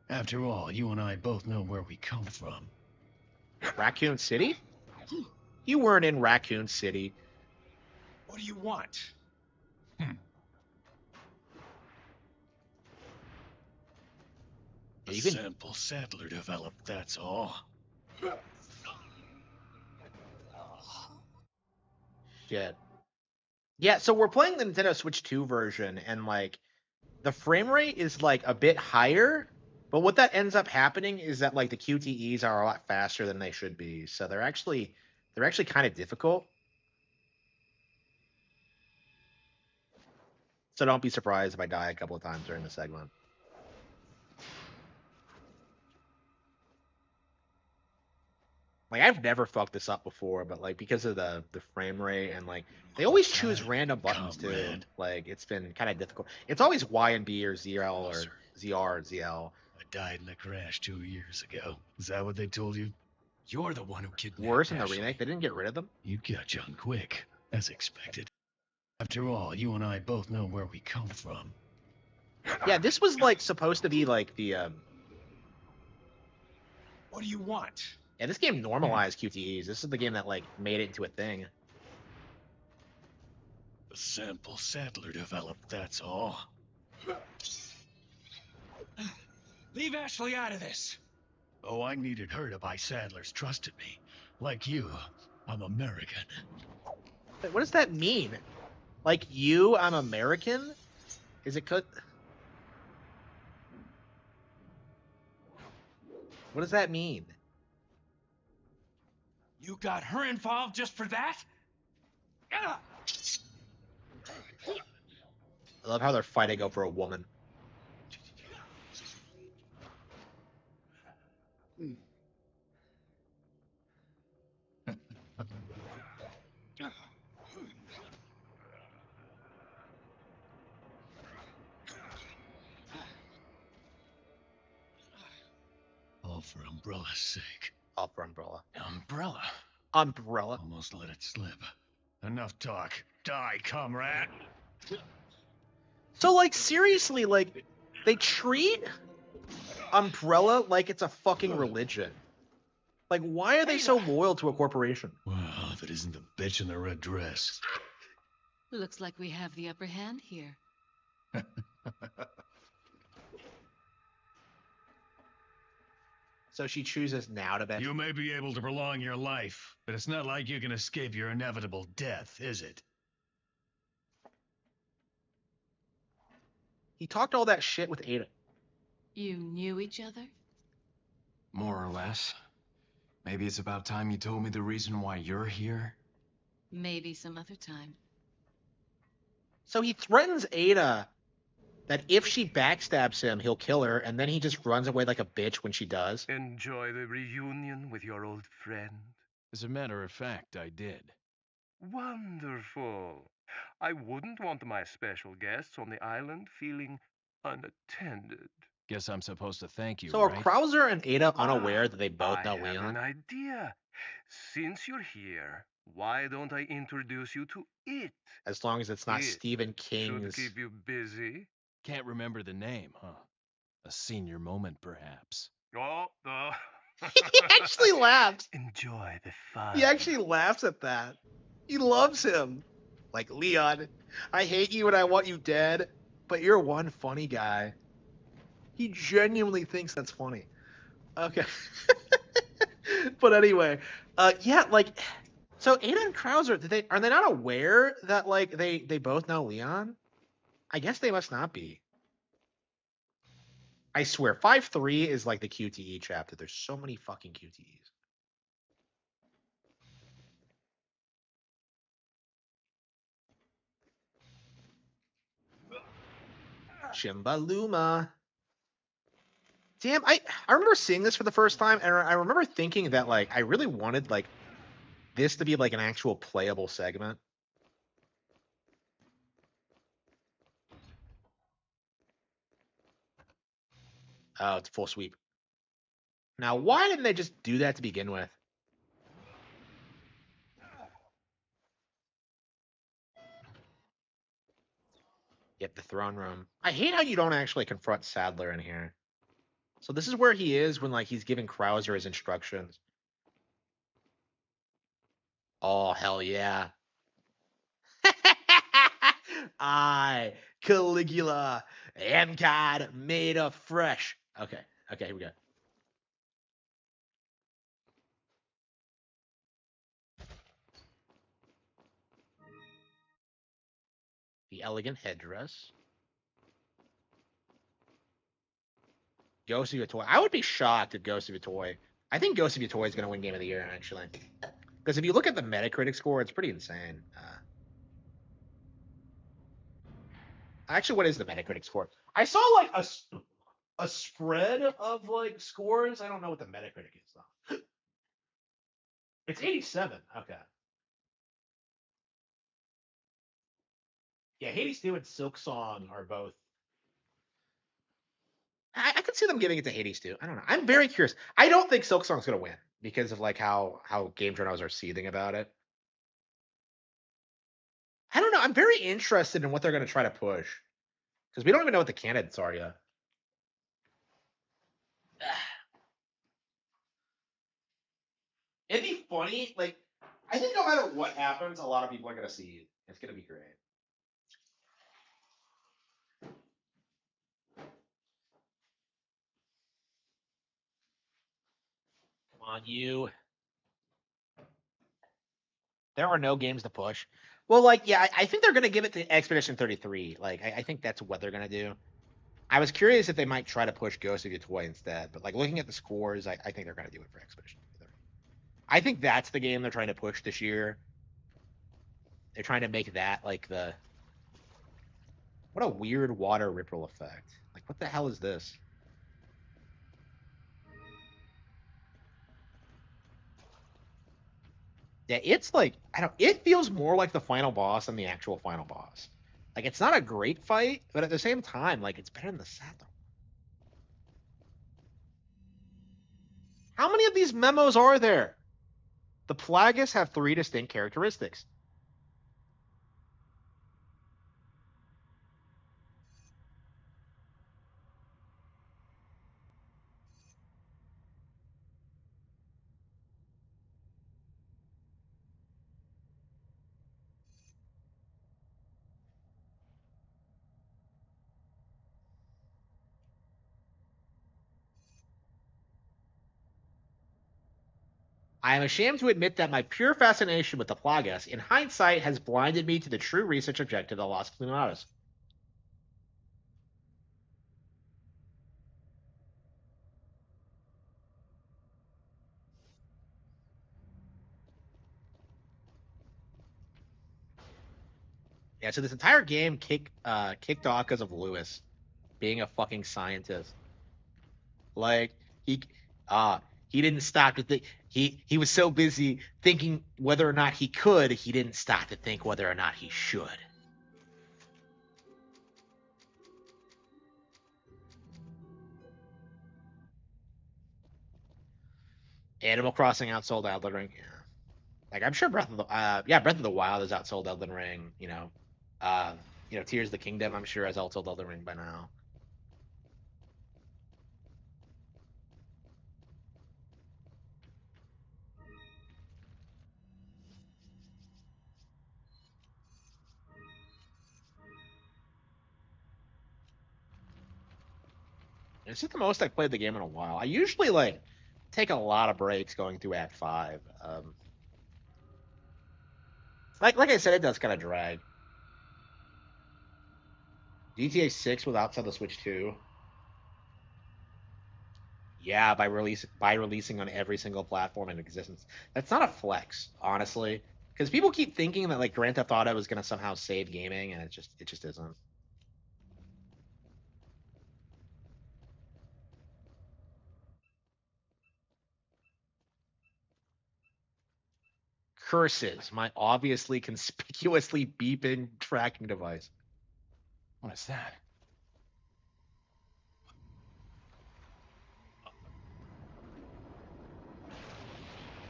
After all, you and I both know where we come from. Raccoon City? You weren't in Raccoon City. What do you want? A sample Sadler developed, that's all. Shit. Yeah, so we're playing the Nintendo Switch 2 version, and like the frame rate is like a bit higher, but what that ends up happening is that like the QTEs are a lot faster than they should be. So they're actually kind of difficult. So don't be surprised if I die a couple of times during the segment. Like I've never fucked this up before, but like because of the frame rate and like they always choose random buttons too. Like it's been kind of difficult. It's always Y and B or ZL or ZR or ZL. I died in a crash 2 years ago. Is that what they told you? You're the one who kidnapped Worse in the Ashley. remake, they didn't get rid of them. You catch on quick, as expected. After all, you and I both know where we come from. Yeah, this was like supposed to be like the What do you want? yeah, this game normalized QTEs. This is the game that like made it into a thing. A sample Sadler developed, that's all. Leave Ashley out of this. Oh, I needed her to buy Sadler's trust in me. Like you, I'm American. Wait, what does that mean? Like you, I'm American? Is it cut? What does that mean? You got her involved just for that? Ah! I love how they're fighting over a woman. All for Umbrella's sake. All for Umbrella. Umbrella? Umbrella. Almost let it slip. Enough talk. Die, comrade! So, like, seriously, like, they treat Umbrella like it's a fucking religion. Like, why are they so loyal to a corporation? Well, if it isn't the bitch in the red dress. Looks like we have the upper hand here. So she chooses now to bet. You may be able to prolong your life, but it's not like you can escape your inevitable death, is it? He talked all that shit with Ada. You knew each other? More or less. Maybe it's about time you told me the reason why you're here. Maybe some other time. So he threatens Ada that if she backstabs him, he'll kill her, and then he just runs away like a bitch when she does. Enjoy the reunion with your old friend. As a matter of fact, I did. Wonderful. I wouldn't want my special guests on the island feeling unattended. Guess I'm supposed to thank you, So are right? Krauser and Ada unaware that they both know I have Leon? an idea. Since you're here, why don't I introduce you to it? As long as it's not It Stephen Should King's. keep you busy. Can't remember the name, huh? A senior moment, perhaps. Oh, He actually laughs. Enjoy the fun. He actually laughs at that. He loves him. Like, Leon, I hate you and I want you dead, but you're one funny guy. He genuinely thinks that's funny. Okay. But anyway, yeah, like, so Ada and Krauser, are they not aware that like they both know Leon? I guess they must not be. I swear, 5-3 is like the QTE chapter. There's so many fucking QTEs. Chimbaluma. Damn, I remember seeing this for the first time, and I remember thinking that like I really wanted like this to be like an actual playable segment. Oh, it's full sweep. Now, why didn't they just do that to begin with? Yep, the throne room. I hate how you don't actually confront Sadler in here. So this is where he is when like he's giving Krauser his instructions. Oh, hell yeah. I, Caligula, am God made of fresh. Okay, here we go. The elegant headdress. Ghost of a Toy. I would be shocked if Ghost of a Toy. I think Ghost of a Toy is going to win Game of the Year, actually. Because if you look at the Metacritic score, it's pretty insane. Actually, what is the Metacritic score? I saw like a spread of like scores. I don't know what the Metacritic is though. It's 87. Okay. Yeah, Hades 2 and Silk Song are both. I could see them giving it to Hades 2. I don't know. I'm very curious. I don't think Silk Song's gonna win because of like how game journals are seething about it. I don't know. I'm very interested in what they're gonna try to push because we don't even know what the candidates are yet. It'd be funny. Like, I think no matter what happens, a lot of people are gonna see it. It's gonna be great. On you. There are no games to push. Well, like, yeah, I think they're gonna give it to Expedition 33. Like, I think that's what they're gonna do. I was curious if they might try to push Ghost of Your Toy instead, but like looking at the scores, I think they're gonna do it for Expedition 33. I think that's the game they're trying to push this year. They're trying to make that like the what a weird water ripple effect. Like, what the hell is this? Yeah, it's like I don't. It feels more like the final boss than the actual final boss. Like, it's not a great fight, but at the same time, like it's better than the Saddler. How many of these memos are there? The Plagas have 3 distinct characteristics. I am ashamed to admit that my pure fascination with the Plagas, in hindsight, has blinded me to the true research objective of the Lost Luminatus. Yeah, so this entire game kicked off because of Lewis being a fucking scientist. Like he uh he didn't stop to think he was so busy thinking whether or not he could, he didn't stop to think whether or not he should. Animal Crossing outsold Elden Ring. Yeah. Like I'm sure Breath of the Wild has outsold Elden Ring, Uh Tears of the Kingdom I'm sure has outsold Elden Ring by now. This is the most I've played the game in a while. I usually like take a lot of breaks going through Act 5. Like I said, it does kind of drag. GTA 6 was outside the Switch too. Yeah, by releasing on every single platform in existence. That's not a flex, honestly, because people keep thinking that like Grand Theft Auto is gonna somehow save gaming, and it just isn't. Curses, my obviously conspicuously beeping tracking device. What is that?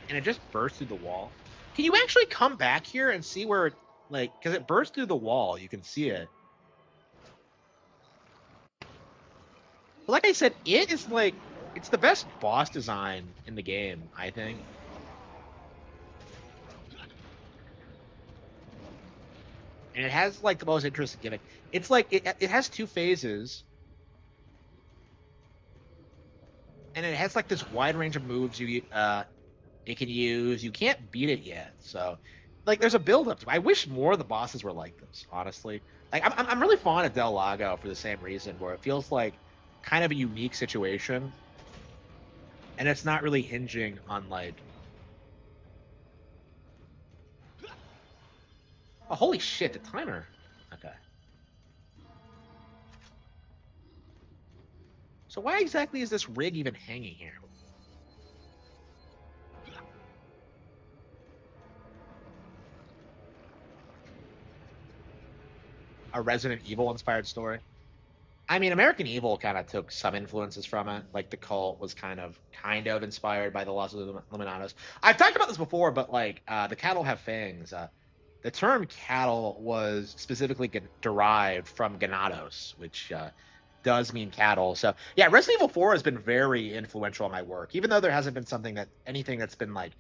And it just burst through the wall. Can you actually come back here and see where it, like, because it burst through the wall, you can see it. But like I said, it is like it's the best boss design in the game, I think. And it has like the most interesting gimmick. It's like it has 2 phases, and it has like this wide range of moves it can use. You can't beat it yet, so like there's a build up to. I wish more of the bosses were like this, honestly. Like I'm really fond of Del Lago for the same reason, where it feels like kind of a unique situation, and it's not really hinging on like. Oh, holy shit! The timer. Okay. So why exactly is this rig even hanging here? A Resident Evil inspired story. I mean, American Evil kind of took some influences from it. Like the cult was kind of inspired by the Lost of the Luminatos. I've talked about this before, but like the cattle have fangs. The term cattle was specifically derived from ganados, which does mean cattle. So yeah, Resident Evil 4 has been very influential on my work, even though there hasn't been anything that's been like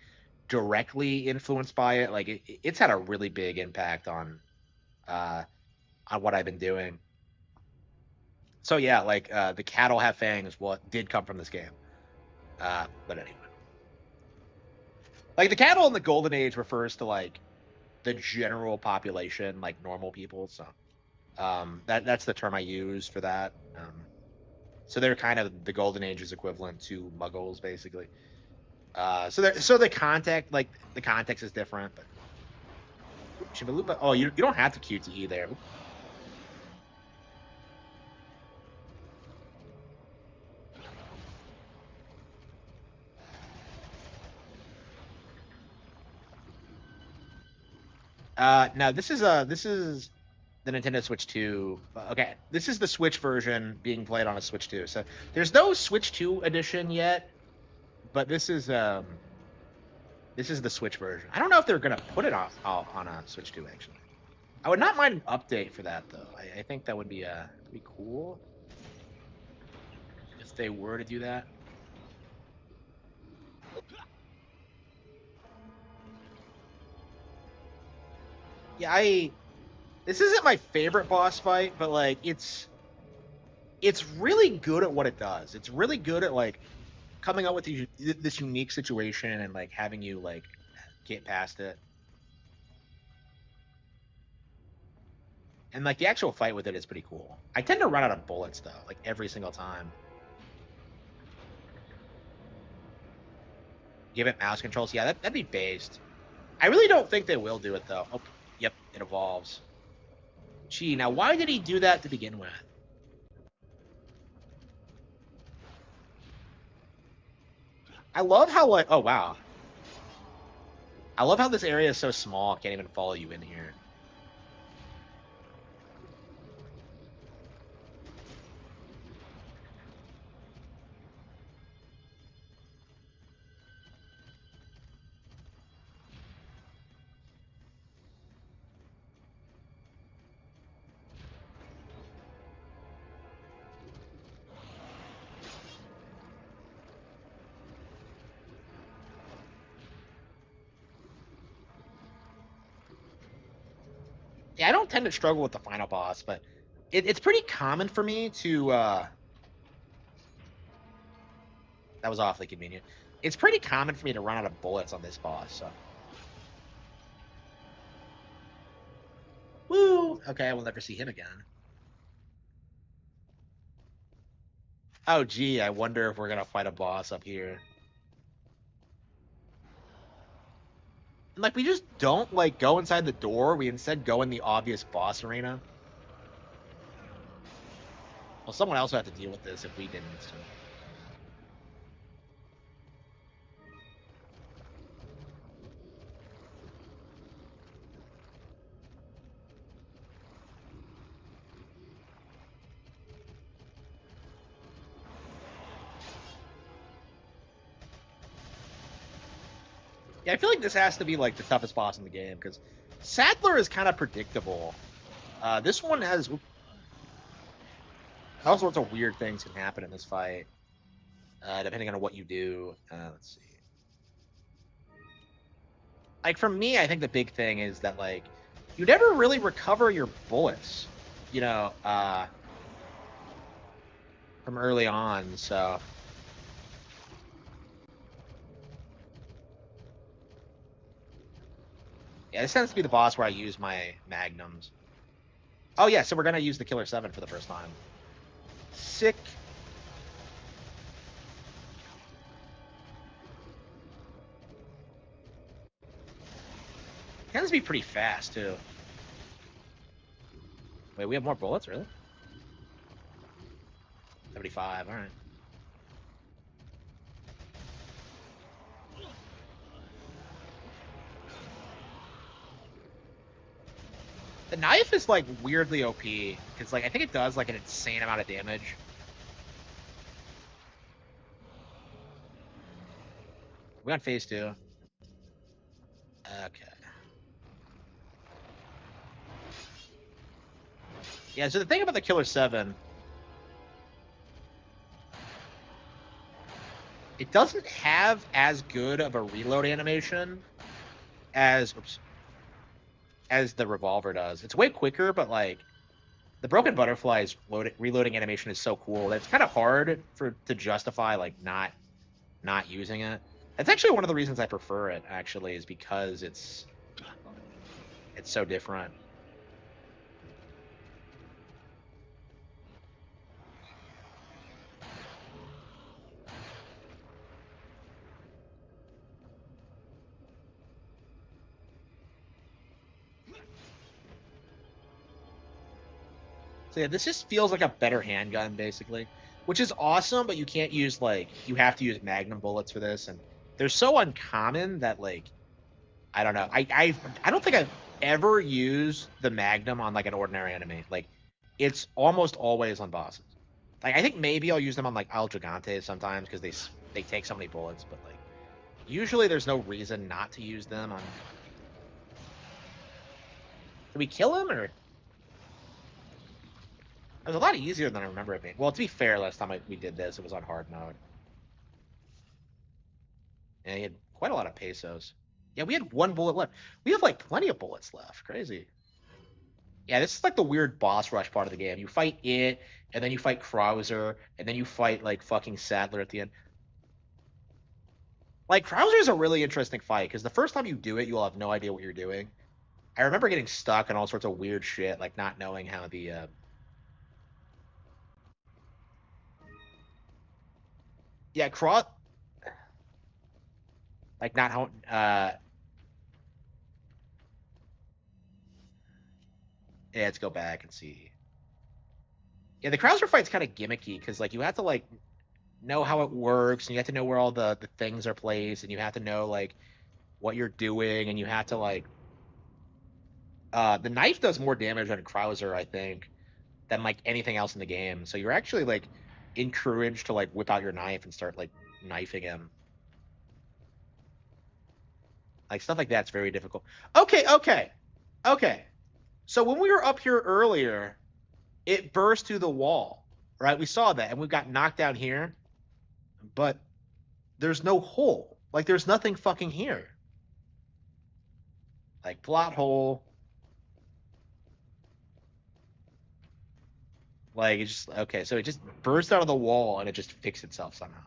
directly influenced by it. Like it's had a really big impact uh, on what I've been doing. So yeah, like the cattle have fangs. What did come from this game? But anyway, Like the cattle in the Golden Age refers to like the general population, like normal people. So that's the term I use for that. So they're kind of the Golden Age's equivalent to Muggles, basically. So the context, like the context is different, but Chibalupa. Oh, you don't have to QTE there. Now this is the Nintendo Switch 2. Okay, this is the Switch version being played on a Switch 2. So there's no Switch 2 edition yet, but this is the Switch version. I don't know if they're gonna put it on a Switch 2 actually. I would not mind an update for that though. I think that would be cool if they were to do that. Yeah, this isn't my favorite boss fight, but like it's really good at what it does. It's really good at like coming up with this unique situation and like having you like get past it. And like the actual fight with it is pretty cool. I tend to run out of bullets though, like every single time. Give it mouse controls. Yeah, that'd be based. I really don't think they will do it though. Oh, yep, it evolves. Gee, now why did he do that to begin with? I love how like, oh wow. I love how this area is so small, I can't even follow you in here. Yeah, I don't tend to struggle with the final boss, but it's pretty common for me to that was awfully convenient. It's pretty common for me to run out of bullets on this boss, so. Woo! Okay, I will never see him again. Oh gee, I wonder if we're gonna fight a boss up here. And, like, we just don't like go inside the door, we instead go in the obvious boss arena. Well, someone else would have to deal with this if we didn't. So. Yeah, I feel like this has to be like the toughest boss in the game because Sadler is kind of predictable. This one has all sorts of weird things can happen in this fight, depending on what you do. Let's see. Like for me, I think the big thing is that like you never really recover your bullets, you know, from early on. So. Yeah, this tends to be the boss where I use my magnums. Oh yeah, so we're gonna use the Killer 7 for the first time. Sick. Tends to be pretty fast too. Wait, we have more bullets, really? 75, alright. The knife is like weirdly OP because like I think it does like an insane amount of damage. We on phase 2. Okay. Yeah, so the thing about the Killer 7, it doesn't have as good of a reload animation as the revolver does. It's way quicker, but like the Broken Butterfly's reloading animation is so cool that it's kind of hard to justify like not using it. That's actually one of the reasons I prefer it. Actually, is because it's so different. So yeah, this just feels like a better handgun, basically, which is awesome. But you can't use you have to use Magnum bullets for this, and they're so uncommon that I don't know. I don't think I've ever used the Magnum on like an ordinary enemy. Like it's almost always on bosses. Like I think maybe I'll use them on like El Gigante sometimes because they take so many bullets, but like usually there's no reason not to use them on. Did we kill him or? It was a lot easier than I remember it being. Well, to be fair, last time we did this, it was on hard mode. And he had quite a lot of pesos. Yeah, we had one bullet left. We have like plenty of bullets left. Crazy. Yeah, this is like the weird boss rush part of the game. You fight it, and then you fight Krauser, and then you fight like fucking Sadler at the end. Like Krauser is a really interesting fight because the first time you do it, you'll have no idea what you're doing. I remember getting stuck and all sorts of weird shit, like not knowing how the yeah, like not how yeah, let's go back and see. Yeah, the Krauser fight's kind of gimmicky because like you have to like know how it works and you have to know where all the things are placed and you have to know like what you're doing and you have to like the knife does more damage on Krauser, I think, than like anything else in the game. So you're actually like encouraged to like whip out your knife and start like knifing him. Like stuff like that's very difficult. Okay. So when we were up here earlier, it burst through the wall, right? We saw that and we got knocked down here, but there's no hole. Like there's nothing fucking here. Like plot hole. Like it's just okay. So it just burst out of the wall and it just fixed itself somehow.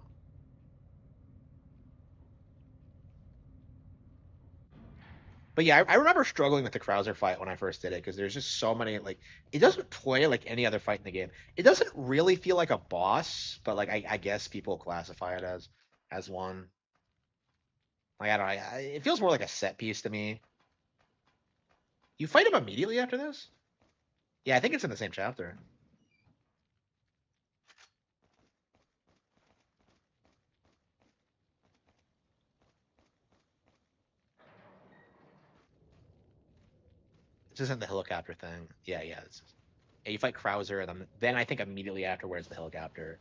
But yeah, I remember struggling with the Krauser fight when I first did it because there's just so many like it doesn't play like any other fight in the game. It doesn't really feel like a boss, but like I guess people classify it as one. Like I don't know, it feels more like a set piece to me. You fight him immediately after this? Yeah, I think it's in the same chapter. This isn't the helicopter thing. Yeah. Yeah, you fight Krauser, and then I think immediately afterwards the helicopter.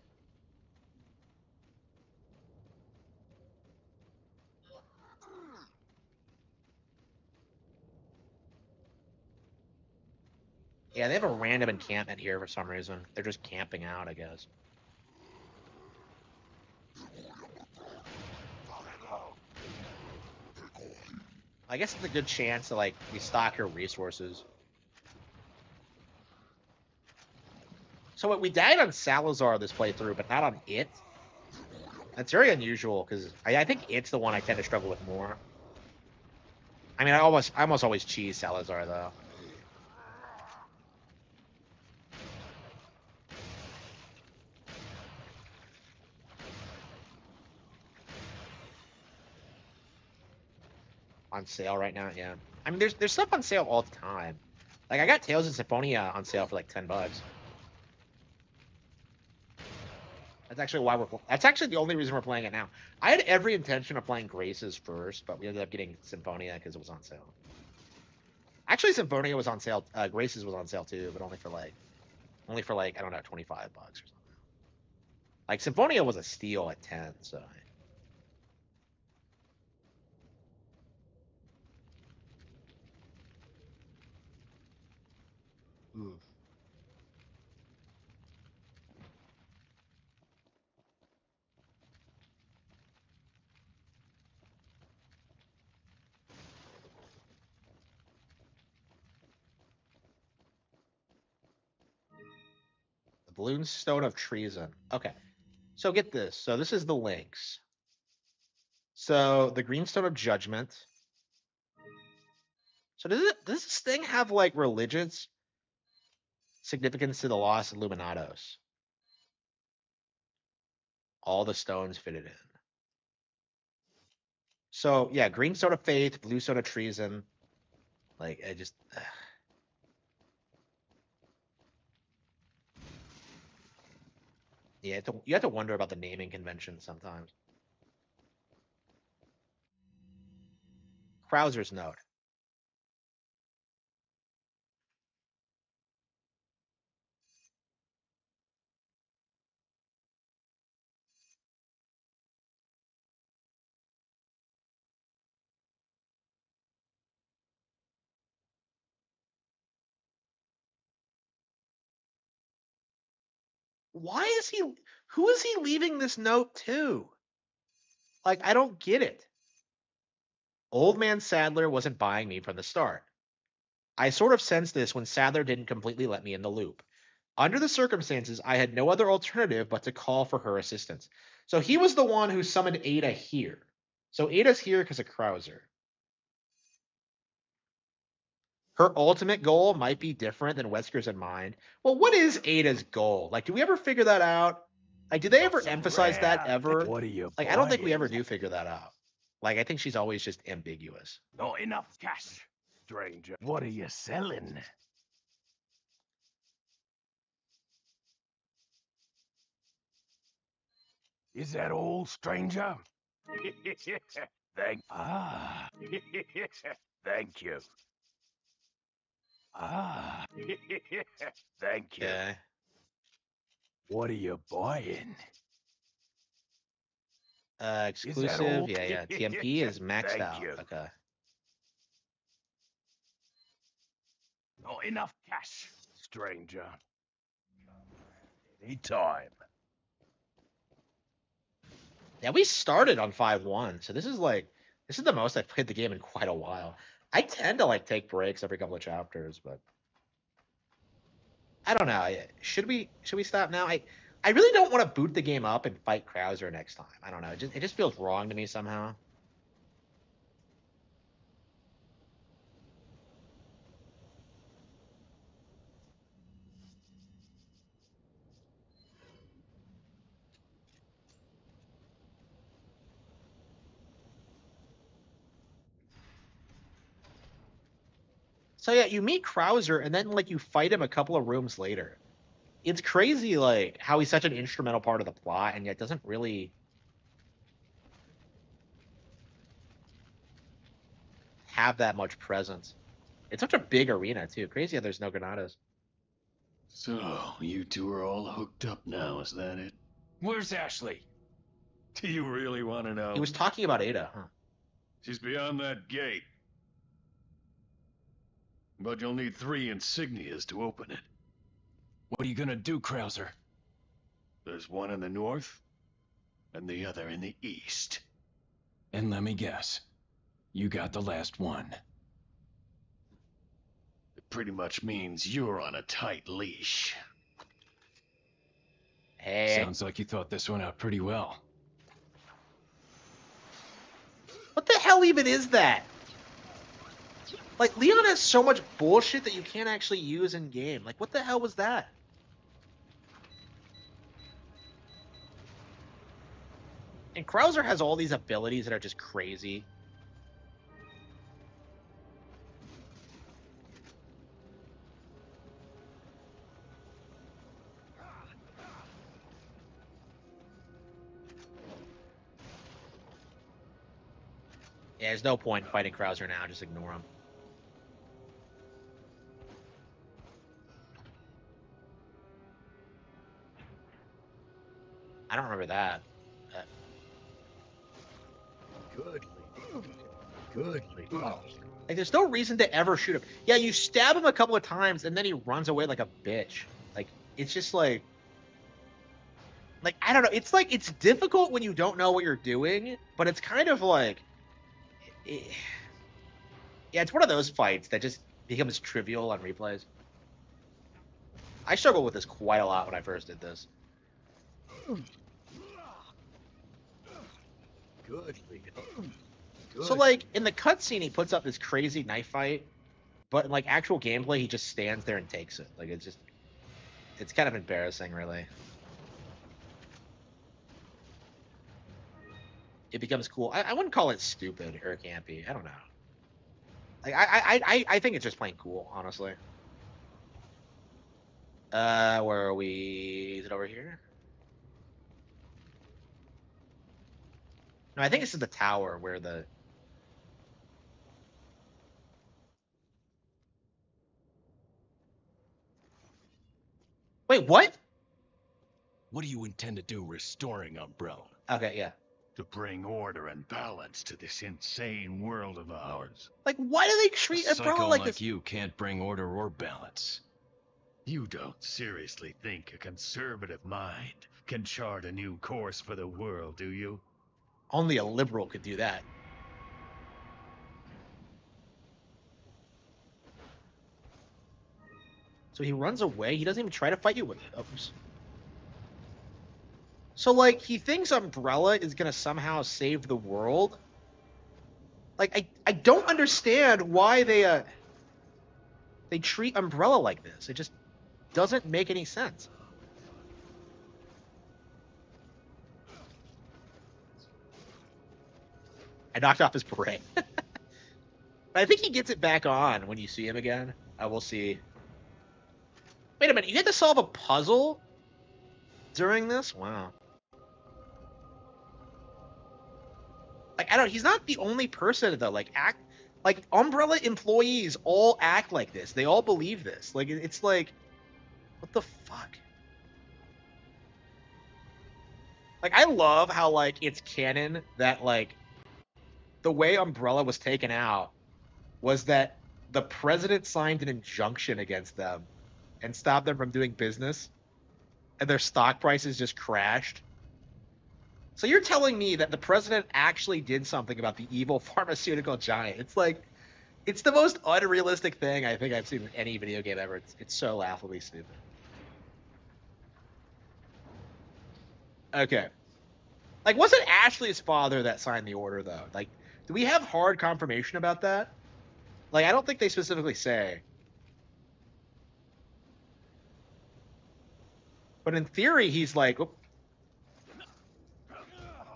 Yeah, they have a random encampment here for some reason. They're just camping out, I guess. I guess it's a good chance to like restock your resources. So we died on Salazar this playthrough, but not on it. That's very unusual because I think it's the one I tend to struggle with more. I mean, I almost always cheese Salazar though. On sale right now, yeah. I mean, there's stuff on sale all the time. Like I got Tales of Symphonia on sale for like $10. That's actually why we're. That's actually the only reason we're playing it now. I had every intention of playing Graces first, but we ended up getting Symphonia because it was on sale. Actually, Symphonia was on sale. Graces was on sale too, but only for like I don't know, $25 or something. Like Symphonia was a steal at 10, so. Ooh. The Balloon Stone of Treason. Okay, so get this. So this is the links. So the Greenstone of Judgment. So does this thing have like religious significance to the lost Illuminados? All the stones fitted in. So yeah, green stone of faith, blue stone of treason. Like I just yeah, you have to wonder about the naming convention sometimes. Krauser's note. Why is he? Who is he leaving this note to? Like I don't get it. Old man Sadler wasn't buying me from the start. I sort of sensed this when Sadler didn't completely let me in the loop. Under the circumstances, I had no other alternative but to call for her assistance. So he was the one who summoned Ada here. So Ada's here because of Krauser. Her ultimate goal might be different than Wesker's in mind. Well, what is Ada's goal? Like, do we ever figure that out? Like, do they ever emphasize that ever? What are you Like, I don't think we buying? ever do figure that out. Like, I think she's always just ambiguous. Not enough cash, stranger. What are you selling? Is that all, stranger? Thank Thank you. Thank you. Okay. What are you buying? Exclusive. all? Yeah. TMP is maxed Thank out. you. Okay. Not enough cash, stranger. Anytime. Yeah, we started on 5-1, so this is the most I've played the game in quite a while. I tend to like take breaks every couple of chapters, but I don't know. Should we stop now? I really don't want to boot the game up and fight Krauser next time. I don't know. It just feels wrong to me somehow. So yeah, you meet Krauser and then like you fight him a couple of rooms later. It's crazy like how he's such an instrumental part of the plot and yet doesn't really have that much presence. It's such a big arena too. Crazy how there's no Granadas. So, you two are all hooked up now, is that it? Where's Ashley? Do you really want to know? He was talking about Ada, huh? She's beyond that gate. But you'll need 3 insignias to open it. What are you gonna do, Krauser? There's one in the north, and the other in the east. And let me guess. You got the last one. It pretty much means you're on a tight leash. Hey. Sounds like you thought this one out pretty well. What the hell even is that? Like, Leon has so much bullshit that you can't actually use in game. Like, what the hell was that? And Krauser has all these abilities that are just crazy. Yeah, there's no point in fighting Krauser now. Just ignore him. I don't remember that. Goodly. Like, there's no reason to ever shoot him. Yeah, you stab him a couple of times, and then he runs away like a bitch. Like, it's just like... Like, I don't know. It's like, it's difficult when you don't know what you're doing, but it's kind of like... Yeah, it's one of those fights that just becomes trivial on replays. I struggled with this quite a lot when I first did this. Good, Leon. Good. So like in the cutscene, he puts up this crazy knife fight, but in like actual gameplay, he just stands there and takes it. Like it's kind of embarrassing, really. It becomes cool. I wouldn't call it stupid or campy. I don't know. Like I think it's just plain cool, honestly. Where are we? Is it over here? No, I think this is the tower where the. Wait, what? What do you intend to do restoring Umbrella? Okay, yeah. To bring order and balance to this insane world of ours. Like, why do they A treat psycho Umbrella like this? you can't bring order or balance. You don't seriously think a conservative mind can chart a new course for the world, do you? Only a liberal could do that. So he runs away. He doesn't even try to fight you with it. Oops. So like he thinks Umbrella is gonna somehow save the world. Like I don't understand why they treat Umbrella like this. It just doesn't make any sense. I knocked off his beret. But I think he gets it back on when you see him again. I will see. Wait a minute, you had to solve a puzzle during this? Wow. Like I don't. He's not the only person though. Like Umbrella employees all act like this. They all believe this. Like it's like, what the fuck? Like I love how like it's canon that like the way Umbrella was taken out was that the president signed an injunction against them and stopped them from doing business, and their stock prices just crashed. So you're telling me that the president actually did something about the evil pharmaceutical giant? It's like, it's the most unrealistic thing I think I've seen in any video game ever. It's so laughably stupid. Okay. Like, wasn't Ashley's father that signed the order, though? Like, do we have hard confirmation about that? Like, I don't think they specifically say. But in theory, he's like,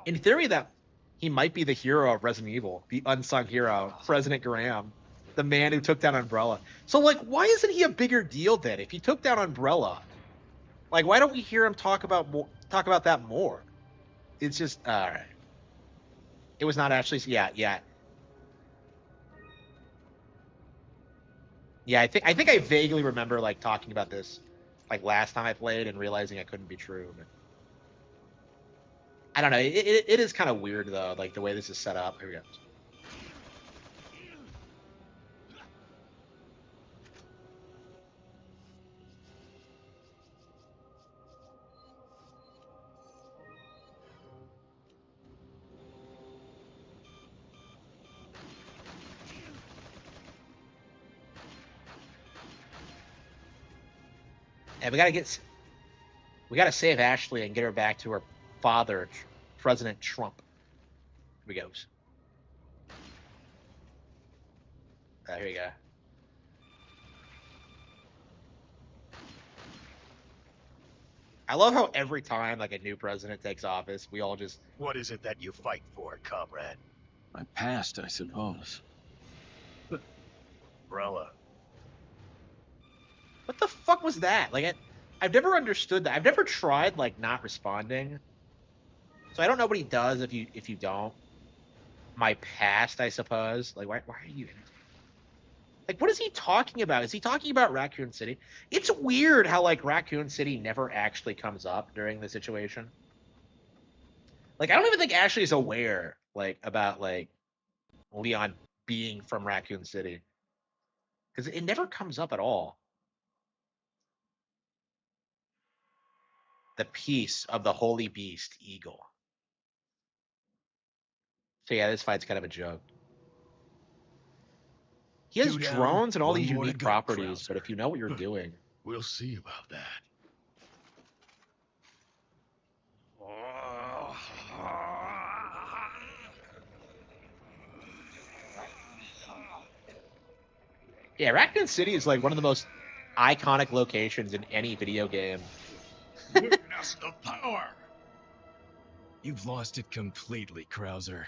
in theory, that he might be the hero of Resident Evil, the unsung hero, President Graham, the man who took down Umbrella. So, like, why isn't he a bigger deal then? If he took down Umbrella, like, why don't we hear him talk about that more? It's just all right. It was not actually, yeah. I think I vaguely remember like talking about this, like last time I played and realizing it couldn't be true. But I don't know. It is kind of weird though, like the way this is set up. Here we go. And we gotta save Ashley and get her back to her father, President Trump. Here we go. Here you go. I love how every time like a new president takes office, we all just. What is it that you fight for, comrade? My past, I suppose. Umbrella. What the fuck was that? Like, I've never understood that. I've never tried like not responding, so I don't know what he does if you don't. My past, I suppose. Like, why are you? Like, what is he talking about? Is he talking about Raccoon City? It's weird how like Raccoon City never actually comes up during the situation. Like, I don't even think Ashley's aware like about like Leon being from Raccoon City because it never comes up at all. The piece of the holy beast, Eagle. So yeah, this fight's kind of a joke. He has Two down, drones and all one these more to unique go, properties, Krauser. but if you know what you're doing, We'll see about that. Yeah, Raccoon City is like one of the most iconic locations in any video game. Witness the power! You've lost it completely, Krauser.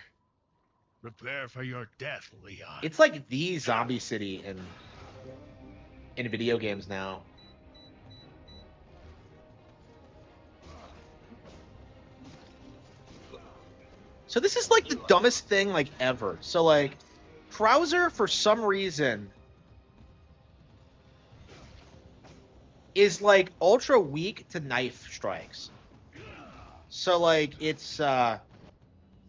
Prepare for your death, Leon. It's like the zombie city in video games now. So this is like the dumbest thing like ever. So like Krauser for some reason is like ultra weak to knife strikes. So like it's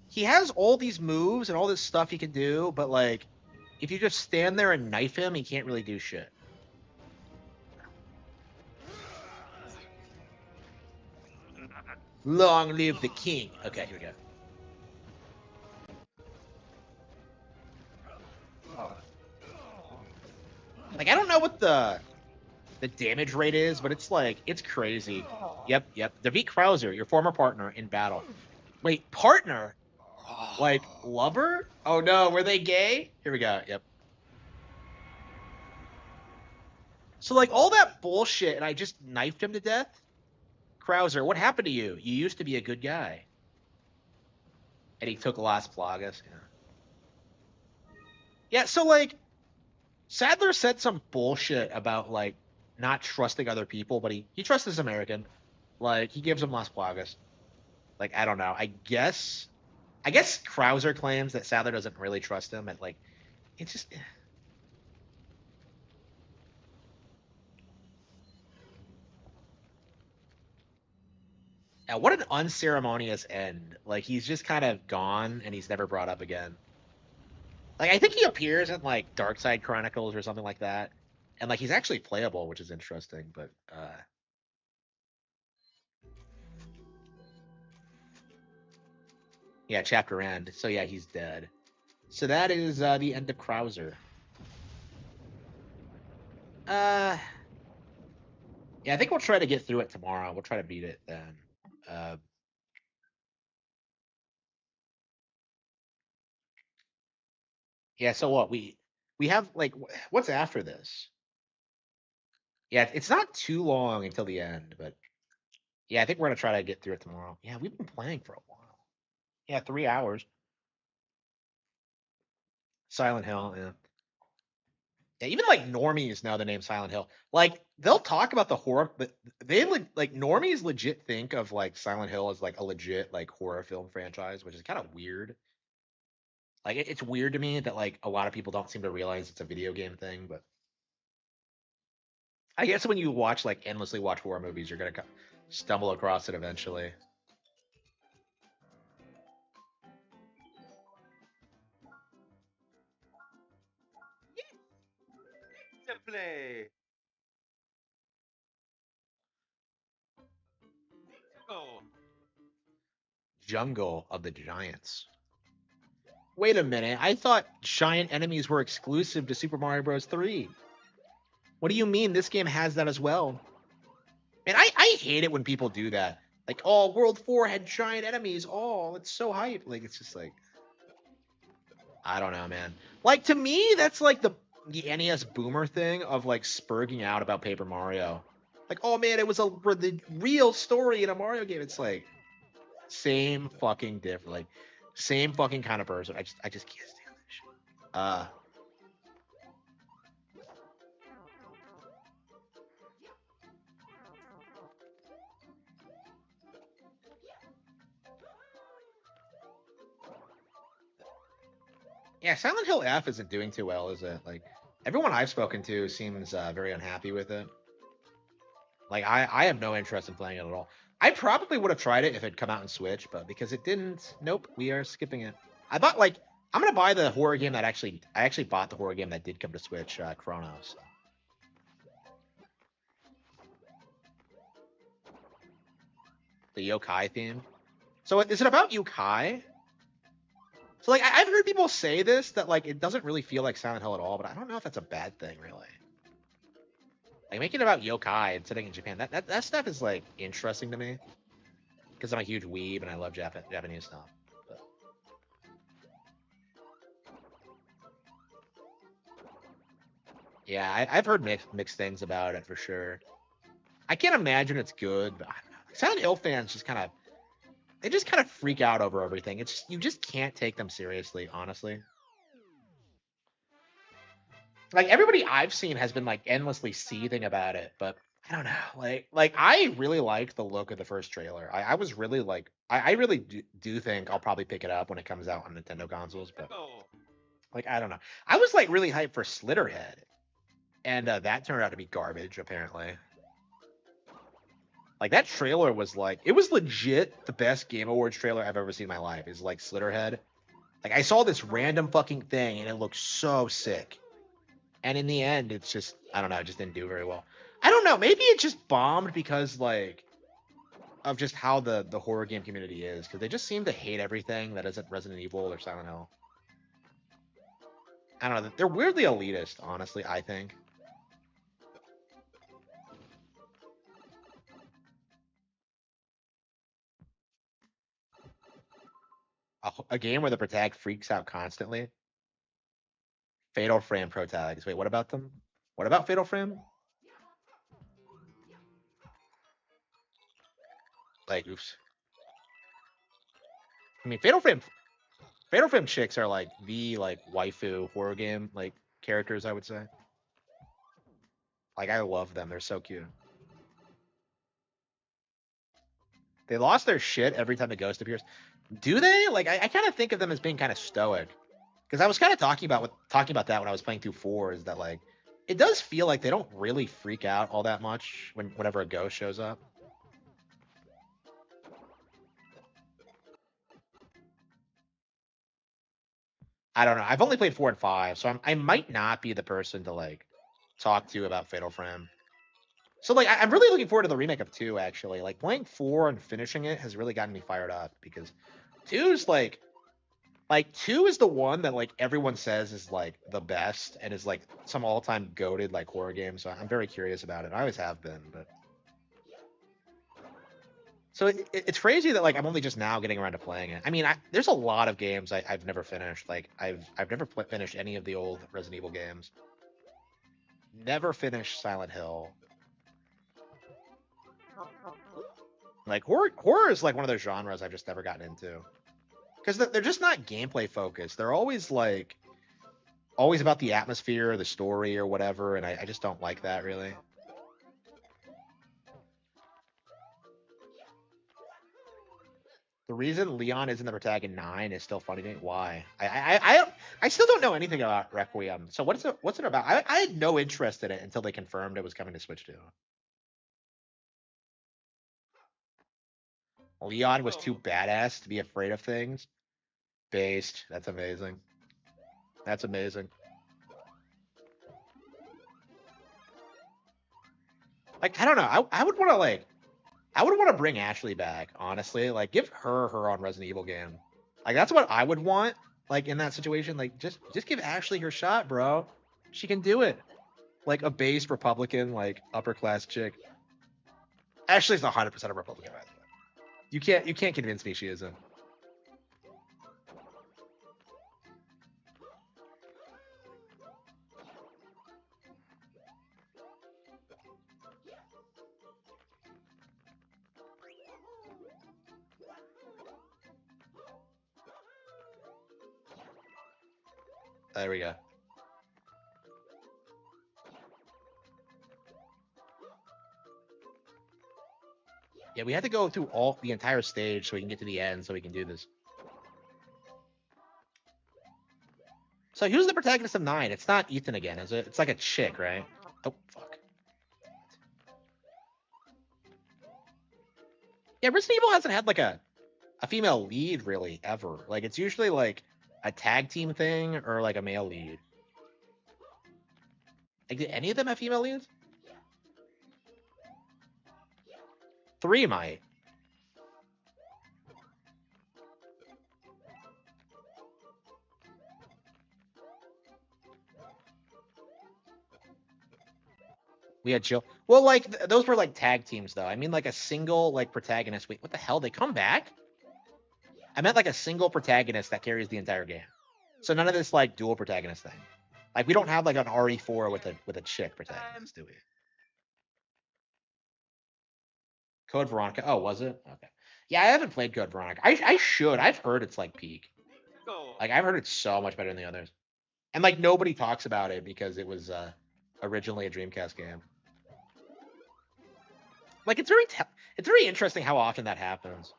he has all these moves and all this stuff he can do, but like if you just stand there and knife him, he can't really do shit. Long live the king. Okay, here we go. Like I don't know what the damage rate is, but it's like it's crazy. Yep. Defeat Krauser, your former partner in battle. Wait, partner? Like lover? Oh no, were they gay? Here we go. Yep. So like all that bullshit, and I just knifed him to death. Krauser, what happened to you? You used to be a good guy. And he took Las Plagas. Yeah, so like Sadler said some bullshit about like not trusting other people, but he trusts this American. Like he gives him Las Plagas. Like I don't know. I guess Krauser claims that Sadler doesn't really trust him, and like it's just. Now, what an unceremonious end. Like he's just kind of gone and he's never brought up again. Like I think he appears in like Dark Side Chronicles or something like that. And like he's actually playable, which is interesting, but yeah, chapter end. So yeah, he's dead. So that is the end of Krauser. Yeah, I think we'll try to get through it tomorrow. We'll try to beat it then. Yeah, so what we have like what's after this? Yeah, it's not too long until the end, but yeah, I think we're gonna try to get through it tomorrow. Yeah, we've been playing for a while. Yeah, 3 hours. Silent Hill, yeah. Yeah, even like normies know the name Silent Hill. Like they'll talk about the horror, but they like normies legit think of like Silent Hill as like a legit like horror film franchise, which is kind of weird. Like it's weird to me that like a lot of people don't seem to realize it's a video game thing, but I guess when you watch like endlessly watch horror movies, you're gonna stumble across it eventually. To play. Oh. Jungle of the Giants. Wait a minute, I thought giant enemies were exclusive to Super Mario Bros. 3. What do you mean this game has that as well? And I hate it when people do that. Like, oh, World 4 had giant enemies. Oh, it's so hype. Like, it's just like, I don't know, man. Like, to me, that's like the NES boomer thing of like spurging out about Paper Mario. Like, oh man, it was the real story in a Mario game. It's like, same fucking different. Like, same fucking kind of person. I just can't stand that shit. Yeah, Silent Hill F isn't doing too well, is it? Like, everyone I've spoken to seems very unhappy with it. Like, I have no interest in playing it at all. I probably would have tried it if it had come out in Switch, but because it didn't, nope, we are skipping it. I bought like I'm gonna buy the horror game that I actually bought the horror game that did come to Switch, Chronos. The yokai theme. So is it about yokai? So like I've heard people say this that like it doesn't really feel like Silent Hill at all, but I don't know if that's a bad thing really. Like making it about yokai and sitting in Japan, that stuff is like interesting to me because I'm a huge weeb and I love Japanese stuff. But... Yeah, I've heard mixed things about it for sure. I can't imagine it's good, but I don't know. Silent Hill fans just kind of they just kind of freak out over everything. It's just, you just can't take them seriously, honestly. Like everybody I've seen has been like endlessly seething about it, but I don't know. Like I really liked the look of the first trailer. I was really like I really do think I'll probably pick it up when it comes out on Nintendo consoles, but Oh. like I don't know. I was like really hyped for Slitterhead, and that turned out to be garbage apparently. Like that trailer was like it was legit the best Game Awards trailer I've ever seen in my life. Is like Slitterhead. Like I saw this random fucking thing and it looked so sick. And in the end, it's just I don't know, it just didn't do very well. I don't know, maybe it just bombed because like of just how the horror game community is, because they just seem to hate everything that isn't Resident Evil or Silent Hill. I don't know, they're weirdly elitist, honestly, I think. A game where the protag freaks out constantly. Fatal Frame protags. Wait, what about them? What about Fatal Frame? Like, oops. I mean, Fatal Frame chicks are like the like waifu horror game like characters, I would say. Like I love them. They're so cute. They lost their shit every time the ghost appears. Do they? Like I kind of think of them as being kind of stoic. Because I was kind of talking about that when I was playing through 4, is that like it does feel like they don't really freak out all that much whenever a ghost shows up. I don't know. I've only played 4 and 5, so I might not be the person to like talk to about Fatal Frame. So like I'm really looking forward to the remake of 2 actually. Like playing 4 and finishing it has really gotten me fired up because 2's like 2 is the one that like everyone says is like the best and is like some all-time goated like horror game. So I'm very curious about it. I always have been, but so it's crazy that like I'm only just now getting around to playing it. I mean, there's a lot of games I've never finished. Like I've never finished any of the old Resident Evil games. Never finished Silent Hill. Like horror is like one of those genres I've just never gotten into because they're just not gameplay focused. They're always about the atmosphere, or the story, or whatever, and I just don't like that really. The reason Leon isn't the protagonist in 9 is still funny to me. Why? I still don't know anything about Requiem. So what's it about? I had no interest in it until they confirmed it was coming to Switch 2. Leon was too badass to be afraid of things. Based. That's amazing. That's amazing. Like I don't know. I would want to like I would want to bring Ashley back, honestly. Like give her own Resident Evil game. Like that's what I would want. Like in that situation, like just give Ashley her shot, bro. She can do it. Like a based Republican, like upper class chick. Ashley's 100% a Republican, by the way. You can't convince me she isn't. There we go. Yeah, we had to go through the entire stage so we can get to the end so we can do this. So who's the protagonist of 9? It's not Ethan again, is it? It's like a chick, right? Oh fuck. Yeah, Resident Evil hasn't had like a female lead really ever. Like it's usually like a tag team thing or like a male lead. Like did any of them have female leads? 3 might. We had Jill. Well, like those were like tag teams though. I mean like a single like protagonist. Wait, what the hell? They come back? I meant like a single protagonist that carries the entire game. So none of this like dual protagonist thing. Like we don't have like an RE4 with a chick protagonist, do we? Code Veronica. Oh, was it? Okay. Yeah, I haven't played Code Veronica. I should. I've heard it's like peak. Go. Like I've heard it's so much better than the others. And like nobody talks about it because it was originally a Dreamcast game. Like it's very interesting how often that happens.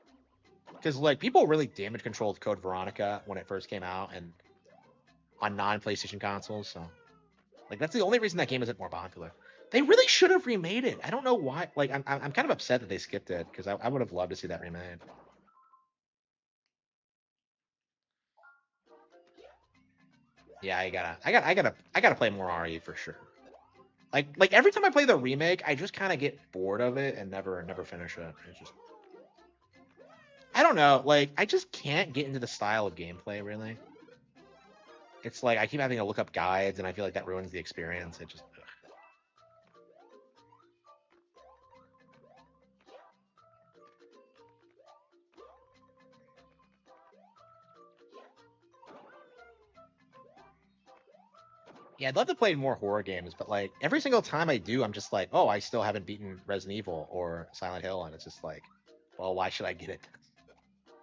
Because like people really damage controlled Code Veronica when it first came out and on non-PlayStation consoles. So like that's the only reason that game isn't more popular. They really should have remade it. I don't know why. Like I'm kind of upset that they skipped it because I would have loved to see that remade. Yeah, I gotta play more RE for sure. Like every time I play the remake, I just kind of get bored of it and never finish it. It's just I don't know. Like I just can't get into the style of gameplay really. It's like I keep having to look up guides, and I feel like that ruins the experience. It just ugh. Yeah, I'd love to play more horror games, but like every single time I do, I'm just like, oh, I still haven't beaten Resident Evil or Silent Hill, and it's just like, well, why should I get it?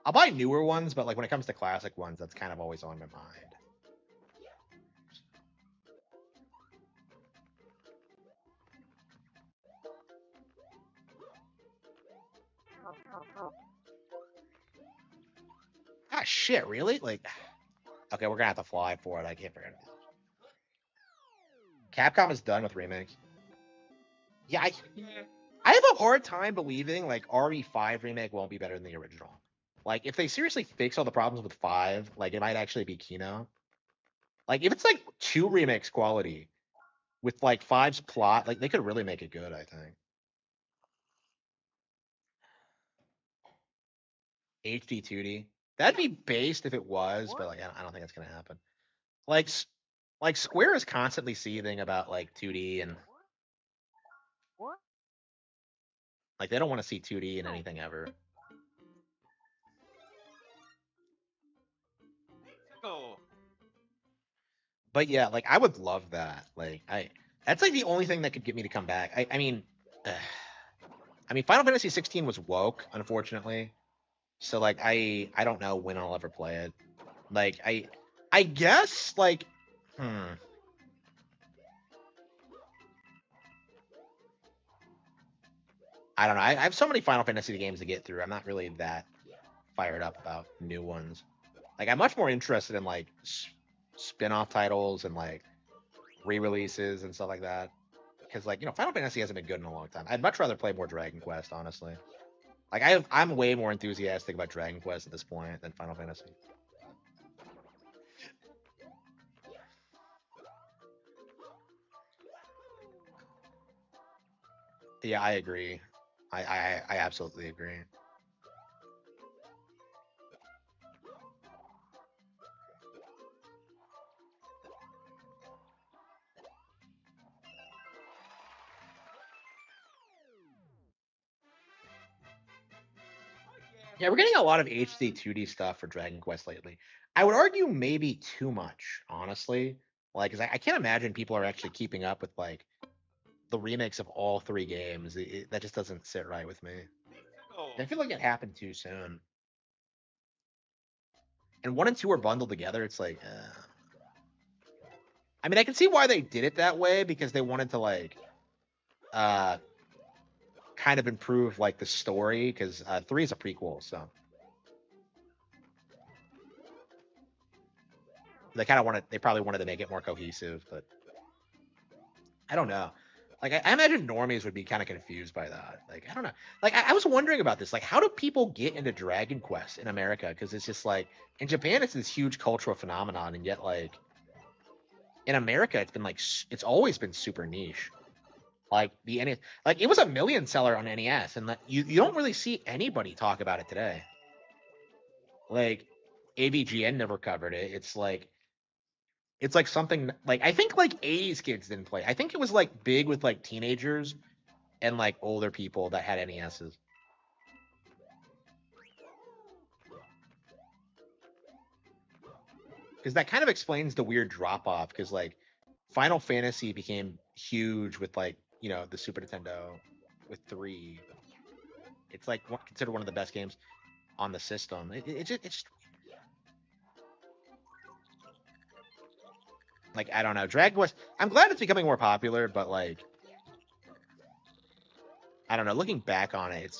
I'll buy newer ones, but like when it comes to classic ones, that's kind of always on my mind. Ah, shit, really? Like, okay, we're gonna have to fly for it. I can't figure it out. Capcom is done with remakes. Yeah, I have a hard time believing like RE5 remake won't be better than the original. Like, if they seriously fix all the problems with 5, like it might actually be Kino. Like, if it's like 2 remakes quality with like 5's plot, like they could really make it good, I think. HD 2D. That'd be based if it was, but like I don't think it's gonna happen. Like like Square is constantly seething about like 2D and like they don't want to see 2D in anything ever. Go. But yeah, like I would love that. Like that's like the only thing that could get me to come back. I mean Final Fantasy 16 was woke, unfortunately. So like I don't know when I'll ever play it. Like I guess like hmm. I don't know. I have so many Final Fantasy games to get through. I'm not really that fired up about new ones. Like I'm much more interested in like spin-off titles and like re-releases and stuff like that. Because like Final Fantasy hasn't been good in a long time. I'd much rather play more Dragon Quest, honestly. Like I'm way more enthusiastic about Dragon Quest at this point than Final Fantasy. Yeah, I agree. I absolutely agree. Yeah, we're getting a lot of HD 2D stuff for Dragon Quest lately. I would argue maybe too much, honestly. Like, 'cause I can't imagine people are actually keeping up with like the remakes of all 3 games. That just doesn't sit right with me. Go. I feel like it happened too soon. And 1 and 2 are bundled together. It's like, I mean, I can see why they did it that way because they wanted to like, uh, kind of improve like the story because 3 is a prequel, so they probably wanted to make it more cohesive, but I don't know. Like I imagine normies would be kind of confused by that. Like I don't know. Like I was wondering about this. Like how do people get into Dragon Quest in America? Because it's just like in Japan it's this huge cultural phenomenon, and yet like in America it's been like it's always been super niche. Like the NES, like it was a million seller on NES, and like, you don't really see anybody talk about it today. Like AVGN never covered it. It's like something like I think like 80s kids didn't play. I think it was like big with like teenagers and like older people that had NESs. Because that kind of explains the weird drop off. Because like Final Fantasy became huge with like, the Super Nintendo with 3. It's like considered one of the best games on the system. It's just like, I don't know. Dragon Quest. I'm glad it's becoming more popular, but like, I don't know. Looking back on it,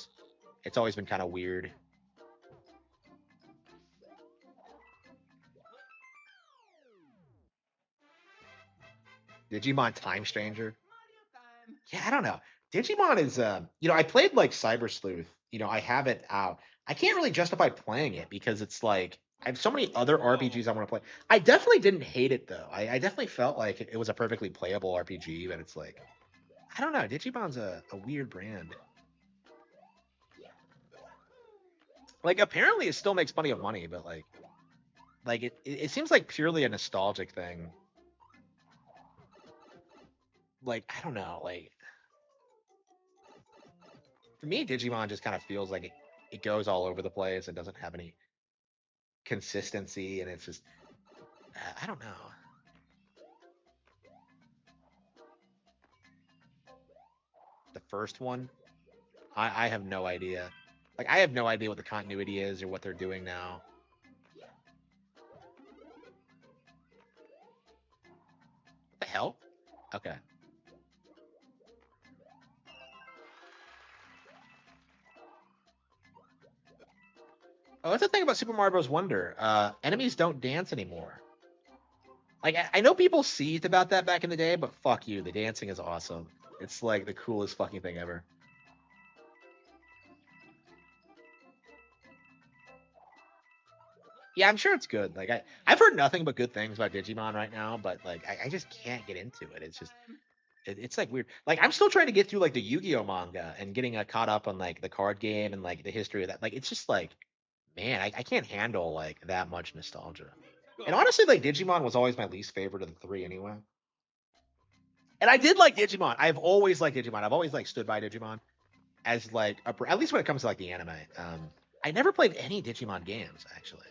it's always been kind of weird. Digimon Time Stranger. Yeah, I don't know. Digimon is I played like Cyber Sleuth. I have it out. I can't really justify playing it because it's like I have so many other RPGs I want to play. I definitely didn't hate it though. I definitely felt like it was a perfectly playable RPG, but it's like I don't know. Digimon's a weird brand. Like apparently it still makes plenty of money, but like it seems like purely a nostalgic thing. Like I don't know, like for me Digimon just kind of feels like it goes all over the place and doesn't have any consistency, and it's just I don't know. The first one, I have no idea. Like I have no idea what the continuity is or what they're doing now. What the hell? Okay. Oh, that's the thing about Super Mario Bros. Wonder. Enemies don't dance anymore. Like I know people seethed about that back in the day, but fuck you. The dancing is awesome. It's like the coolest fucking thing ever. Yeah, I'm sure it's good. Like I've heard nothing but good things about Digimon right now, but like I just can't get into it. It's just it's like weird. Like I'm still trying to get through like the Yu-Gi-Oh manga and getting caught up on like the card game and like the history of that. Like it's just like, man, I can't handle like that much nostalgia. And honestly, like Digimon was always my least favorite of the 3 anyway. And I did like Digimon. I've always liked Digimon. I've always like stood by Digimon as like at least when it comes to like the anime. I never played any Digimon games actually.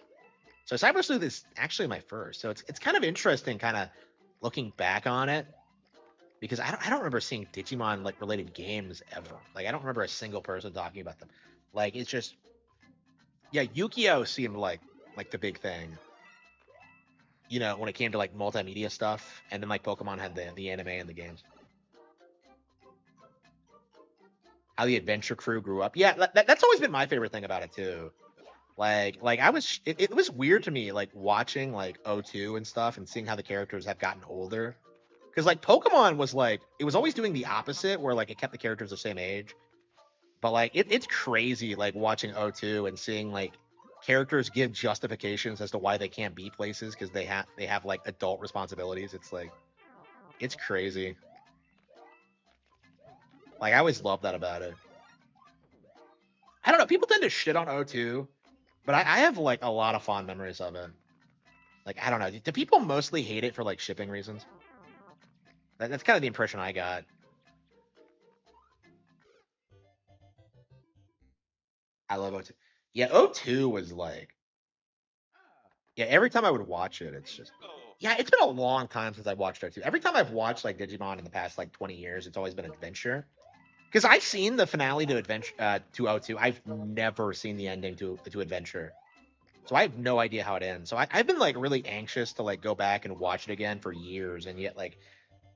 So Cyber Sleuth is actually my first. So it's kind of interesting, kind of looking back on it, because I don't remember seeing Digimon like related games ever. Like I don't remember a single person talking about them. Like it's just yeah, Yukio seemed like the big thing. When it came to like multimedia stuff, and then like Pokemon had the anime and the games. How the Adventure Crew grew up. Yeah, that's always been my favorite thing about it too. Like I was it was weird to me like watching like O2 and stuff and seeing how the characters have gotten older. Because like Pokemon was like it was always doing the opposite where like it kept the characters the same age. But like it's crazy like watching O2 and seeing like characters give justifications as to why they can't be places because they have like adult responsibilities. It's like it's crazy. Like I always love that about it. I don't know. People tend to shit on O2, but I have like a lot of fond memories of it. Like I don't know. Do people mostly hate it for like shipping reasons? That's kind of the impression I got. I love O2. Yeah, O2 was like yeah. Every time I would watch it, it's just yeah. It's been a long time since I've watched O2. Every time I've watched like Digimon in the past like 20 years, it's always been Adventure. Because I've seen the finale to Adventure to O2. I've never seen the ending to Adventure. So I have no idea how it ends. So I've been like really anxious to like go back and watch it again for years, and yet like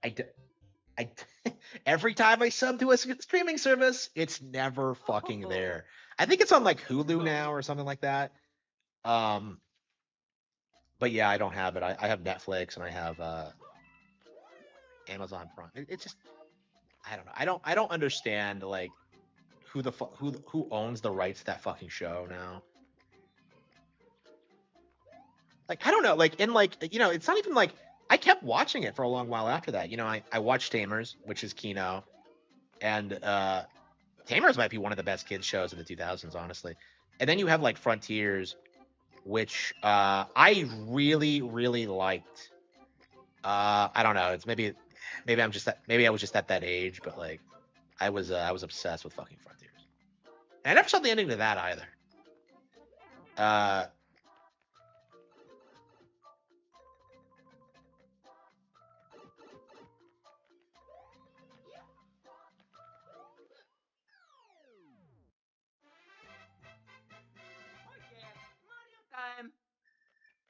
I, d- I every time I sub to a streaming service, it's never fucking there. I think it's on like Hulu now or something like that. Um, but yeah, I don't have it. I have Netflix and I have Amazon Prime. It's just I don't know. I don't understand like who owns the rights to that fucking show now. Like I don't know, like and like it's not even like I kept watching it for a long while after that. I watched Tamers, which is Kino, and Tamers might be one of the best kids shows of the 2000s, honestly. And then you have like Frontiers, which I really really liked. I don't know, it's maybe I was just at that age, but like I was obsessed with fucking Frontiers. And I never saw the ending to that either. Uh,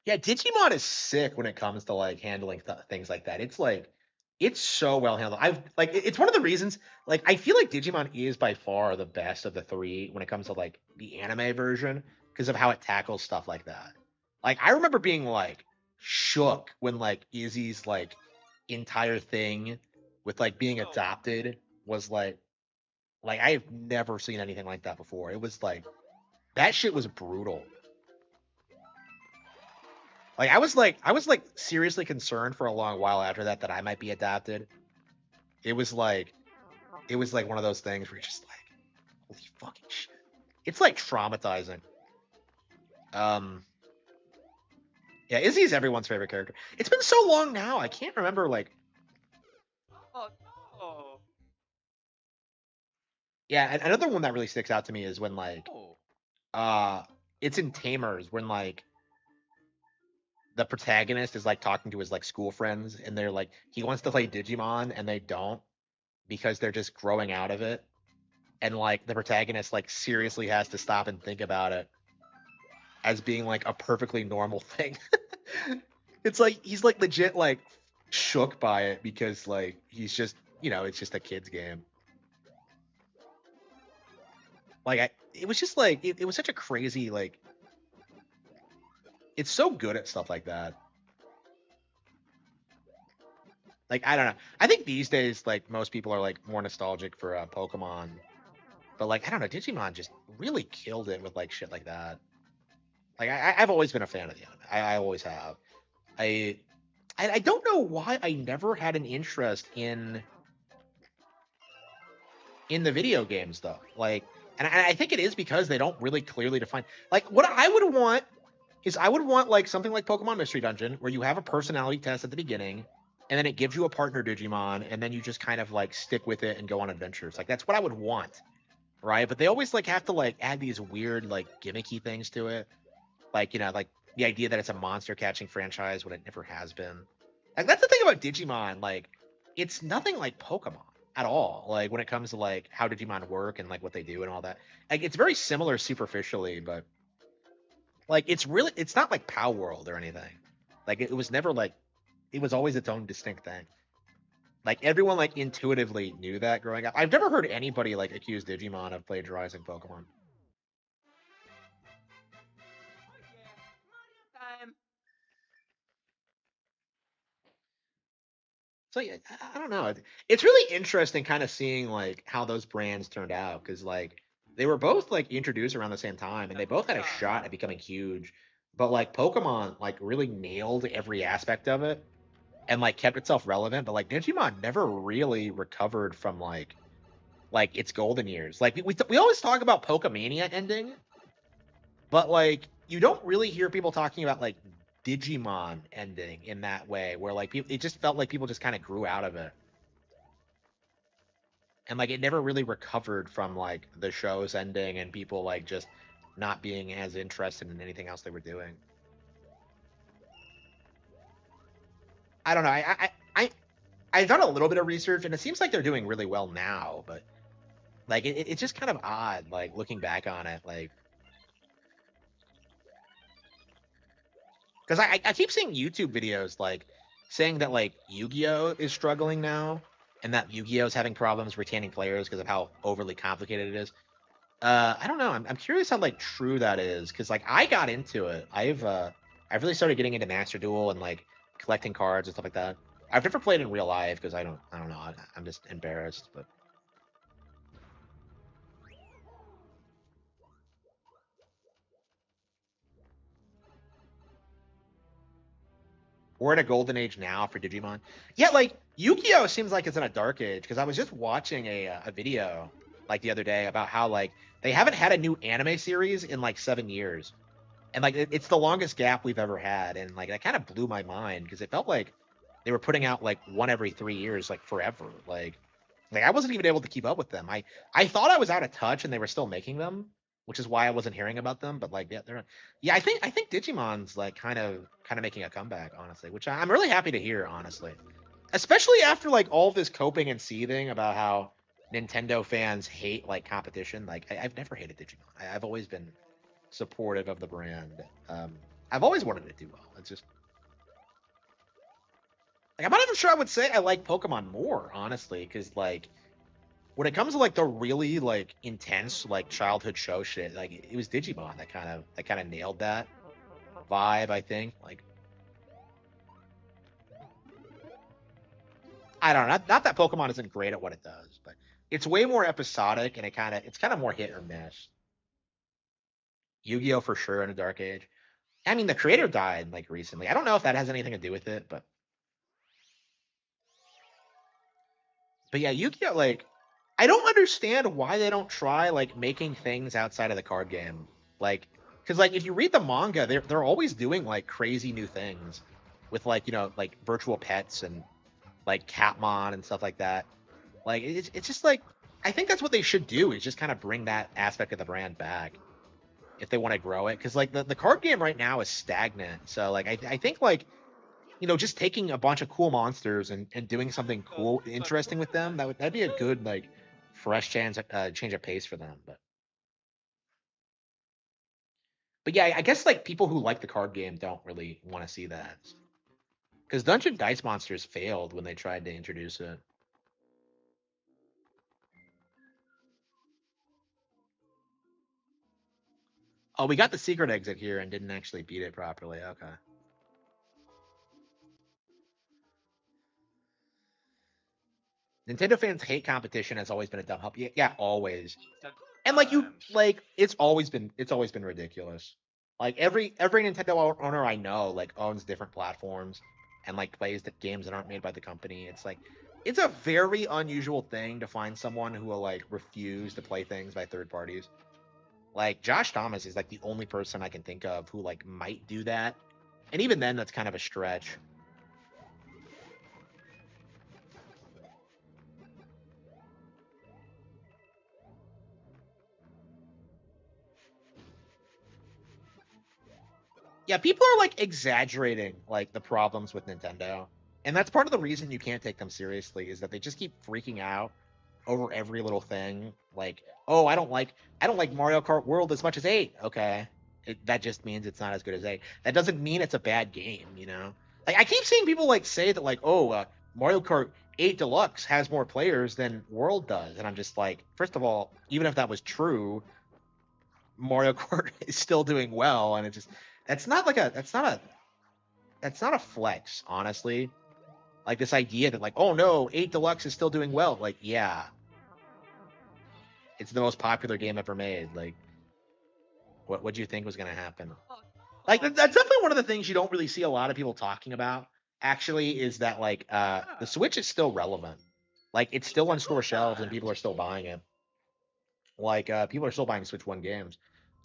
Yeah, Digimon is sick when it comes to like handling things like that. It's like it's so well handled. I've like it's one of the reasons like I feel like Digimon is by far the best of the three when it comes to like the anime version because of how it tackles stuff like that. Like I remember being like shook when like Izzy's like entire thing with like being Go. adopted was like I've never seen anything like that before. It was like that shit was brutal. Like I was like seriously concerned for a long while after that that I might be adopted. It was like it was like one of those things where you're just like, holy fucking shit. It's like traumatizing. Um yeah, Izzy's everyone's favorite character. It's been so long now, I can't remember like Oh no. yeah, another one that really sticks out to me is when like Oh. uh it's in Tamers when like the protagonist is like talking to his like school friends and they're like he wants to play Digimon and they don't because they're just growing out of it and like the protagonist like seriously has to stop and think about it as being like a perfectly normal thing. It's like he's like legit like shook by it because like he's just it's just a kid's game. Like it was just like it was such a crazy like it's so good at stuff like that. Like I don't know. I think these days like most people are like more nostalgic for Pokemon, but like I don't know, Digimon just really killed it with like shit like that. Like I've always been a fan of the anime. I always have. I I don't know why I never had an interest in the video games though. Like, and I think it is because they don't really clearly define. Like, what I would want is I would want like something like Pokemon Mystery Dungeon where you have a personality test at the beginning, and then it gives you a partner Digimon, and then you just kind of like stick with it and go on adventures. Like that's what I would want, right? But they always like have to like add these weird like gimmicky things to it, like like the idea that it's a monster catching franchise when it never has been. Like that's the thing about Digimon. Like it's nothing like Pokemon at all. Like when it comes to like how Digimon work and like what they do and all that. Like it's very similar superficially, but like it's not like Pow World or anything. Like it was never like it was always its own distinct thing. Like everyone like intuitively knew that growing up. I've never heard anybody like accuse Digimon of plagiarizing Pokemon. Time. So yeah, I don't know. It's really interesting kind of seeing like how those brands turned out because like they were both like introduced around the same time and they both had a shot at becoming huge. But like Pokemon like really nailed every aspect of it and like kept itself relevant. But like Digimon never really recovered from like its golden years. Like we always talk about Pokemania ending, but like you don't really hear people talking about like Digimon ending in that way, where like people, it just felt like people just kind of grew out of it, and like it never really recovered from like the show's ending and people like just not being as interested in anything else they were doing. I don't know. I've done a little bit of research, and it seems like they're doing really well now, but like it's just kind of odd, like looking back on it, like because I keep seeing YouTube videos like saying that like Yu-Gi-Oh is struggling now, and that Yu-Gi-Oh is having problems retaining players because of how overly complicated it is. I don't know. I'm curious how like true that is because like I got into it. I've really started getting into Master Duel and like collecting cards and stuff like that. I've never played in real life because I don't know. I'm just embarrassed, but we're in a golden age now for Digimon. Yeah, like Yu-Gi-Oh seems like it's in a dark age because I was just watching a video like the other day about how like they haven't had a new anime series in like 7 years, and like it's the longest gap we've ever had, and like that kind of blew my mind because it felt like they were putting out like one every 3 years, like forever. Like I wasn't even able to keep up with them. I thought I was out of touch and they were still making them, which is why I wasn't hearing about them. But like yeah, they're yeah. I think Digimon's like kind of making a comeback, honestly, which I'm really happy to hear, honestly, especially after like all this coping and seething about how Nintendo fans hate like competition. Like I've never hated Digimon. I've always been supportive of the brand. I've always wanted it to do well. It's just like I'm not even sure I would say I like Pokemon more, honestly, because like when it comes to like the really like intense like childhood show shit, like it was Digimon that kind of nailed that vibe. I think like I don't know, not that Pokemon isn't great at what it does, but it's way more episodic and it's kind of more hit or miss. Yu-Gi-Oh for sure in a dark age. I mean, the creator died like recently. I don't know if that has anything to do with it, but yeah, Yu-Gi-Oh like I don't understand why they don't try like making things outside of the card game. Like cuz like if you read the manga, they're always doing like crazy new things with like, like virtual pets and like Catmon and stuff like that. Like it's just like I think that's what they should do is just kind of bring that aspect of the brand back if they want to grow it cuz like the card game right now is stagnant. So like I think like just taking a bunch of cool monsters and doing something cool, interesting with them, that'd be a good like fresh change of pace for them. But yeah, I guess like people who like the card game don't really want to see that because Dungeon Dice Monsters failed when they tried to introduce it. Oh, we got the secret exit here and didn't actually beat it properly. Okay. Nintendo fans hate competition has always been a dumb help. Yeah, yeah, always. And like it's always been ridiculous. Like every Nintendo owner I know like owns different platforms and like plays the games that aren't made by the company. It's like it's a very unusual thing to find someone who will like refuse to play things by third parties. Like Josh Thomas is like the only person I can think of who like might do that. And even then that's kind of a stretch. Yeah, people are like exaggerating like the problems with Nintendo. And that's part of the reason you can't take them seriously is that they just keep freaking out over every little thing. Like, oh, I don't like Mario Kart World as much as 8. Okay. That just means it's not as good as 8. That doesn't mean it's a bad game. Like I keep seeing people like say that like, "Oh, Mario Kart 8 Deluxe has more players than World does." And I'm just like, first of all, even if that was true, Mario Kart is still doing well and it just that's not like a that's not a flex, honestly. Like this idea that like, oh no, 8 Deluxe is still doing well. Like, yeah, it's the most popular game ever made. Like, what do you think was gonna happen? Like that's definitely one of the things you don't really see a lot of people talking about. Actually, is that like the Switch is still relevant. Like it's still on store shelves and people are still buying it. Like people are still buying Switch One games.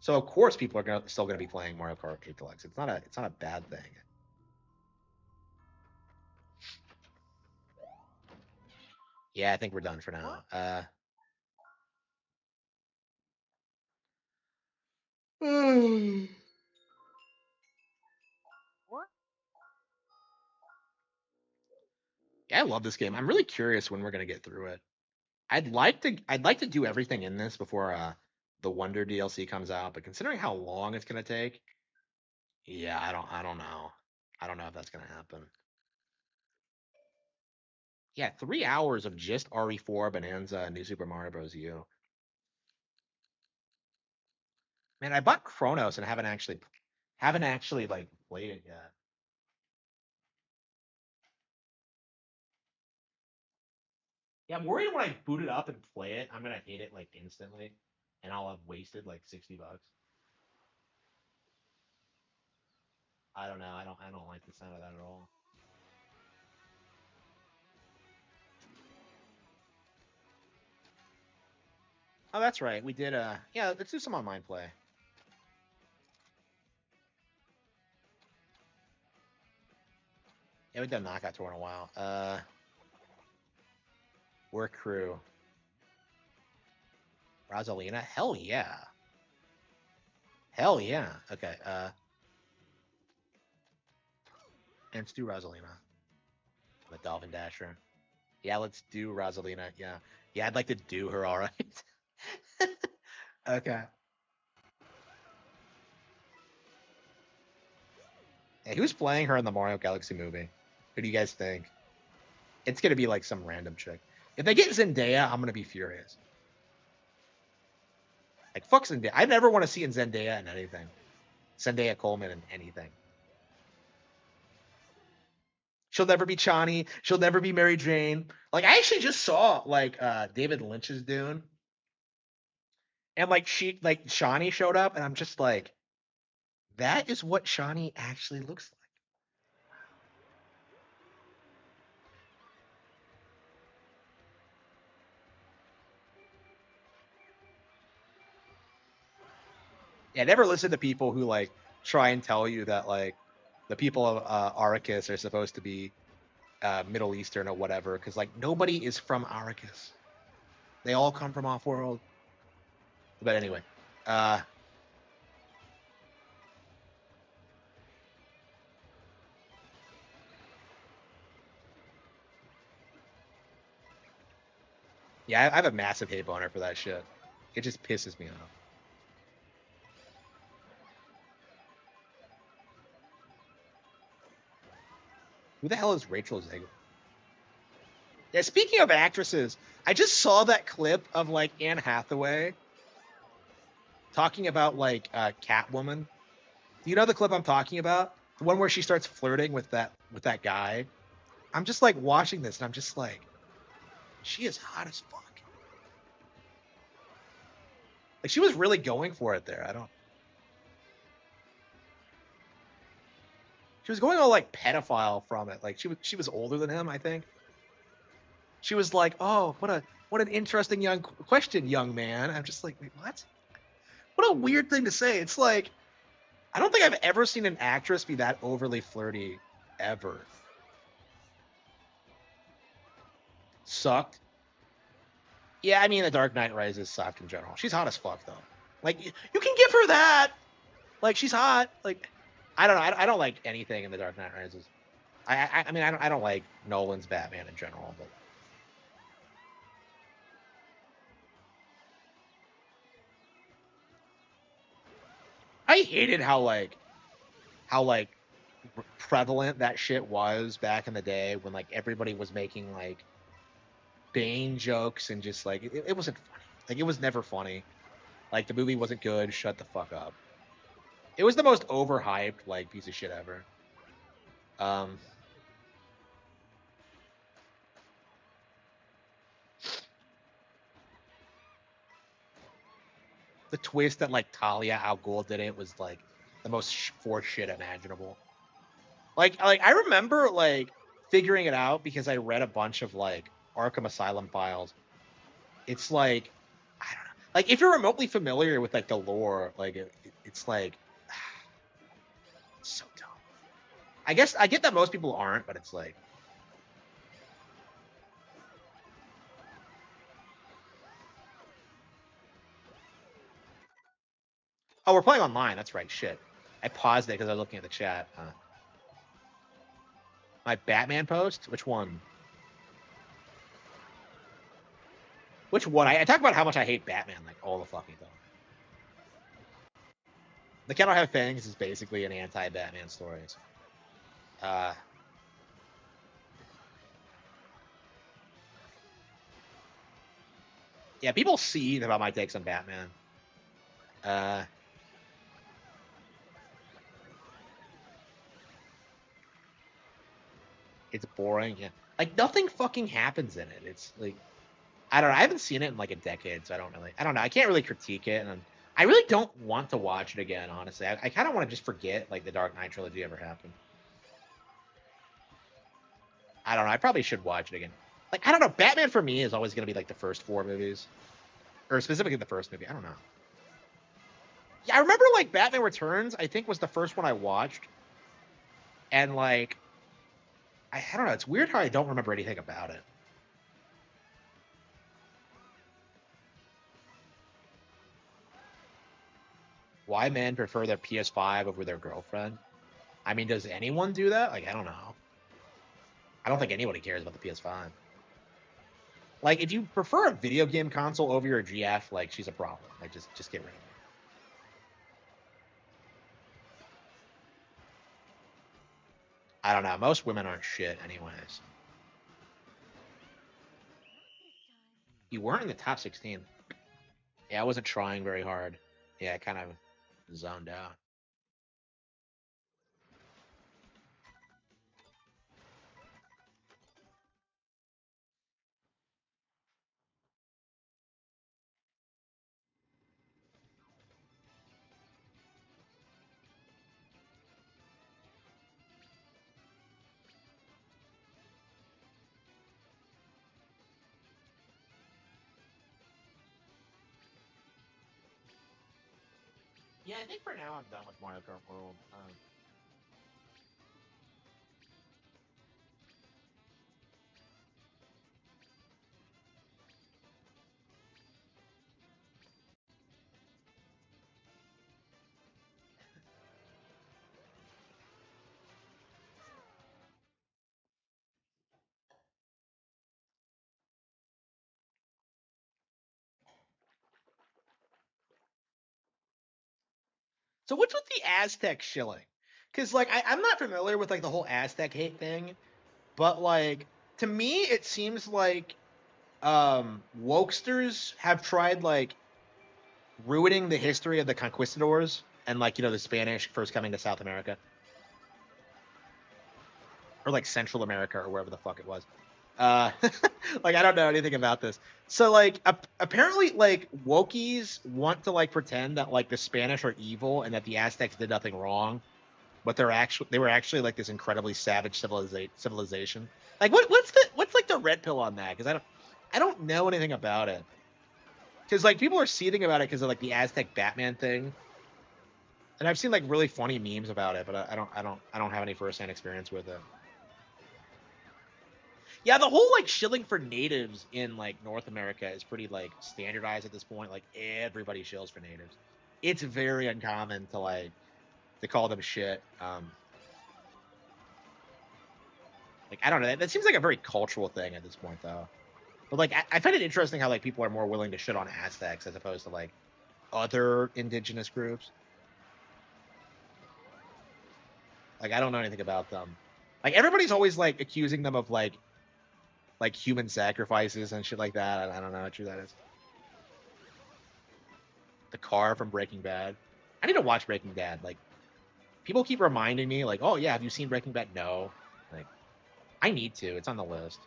So of course people are still gonna be playing Mario Kart 8 Deluxe. It's not a bad thing. Yeah, I think we're done for now. Yeah, I love this game. I'm really curious when we're gonna get through it. I'd like to do everything in this before the Wonder DLC comes out, but considering how long it's gonna take, yeah, I don't know. I don't know if that's gonna happen. Yeah, 3 hours of just RE4, Bonanza, and New Super Mario Bros. U. Man, I bought Chronos and haven't actually like played it yet. Yeah, I'm worried when I boot it up and play it, I'm gonna hate it like instantly, and I'll have wasted like $60. I don't know. I don't like the sound of that at all. Oh, that's right. We did yeah, let's do some online play. Yeah, we've done knockout tour in a while. Work crew. Rosalina? Hell yeah. Hell yeah. Okay, and let's do Rosalina. The Dolphin Dasher. Yeah, let's do Rosalina. Yeah. Yeah, I'd like to do her all right. Okay. Hey, who's playing her in the Mario Galaxy movie? Who do you guys think? It's gonna be like some random chick. If they get Zendaya, I'm gonna be furious. Like fuck Zendaya. I never want to see Zendaya in anything. Zendaya Coleman in anything. She'll never be Chani. She'll never be Mary Jane. Like I actually just saw like David Lynch's Dune, and like Shawnee showed up, and I'm just like, that is what Shawnee actually looks like. Yeah, never listen to people who like try and tell you that like the people of Arrakis are supposed to be Middle Eastern or whatever, because like nobody is from Arrakis. They all come from off-world. But anyway, yeah, I have a massive hate boner for that shit. It just pisses me off. Who the hell is Rachel Zegler? Yeah, speaking of actresses, I just saw that clip of like Anne Hathaway talking about like Catwoman. Do you know the clip I'm talking about? The one where she starts flirting with that guy. I'm just like watching this and I'm just like, she is hot as fuck. Like she was really going for it there. She was going all like pedophile from it. Like she was older than him, I think. She was like, "Oh, what an interesting young question, young man." I'm just like, "Wait, what? What a weird thing to say." It's like I don't think I've ever seen an actress be that overly flirty ever. Sucked. Yeah, I mean, The Dark Knight Rises sucked in general. She's hot as fuck though. Like you can give her that. Like she's hot. Like I don't know. I don't like anything in The Dark Knight Rises. I mean I don't like Nolan's Batman in general, but I hated how prevalent that shit was back in the day when like everybody was making like Bane jokes and just like it wasn't funny. Like it was never funny. Like the movie wasn't good. Shut the fuck up. It was the most overhyped like piece of shit ever. Um, the twist that like Talia al Ghul did it was like the most forced shit imaginable. Like I remember like figuring it out because I read a bunch of like Arkham Asylum files. It's like I don't know. Like if you're remotely familiar with like the lore, like it's like it's so dumb. I guess I get that most people aren't, but it's like oh, we're playing online. That's right. Shit. I paused it because I was looking at the chat. My Batman post? Which one? Which one? I talk about how much I hate Batman like all the fucking time. The Cannot Have Fangs is basically an anti-Batman story. Uh, yeah, people see about my takes on Batman. Uh, it's boring. Yeah, like nothing fucking happens in it. It's like I don't know. I haven't seen it in like a decade, so I don't know. I can't really critique it, and I really don't want to watch it again. Honestly, I kind of want to just forget like the Dark Knight trilogy ever happened. I don't know. I probably should watch it again. Like I don't know. Batman for me is always going to be like the first four movies, or specifically the first movie. I don't know. Yeah, I remember like Batman Returns. I think was the first one I watched, and like I don't know. It's weird how I don't remember anything about it. Why men prefer their PS5 over their girlfriend? I mean, does anyone do that? Like, I don't know. I don't think anybody cares about the PS5. Like, if you prefer a video game console over your GF, like, she's a problem. Like, just get rid of her. I don't know. Most women aren't shit, anyways. You weren't in the top 16. Yeah, I wasn't trying very hard. Yeah, I kind of zoned out. Yeah, I think for now I'm done with Mario Kart World. So what's with the Aztec shilling? Because like I'm not familiar with like the whole Aztec hate thing, but like to me it seems like wokesters have tried like ruining the history of the conquistadors and like the Spanish first coming to South America or like Central America or wherever the fuck it was. Uh, like I don't know anything about this. So like apparently like Wokies want to like pretend that like the Spanish are evil and that the Aztecs did nothing wrong, but they were actually like this incredibly savage civilization. Like what's like the red pill on that? Because I don't know anything about it. Because like people are seething about it because of like the Aztec Batman thing, and I've seen like really funny memes about it, but I don't have any firsthand experience with it. Yeah, the whole like shilling for natives in like North America is pretty like standardized at this point. Like everybody shills for natives. It's very uncommon to call them shit. Like I don't know. That seems like a very cultural thing at this point, though. But like I find it interesting how like people are more willing to shit on Aztecs as opposed to like other indigenous groups. Like I don't know anything about them. Like everybody's always like accusing them of like human sacrifices and shit like that. I don't know how true that is. The car from Breaking Bad. I need to watch Breaking Bad. Like people keep reminding me, like, oh yeah, have you seen Breaking Bad? No. Like I need to. It's on the list.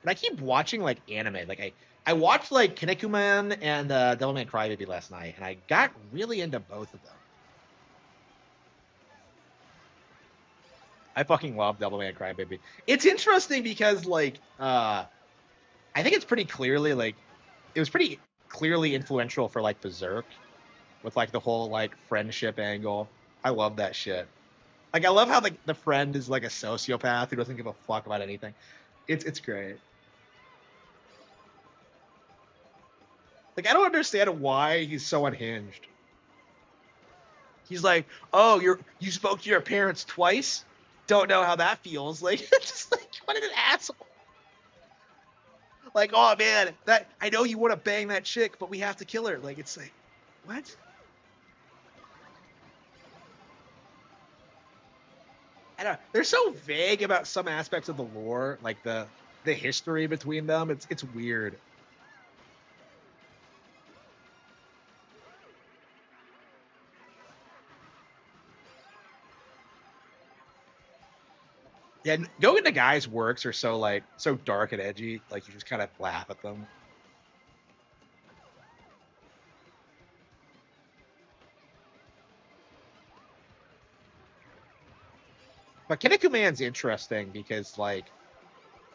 But I keep watching like anime. Like I watched like Kinnikuman and Devilman Crybaby last night, and I got really into both of them. I fucking love Devilman Crybaby. It's interesting because like I think it's pretty clearly like it was pretty clearly influential for like Berserk with like the whole like friendship angle. I love that shit. Like I love how like the friend is like a sociopath who doesn't give a fuck about anything. It's great. Like I don't understand why he's so unhinged. He's like, "Oh, you spoke to your parents twice? Don't know how that feels." Like just like what an asshole. Like, "Oh man, that I know you want to bang that chick, but we have to kill her." Like it's like, "What?" I don't know. They're so vague about some aspects of the lore, like the history between them. It's weird. Yeah, going into guys' works are so like so dark and edgy. Like you just kind of laugh at them. But Kinnikuman's Man's interesting because like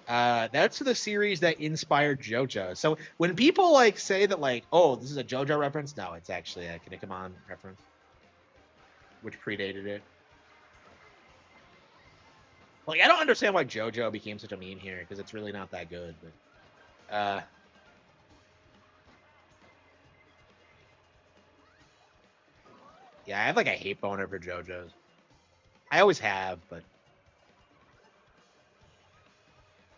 that's the series that inspired JoJo. So when people like say that like, oh, this is a JoJo reference, no, it's actually a Kinnikuman reference, which predated it. Like I don't understand why JoJo became such a meme here because it's really not that good. But yeah, I have like a hate boner for JoJo's. I always have, but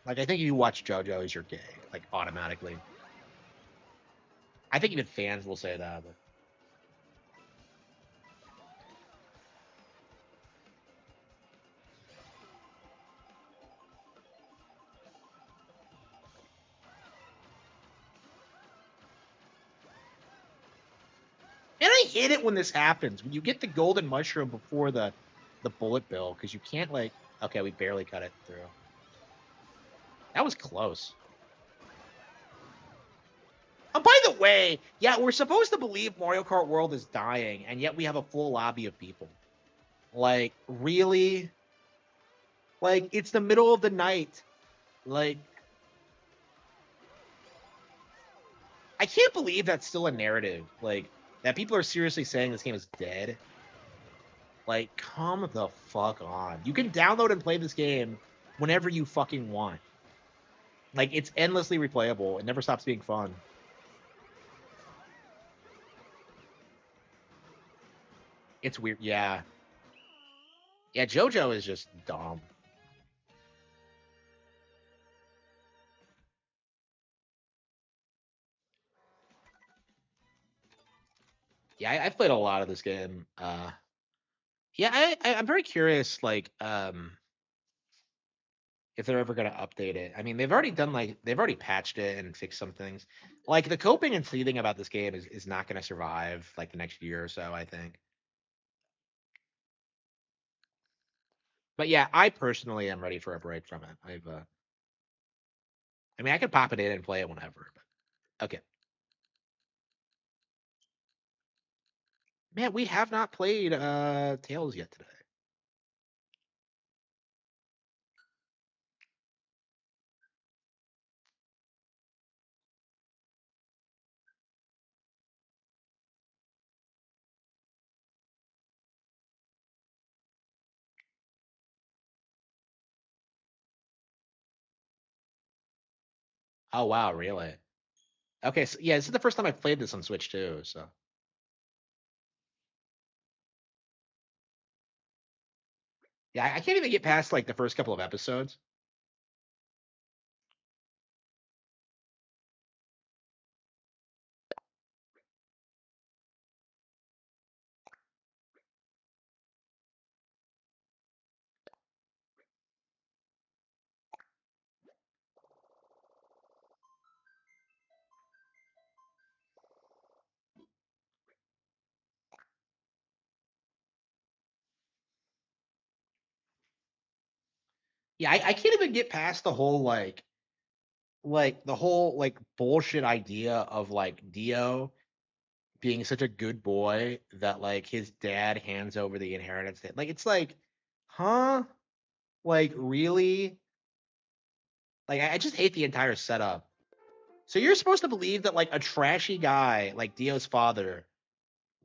like I think if you watch JoJo's, you're gay, like automatically. I think even fans will say that. But I hate it when this happens. When you get the golden mushroom before the bullet bill, because you can't like. Okay, we barely cut it through. That was close. By the way, yeah, we're supposed to believe Mario Kart World is dying, and yet we have a full lobby of people. Like, really? Like, it's the middle of the night. Like, I can't believe that's still a narrative. Like, that people are seriously saying this game is dead. Like, come the fuck on. You can download and play this game whenever you fucking want. Like, it's endlessly replayable. It never stops being fun. It's weird. Yeah. Yeah, JoJo is just dumb. Yeah, I've played a lot of this game. Yeah, I'm very curious, like, if they're ever gonna update it. I mean, they've already patched it and fixed some things. Like the coping and seething about this game is not gonna survive like the next year or so, I think. But yeah, I personally am ready for a break from it. I mean, I could pop it in and play it whenever. But okay, man, we have not played Tales yet today. Oh wow, really? Okay, so yeah, this is the first time I've played this on Switch too. So yeah, I can't even get past like the first couple of episodes. Yeah, I can't even get past the whole like the whole like bullshit idea of like Dio being such a good boy that like his dad hands over the inheritance. Like it's like, huh? Like really? Like I just hate the entire setup. So you're supposed to believe that like a trashy guy like Dio's father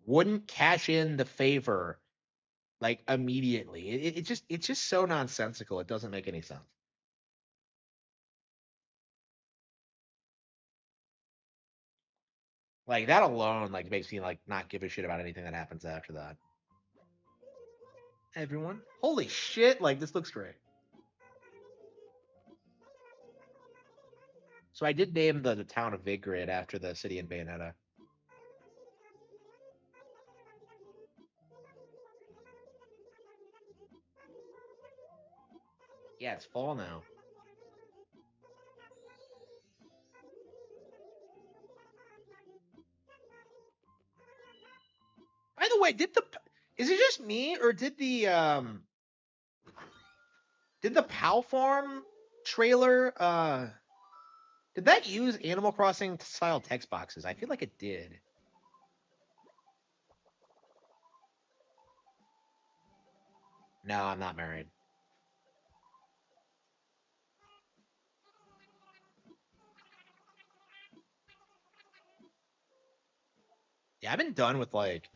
wouldn't cash in the favor like immediately. It's just so nonsensical. It doesn't make any sense. Like that alone like makes me like not give a shit about anything that happens after that. Everyone, holy shit! Like this looks great. So I did name the town of Vigrid after the city in Bayonetta. Yeah, it's fall now. By the way, is it just me or did the Pal Farm trailer did that use Animal Crossing style text boxes? I feel like it did. No, I'm not married. Yeah, I've been done with like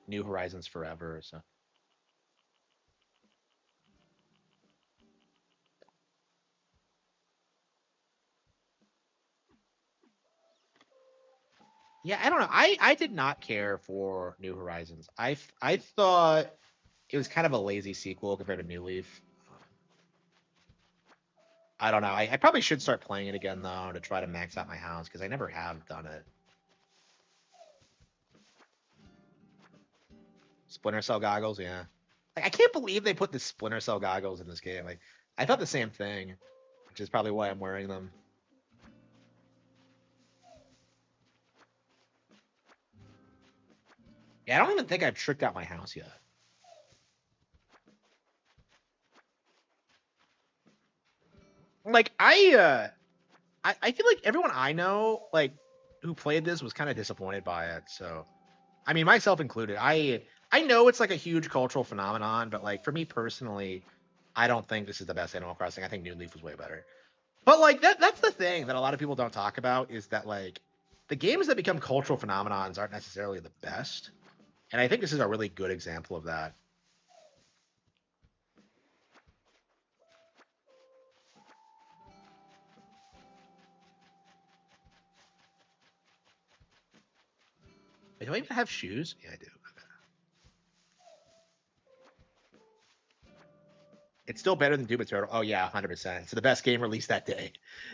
New Horizons forever, so yeah, I don't know. I did not care for New Horizons. I thought it was kind of a lazy sequel compared to New Leaf. I don't know. I probably should start playing it again though to try to max out my house because I never have done it. Splinter Cell goggles, yeah. Like I can't believe they put the Splinter Cell goggles in this game. Like I thought the same thing, which is probably why I'm wearing them. Yeah, I don't even think I've tricked out my house yet. Like I feel like everyone I know like who played this was kind of disappointed by it. So I mean, myself included. I know it's like a huge cultural phenomenon, but like for me personally, I don't think this is the best Animal Crossing. I think New Leaf was way better. But like that's the thing that a lot of people don't talk about is that like the games that become cultural phenomenons aren't necessarily the best. And I think this is a really good example of that. Wait, do I even have shoes? Yeah, I do. Okay. It's still better than Doom Eternal. Oh yeah, 100%. It's the best game released that day.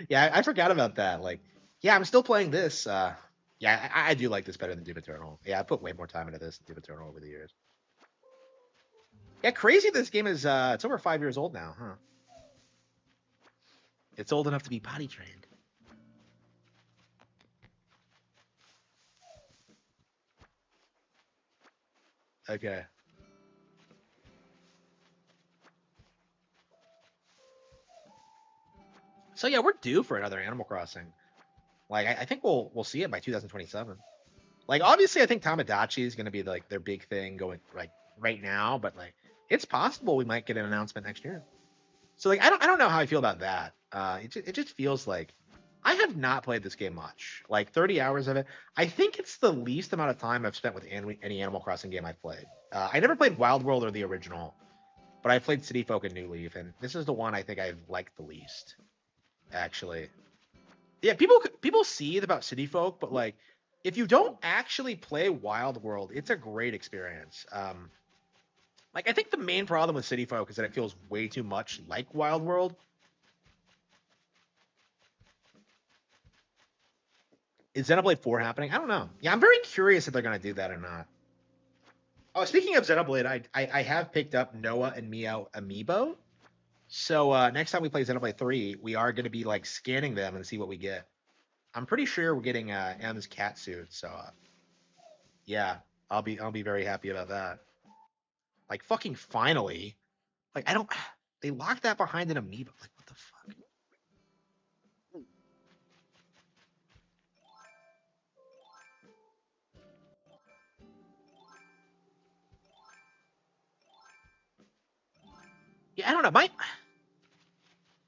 Yeah, I forgot about that. Like, yeah, I'm still playing this. Yeah, I do like this better than Doom Eternal. Yeah, I put way more time into this than Doom Eternal over the years. Yeah, crazy. This game is it's over 5 years old now, huh? It's old enough to be potty trained. Okay. So yeah, we're due for another Animal Crossing. Like, I think we'll see it by 2027. Like, obviously, I think Tamagotchi is going to be like their big thing going like right now, but like it's possible we might get an announcement next year. So like I don't know how I feel about that. It just feels like I have not played this game much. Like 30 hours of it. I think it's the least amount of time I've spent with any Animal Crossing game I've played. I never played Wild World or the original, but I played City Folk and New Leaf, and this is the one I think I've liked the least. Actually, yeah, people see it about City Folk, but like if you don't actually play Wild World, it's a great experience. Like I think the main problem with City Folk is that it feels way too much like Wild World. Is Xenoblade 4 happening? I don't know. Yeah, I'm very curious if they're gonna do that or not. Oh, speaking of Xenoblade, I have picked up Noah and Meow amiibo. So next time we play Xenoblade 3, we are gonna be like scanning them and see what we get. I'm pretty sure we're getting M's cat suit, so yeah, I'll be very happy about that. Like fucking finally. Like I don't they locked that behind an amiibo. Like what the fuck? Yeah, I don't know.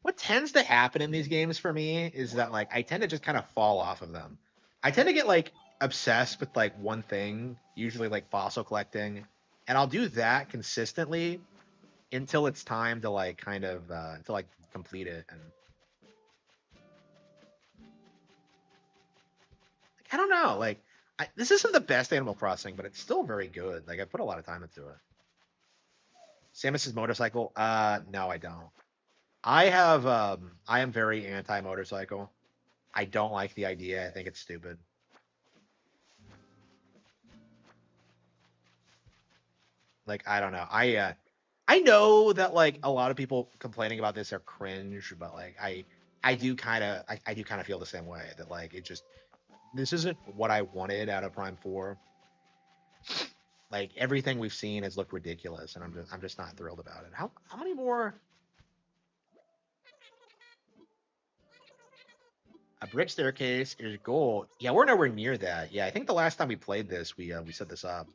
What tends to happen in these games for me is that like I tend to just kind of fall off of them. I tend to get like obsessed with like one thing, usually like fossil collecting, and I'll do that consistently until it's time to like kind of until I complete it. And like, I don't know, like this isn't the best Animal Crossing, but it's still very good. Like I put a lot of time into it. Samus's motorcycle? No, I don't. I am very anti motorcycle. I don't like the idea. I think it's stupid. Like I don't know. I know that like a lot of people complaining about this are cringe, but like I do kind of feel the same way that like it just this isn't what I wanted out of Prime 4. Like everything we've seen has looked ridiculous and I'm just not thrilled about it. How many more a brick staircase is gold. Yeah, we're nowhere near that. Yeah, I think the last time we played this, we set this up.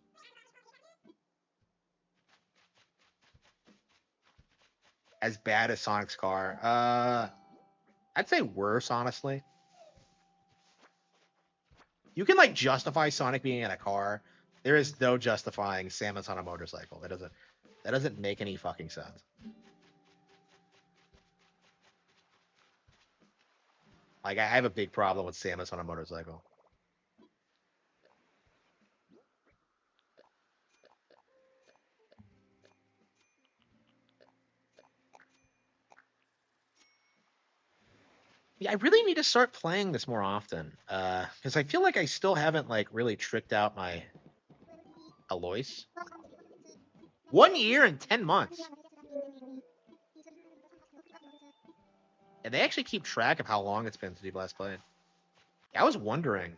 As bad as Sonic's car. I'd say worse, honestly. You can like justify Sonic being in a car. There is no justifying Samus on a motorcycle. That doesn't make any fucking sense. Like I have a big problem with Samus on a motorcycle. Yeah, I really need to start playing this more often. Because I feel like I still haven't like really tricked out my Alois. 1 year and 10 months. And they actually keep track of how long it's been since you've last played. Yeah, I was wondering.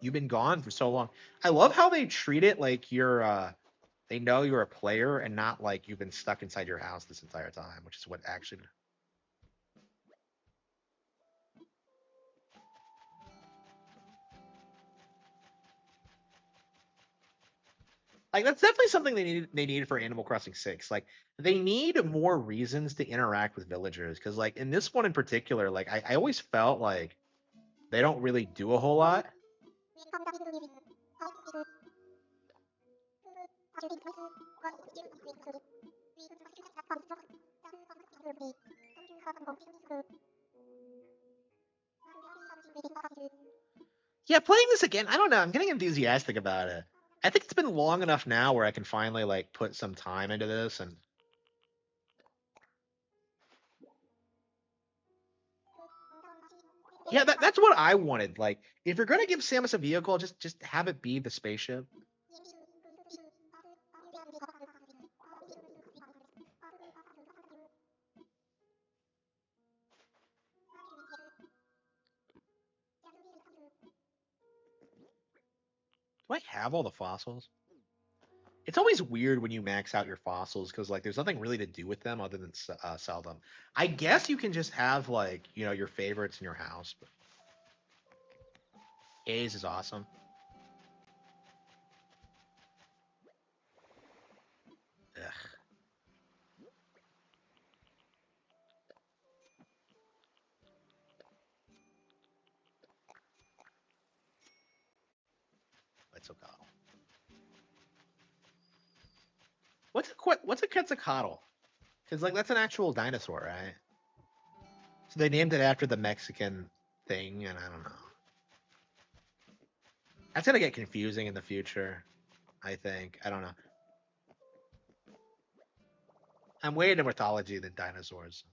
You've been gone for so long. I love how they treat it like they know you're a player and not like you've been stuck inside your house this entire time, which is what actually like that's definitely something they needed for Animal Crossing 6. Like they need more reasons to interact with villagers because like in this one in particular, like I always felt like they don't really do a whole lot. Yeah, playing this again, I don't know. I'm getting enthusiastic about it. I think it's been long enough now where I can finally like put some time into this and yeah, that's what I wanted. Like if you're gonna give Samus a vehicle, just have it be the spaceship. Do I have all the fossils? It's always weird when you max out your fossils because like there's nothing really to do with them other than sell them. I guess you can just have like your favorites in your house. But A's is awesome. Ugh, it's okay. What's a Quetzalcoatl? Because like that's an actual dinosaur, right? So they named it after the Mexican thing, and I don't know. That's gonna get confusing in the future. I think. I don't know. I'm way into mythology than dinosaurs.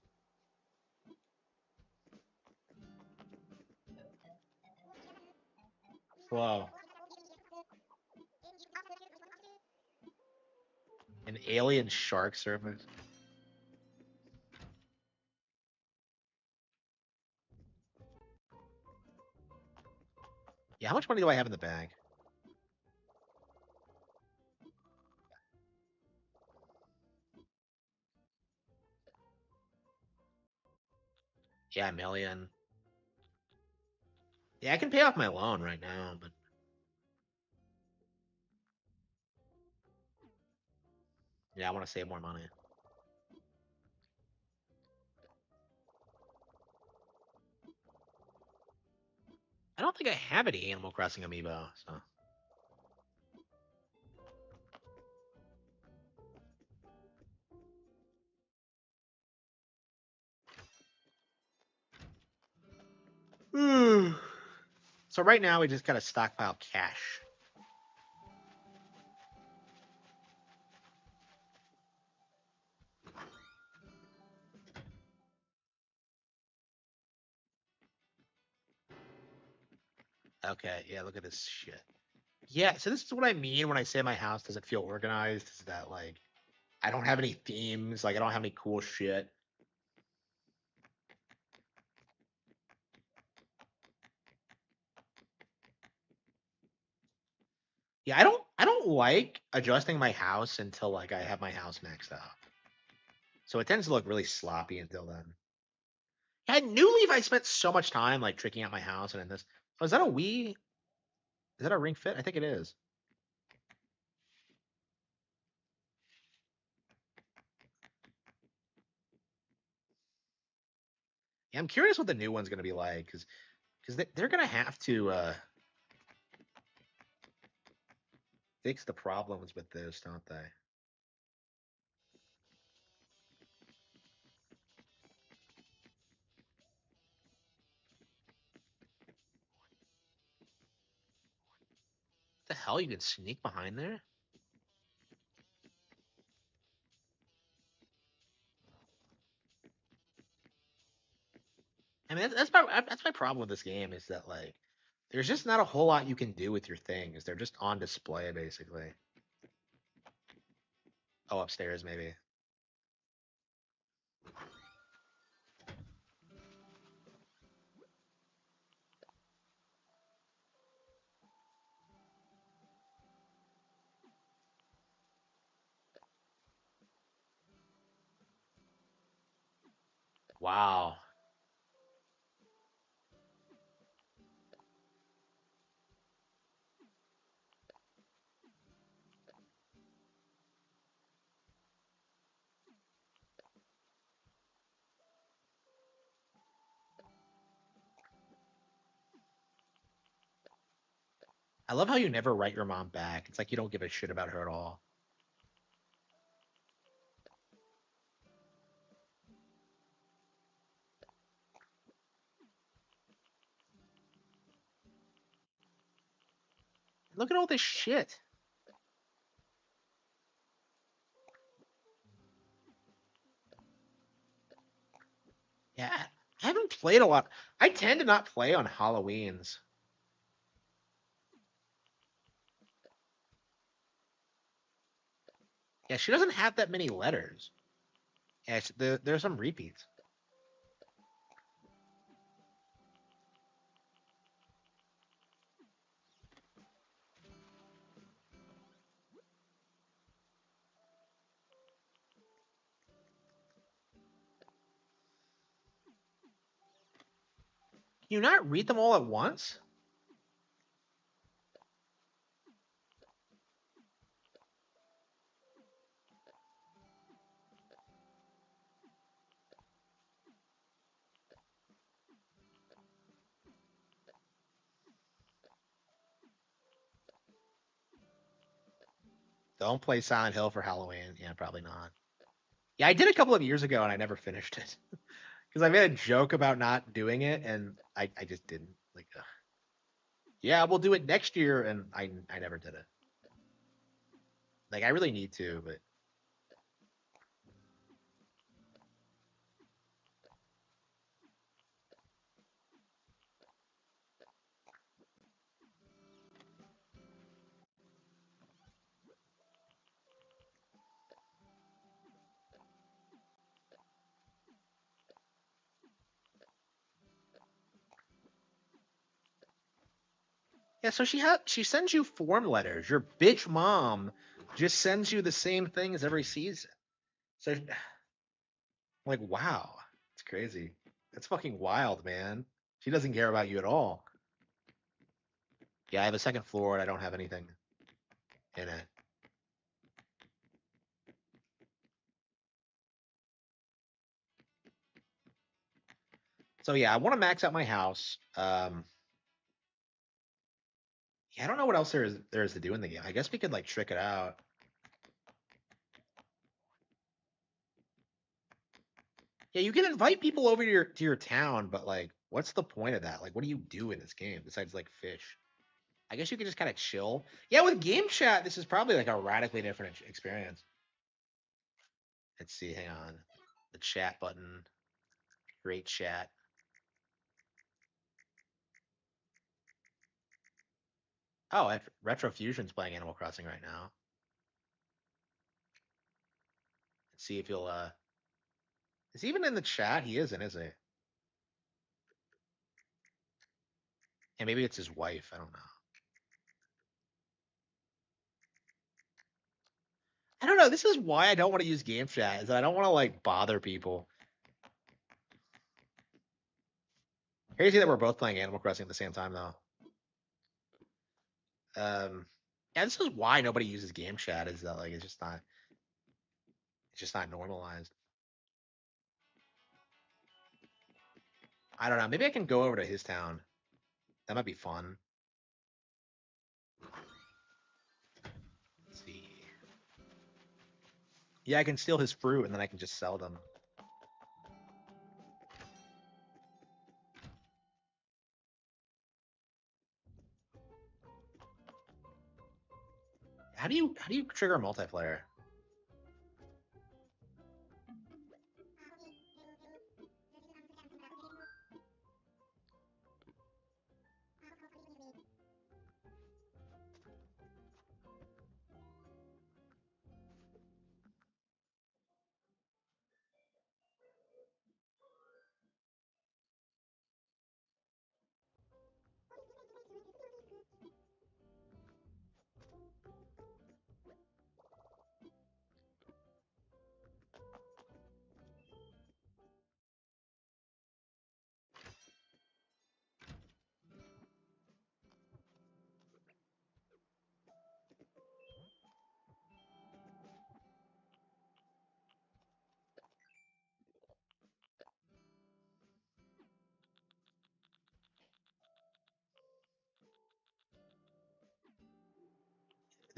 Whoa. An alien shark servant. Yeah, how much money do I have in the bag? Yeah, a million. Yeah, I can pay off my loan right now, but yeah, I want to save more money. I don't think I have any Animal Crossing amiibo, so. So right now we just gotta stockpile cash. Okay, yeah, look at this shit. Yeah, so this is what I mean when I say my house doesn't feel organized. Is that like I don't have any themes, like I don't have any cool shit. Yeah, I don't like adjusting my house until like I have my house maxed out. So it tends to look really sloppy until then. Yeah, at New Leaf, I spent so much time like tricking out my house, and in this, oh, is that a Wii? Is that a Ring Fit? I think it is. Yeah, I'm curious what the new one's gonna be like, because they're gonna have to fix the problems with this, don't they? What the hell? You can sneak behind there? I mean, that's my problem with this game is that like there's just not a whole lot you can do with your things. They're just on display basically. Oh, upstairs maybe. Wow. I love how you never write your mom back. It's like you don't give a shit about her at all. Look at all this shit. Yeah, I haven't played a lot. I tend to not play on Halloweens. Yeah, she doesn't have that many letters. Yeah, there's some repeats. Can you not read them all at once? Don't play Silent Hill for Halloween. Yeah, probably not. Yeah, I did a couple of years ago and I never finished it because I made a joke about not doing it and I just didn't. Like, ugh. Yeah, we'll do it next year, and I never did it. Like, I really need to, but yeah. So she sends you form letters. Your bitch mom just sends you the same things every season. So, like, wow, it's crazy. That's fucking wild, man. She doesn't care about you at all. Yeah, I have a second floor and I don't have anything in it. So yeah, I want to max out my house. Yeah, I don't know what else there is to do in the game. I guess we could like trick it out. Yeah, you can invite people over to your town, but like, what's the point of that? Like, what do you do in this game besides like fish? I guess you could just kind of chill. Yeah, with game chat, this is probably like a radically different experience. Let's see, hang on. The chat button. Great chat. Oh, Retrofusion's playing Animal Crossing right now. Let's see if he'll is he even in the chat? He isn't, is he? And maybe it's his wife. I don't know. I don't know. This is why I don't want to use game chat, is that I don't want to like bother people. Crazy that we're both playing Animal Crossing at the same time though. Yeah, this is why nobody uses game chat, is that like it's just not normalized. I don't know. Maybe I can go over to his town. That might be fun. Let's see. Yeah, I can steal his fruit and then I can just sell them. How do you trigger multiplayer?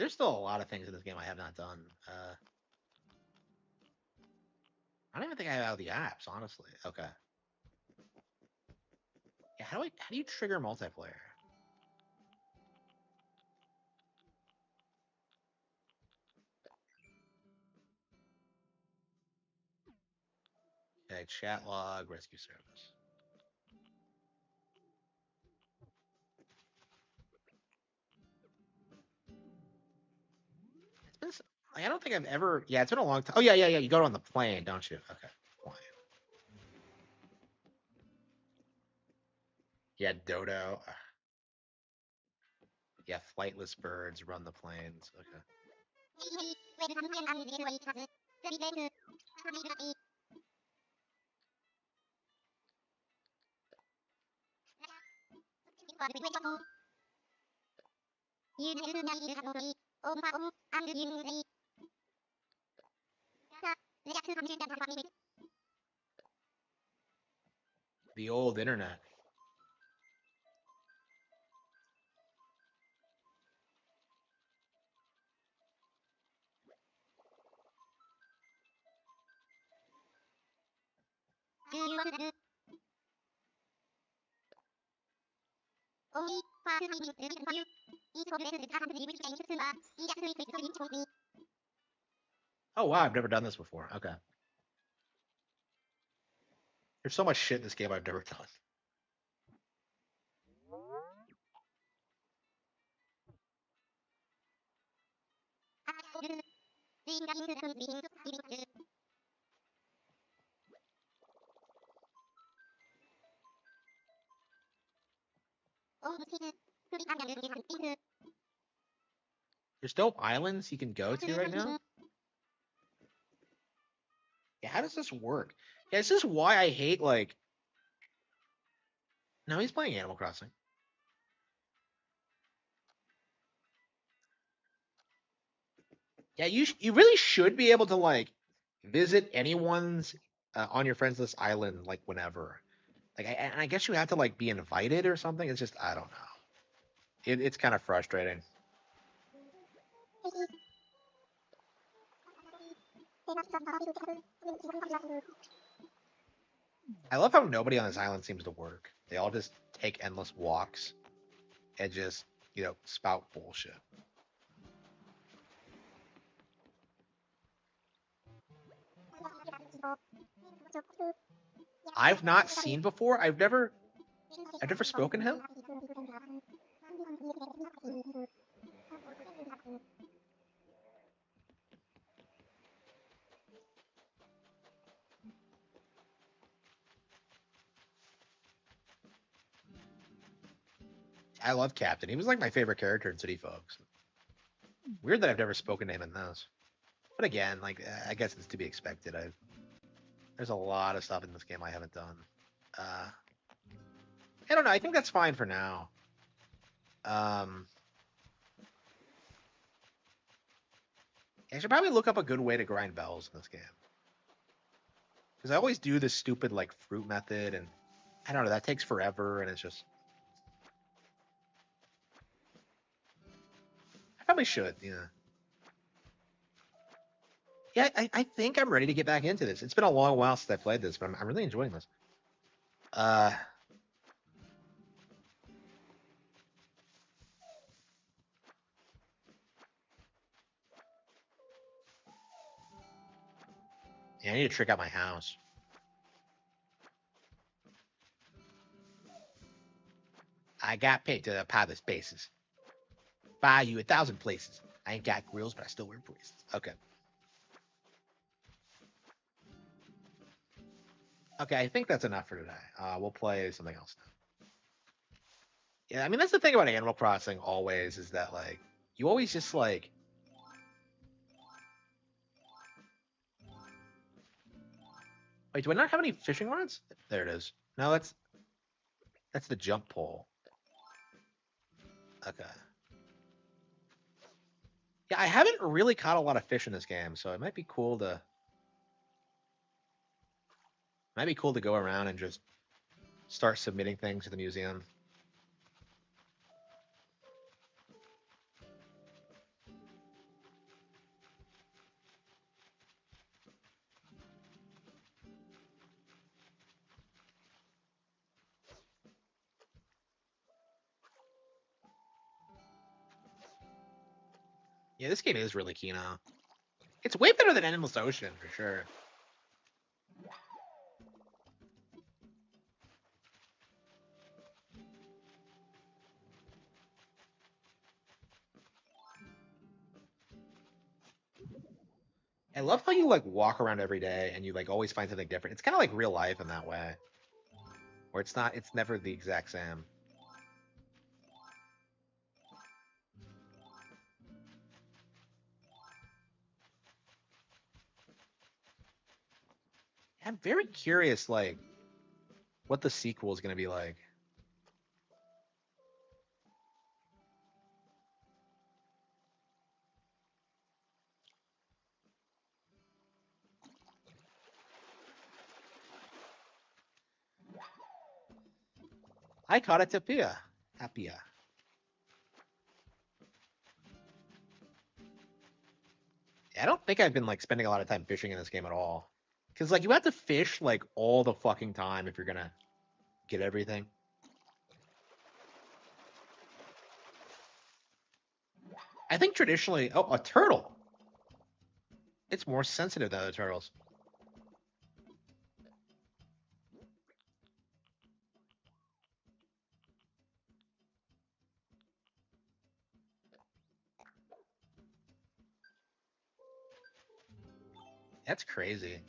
There's still a lot of things in this game I have not done. I don't even think I have all the apps, honestly. Okay. Yeah, how do you trigger multiplayer? Okay, chat log, rescue service. It's been, like, I don't think I've ever. Yeah, it's been a long time. Oh yeah, yeah, yeah. You go on the plane, don't you? Okay, plane. Yeah, dodo. Yeah, flightless birds run the planes. Okay. The old internet. Oh wow, I've never done this before. Okay. There's so much shit in this game I've never done. There's dope islands you can go to right now. Yeah, how does this work? Yeah, this is why I hate like. No, he's playing Animal Crossing. Yeah, you really should be able to like visit anyone's on your friends list island like whenever. Like, and I guess you have to like be invited or something. It's just I don't know. It's kind of frustrating. I love how nobody on this island seems to work. They all just take endless walks and just spout bullshit. I've not seen before. I've never spoken to him. I love Captain. He was like my favorite character in City Folks. Weird that I've never spoken to him in those. But again, like I guess it's to be expected. There's a lot of stuff in this game I haven't done. I don't know. I think that's fine for now. I should probably look up a good way to grind bells in this game. Because I always do this stupid like fruit method, and I don't know, that takes forever, and it's just. I probably should, yeah. Yeah, I think I'm ready to get back into this. It's been a long while since I played this, but I'm really enjoying this. Yeah, I need to trick out my house. I got paid to pie the spaces. Buy you 1,000 places. I ain't got grills, but I still wear braces. Okay. Okay, I think that's enough for today. We'll play something else now. Yeah, I mean that's the thing about Animal Crossing always is that like you always just like. Wait, do I not have any fishing rods? There it is. No, that's the jump pole. Okay. Yeah, I haven't really caught a lot of fish in this game, so it might be cool to go around and just start submitting things to the museum. Yeah, this game is really Kino. It's way better than Endless Ocean for sure. I love how you like walk around every day and you like always find something different. It's kind of like real life in that way, where it's never the exact same. I'm very curious, like, what the sequel is going to be like. I caught it Tapia. Tapia. I don't think I've been like spending a lot of time fishing in this game at all. Because like you have to fish like all the fucking time if you're gonna get everything. I think traditionally, oh, a turtle. It's more sensitive than other turtles. That's crazy.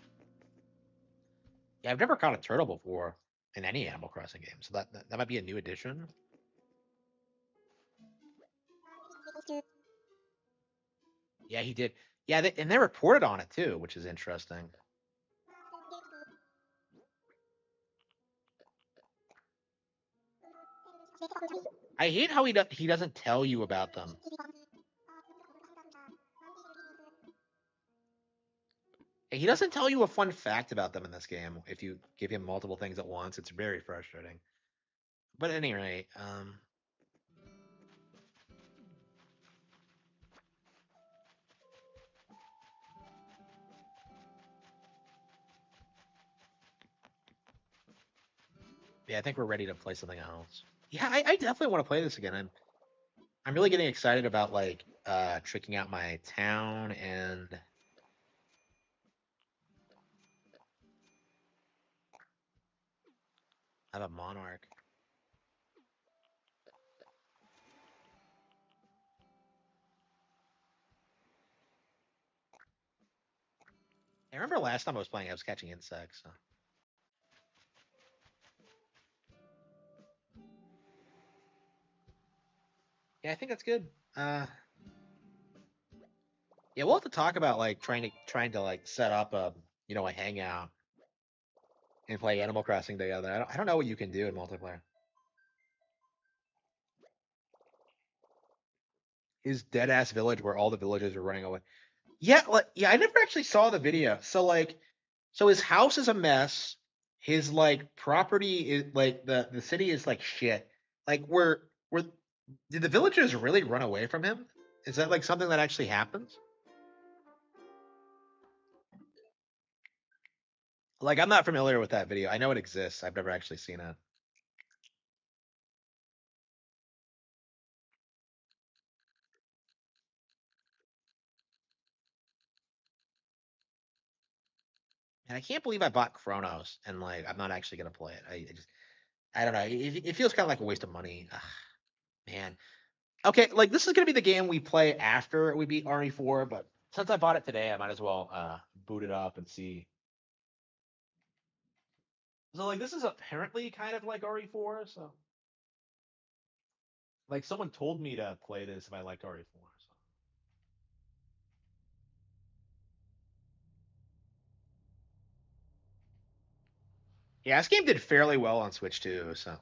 Yeah, I've never caught a turtle before in any Animal Crossing game, so that might be a new addition. Yeah, he did. Yeah, and they reported on it too, which is interesting. I hate how he doesn't tell you about them. He doesn't tell you a fun fact about them in this game if you give him multiple things at once. It's very frustrating. But at any rate, yeah, I think we're ready to play something else. Yeah, I definitely want to play this again. I'm really getting excited about like tricking out my town and I have a monarch. I remember last time I was playing, I was catching insects. So. Yeah, I think that's good. Yeah, we'll have to talk about like trying to like set up a hangout and play Animal Crossing together. I don't know what you can do in multiplayer. His dead ass village where all the villagers are running away. Yeah, like yeah, I never actually saw the video. So his house is a mess. His like property is like the city is like shit. Like were did the villagers really run away from him? Is that like something that actually happens? Like I'm not familiar with that video. I know it exists. I've never actually seen it. And I can't believe I bought Chronos and like I'm not actually gonna play it. I don't know. It feels kind of like a waste of money. Ugh, man. Okay, like this is gonna be the game we play after we beat RE4, but since I bought it today, I might as well boot it up and see. So like this is apparently kind of like RE4, so like someone told me to play this if I liked RE4. So. Yeah, this game did fairly well on Switch too, so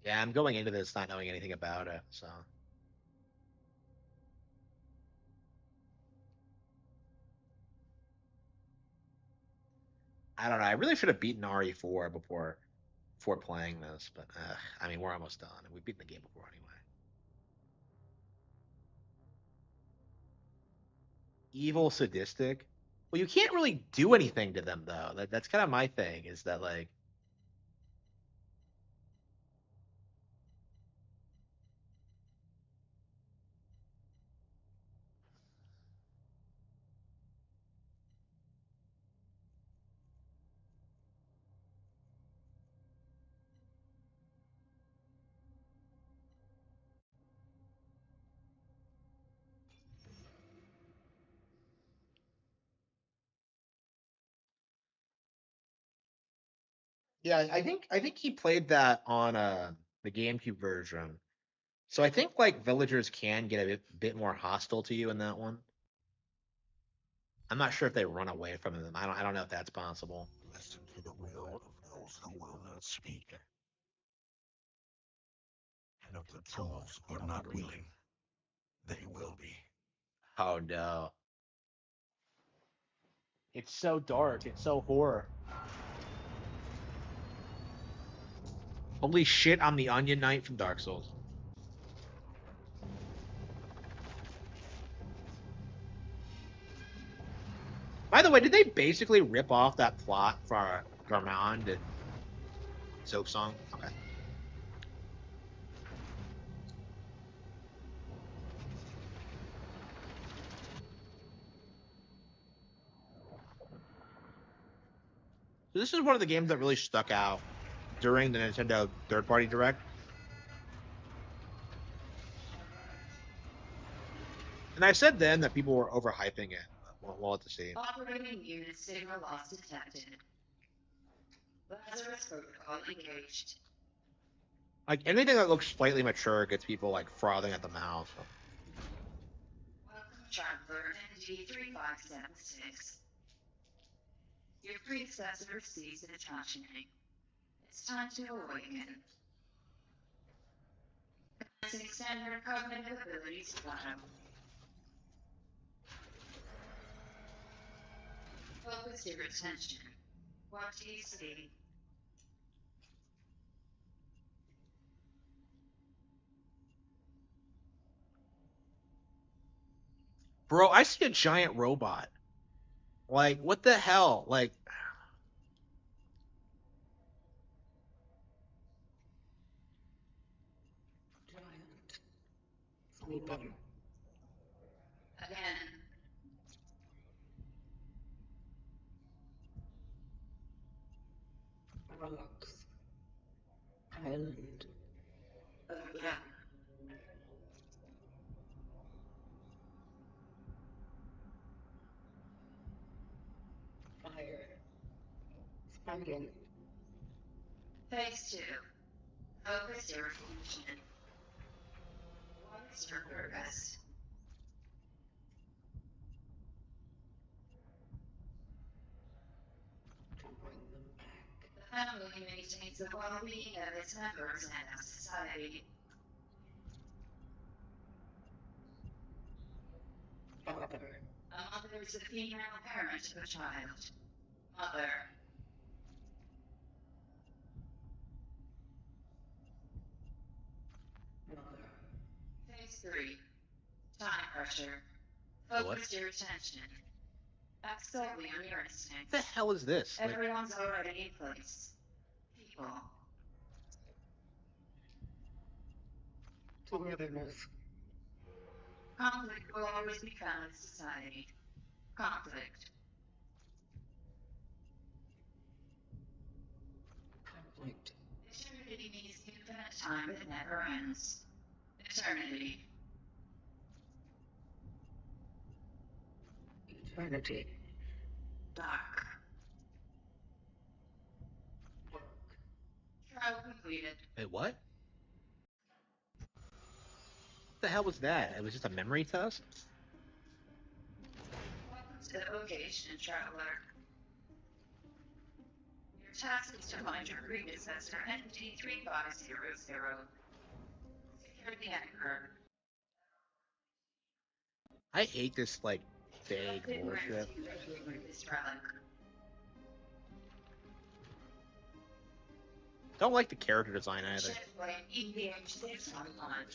yeah, I'm going into this not knowing anything about it, so I don't know. I really should have beaten RE4 before before playing this, but I mean, we're almost done, and we've beaten the game before anyway. Evil, sadistic. Well, you can't really do anything to them though. That's kind of my thing. Is that like yeah, I think he played that on the GameCube version. So I think like villagers can get a bit more hostile to you in that one. I'm not sure if they run away from them. I don't know if that's possible. Listen to the will of those who will not speak. And if the trolls are not willing, they will be. Oh no. It's so dark. It's so horror. Holy shit, I'm the Onion Knight from Dark Souls. By the way, did they basically rip off that plot for Garmond and Soap Song? Okay. So this is one of the games that really stuck out during the Nintendo third-party direct. And I said then that people were overhyping it. We'll have to see. Operating unit signal loss detected. Lazarus protocol engaged. Like anything that looks slightly mature gets people like frothing at the mouth. Welcome, Traveler ND3576. Your predecessor ceased its functioning. It's time to awaken. Commencing standard cognitive abilities file. Focus your attention. What do you see? Bro, I see a giant robot. Like, what the hell? Like, Sleeping. Again. Rocks. Island. Again. Fire. Sparking. Phase 2. Focus your attention. What is your purpose? To bring them back. The family maintains the well-being of its members and of society. Father. A mother is the female parent of a child. Mother. Mother. Phase 3. Time pressure. Focus your attention. Act solely on your instincts. what the hell is this? Like, Everyone's already in place. People. Togetherness. Conflict will always be found in society. Conflict. Conflict. Eternity means infinite time that never ends. Eternity. Eternity. Dark. Work. Trial completed. wait, what? What the hell was that? It was just a memory test? Welcome to the vocation, traveler. Your task is to find your predecessor, ND3500. Secure the anchor. I hate this, like, vague It bullshit. grants you this relic. Don't like the character design either. Check by EVH6 online.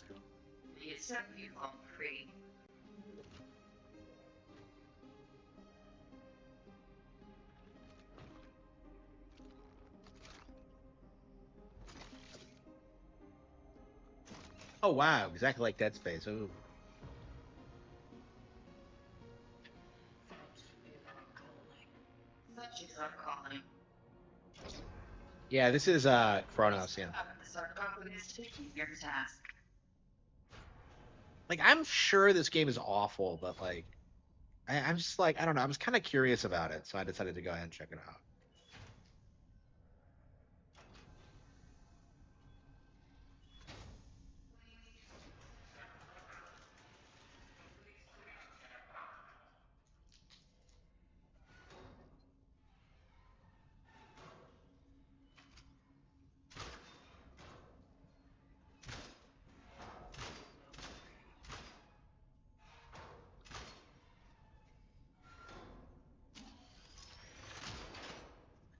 The assembly hall free. Oh wow, exactly like Dead Space. Ooh. Such is our calling. Yeah, this is Chronos. Yeah. The sarcophagus to keep your task. Like I'm sure this game is awful, but like I'm just like I don't know. I was kind of curious about it, so I decided to go ahead and check it out.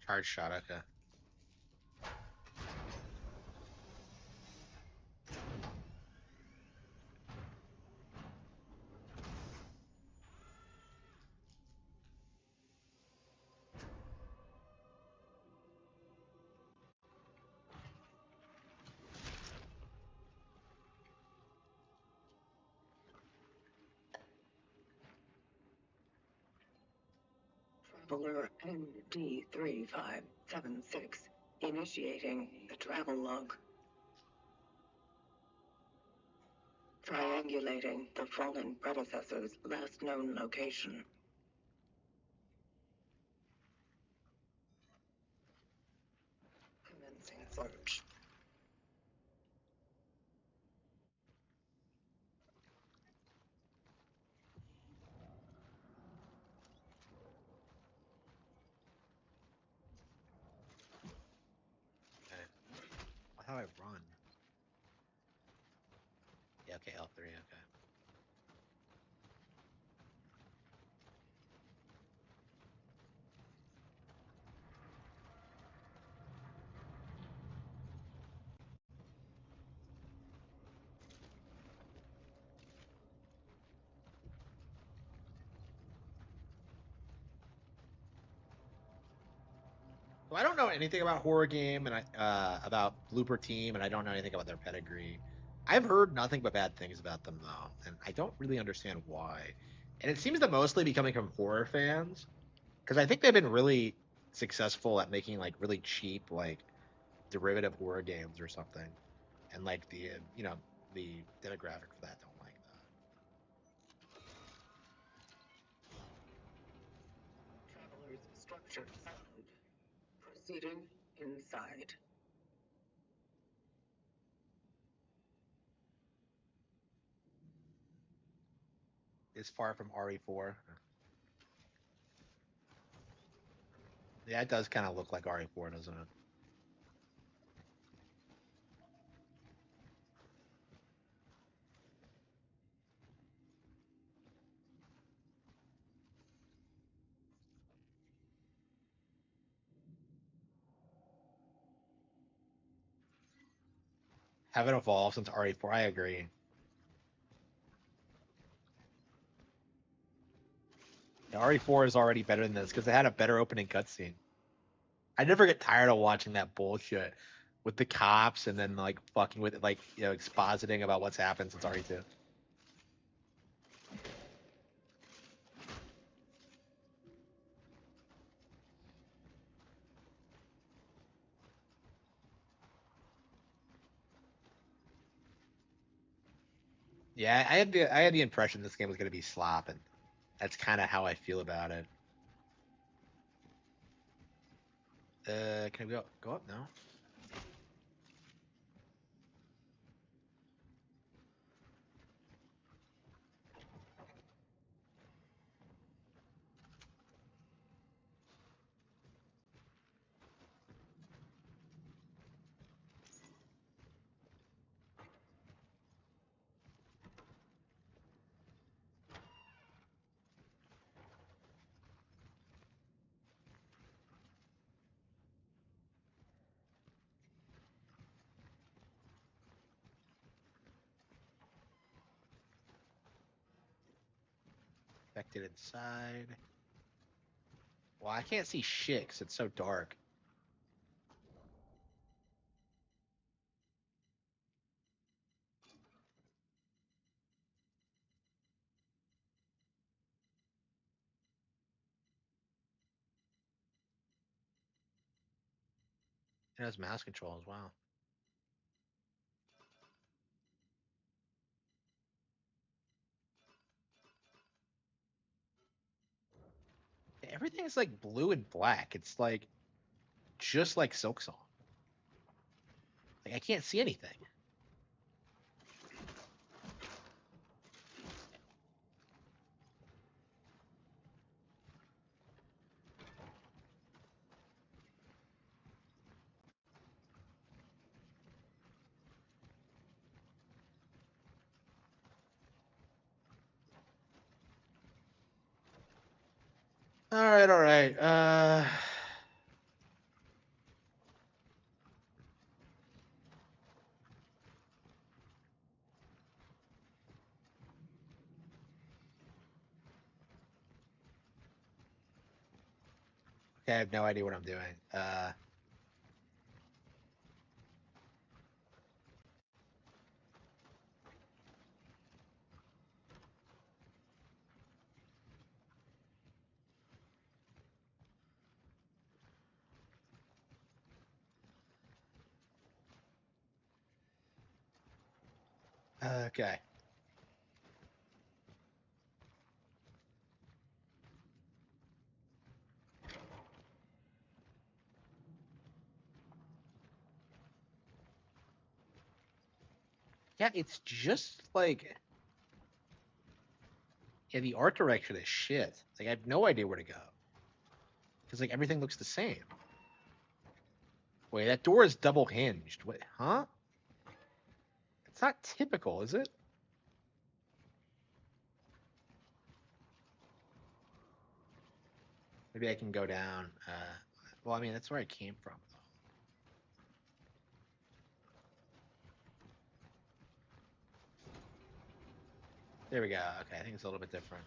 Charge shot. Okay. Traveler ND3576 initiating the travel log. Triangulating the fallen predecessor's last known location. Commencing search. Okay. How do I run? Yeah. Okay. L3. Okay. So I don't know anything about horror game and about Blooper Team, and I don't know anything about their pedigree. I've heard nothing but bad things about them though, and I don't really understand why. And it seems to mostly be coming from horror fans, because I think they've been really successful at making like really cheap like derivative horror games or something, and like the demographic for that don't like that. Traveler's structure found. Proceeding inside. It's far from RE4. Yeah, it does kind of look like RE4, doesn't it? Haven't evolved since RE4. I agree. The RE4 is already better than this because they had a better opening cutscene. I never get tired of watching that bullshit with the cops and then like fucking with it, like expositing about what's happened since RE2. Yeah, I had the impression this game was gonna be slopping. That's kind of how I feel about it. Can we go up now? Affected inside. Well, I can't see shit 'cause it's so dark. It has mouse control as well. Everything is like blue and black. It's like just like Silksong. Like I can't see anything. All right, all right. Okay, I have no idea what I'm doing. Okay. Yeah, it's just like yeah, the art direction is shit. Like I have no idea where to go. Because like everything looks the same. Wait, that door is double hinged. Wait, huh? It's not typical, is it? Maybe I can go down. Well, I mean, that's where I came from. There we go. Okay, I think it's a little bit different.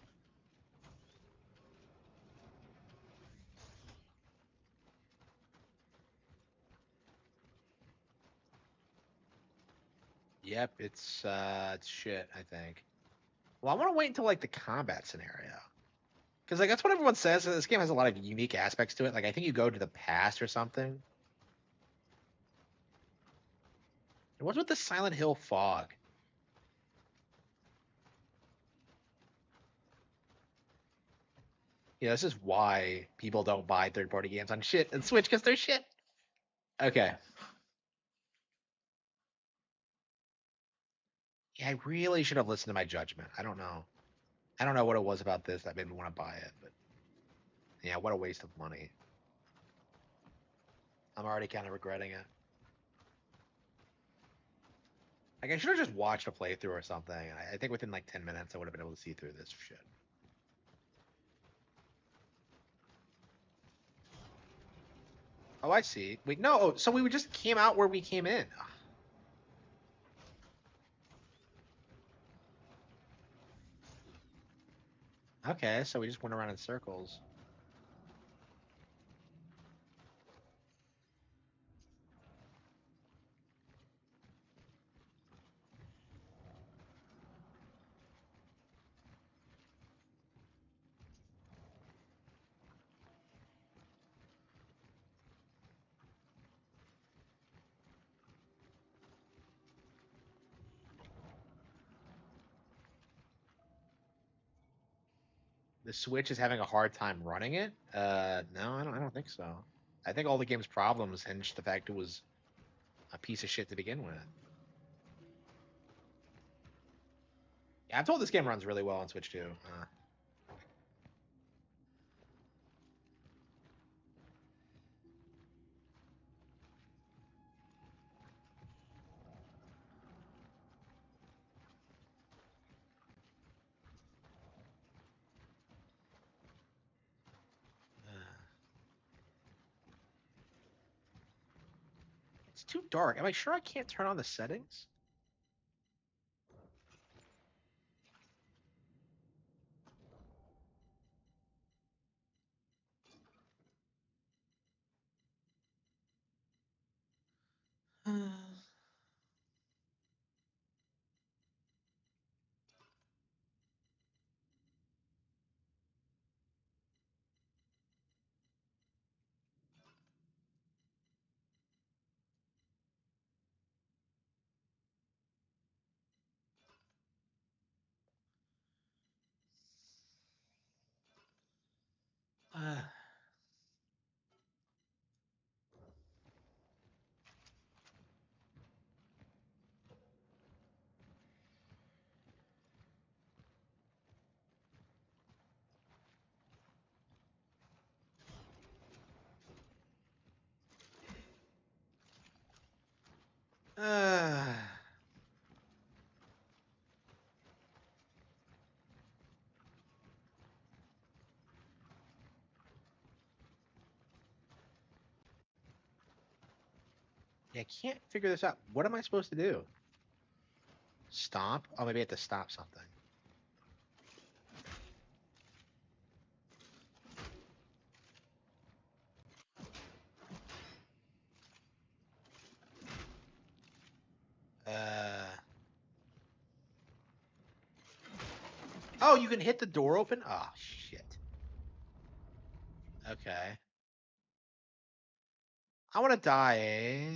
Yep, it's shit, I think. Well, I want to wait until like the combat scenario. Because like that's what everyone says. This game has a lot of unique aspects to it. Like I think you go to the past or something. What's with the Silent Hill fog? Yeah, this is why people don't buy third-party games on shit and Switch because they're shit. Okay. Yeah, I really should have listened to my judgment. I don't know. I don't know what it was about this that made me want to buy it, but yeah, what a waste of money. I'm already kind of regretting it. Like I should have just watched a playthrough or something. I think within like 10 minutes I would have been able to see through this shit. Oh, I see. Wait, no. Oh, so we just came out where we came in. Okay, so we just went around in circles. The Switch is having a hard time running it. No, I don't think so. I think all the game's problems hinged the fact it was a piece of shit to begin with. Yeah, I'm told this game runs really well on Switch too. It's too dark. Am I sure I can't turn on the settings? Yeah, I can't figure this out. What am I supposed to do? Stomp? Oh, maybe I have to stop something. Oh, you can hit the door open? Oh, shit. Okay. I want to die.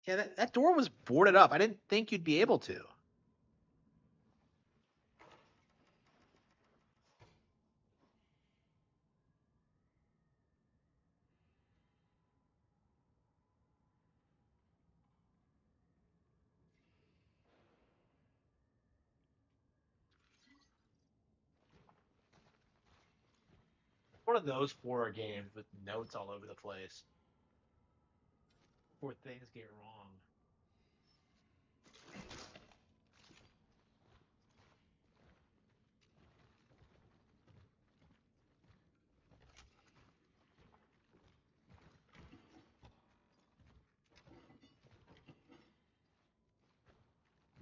Yeah, that door was boarded up. I didn't think you'd be able to. One of those horror games with notes all over the place. Where things get wrong.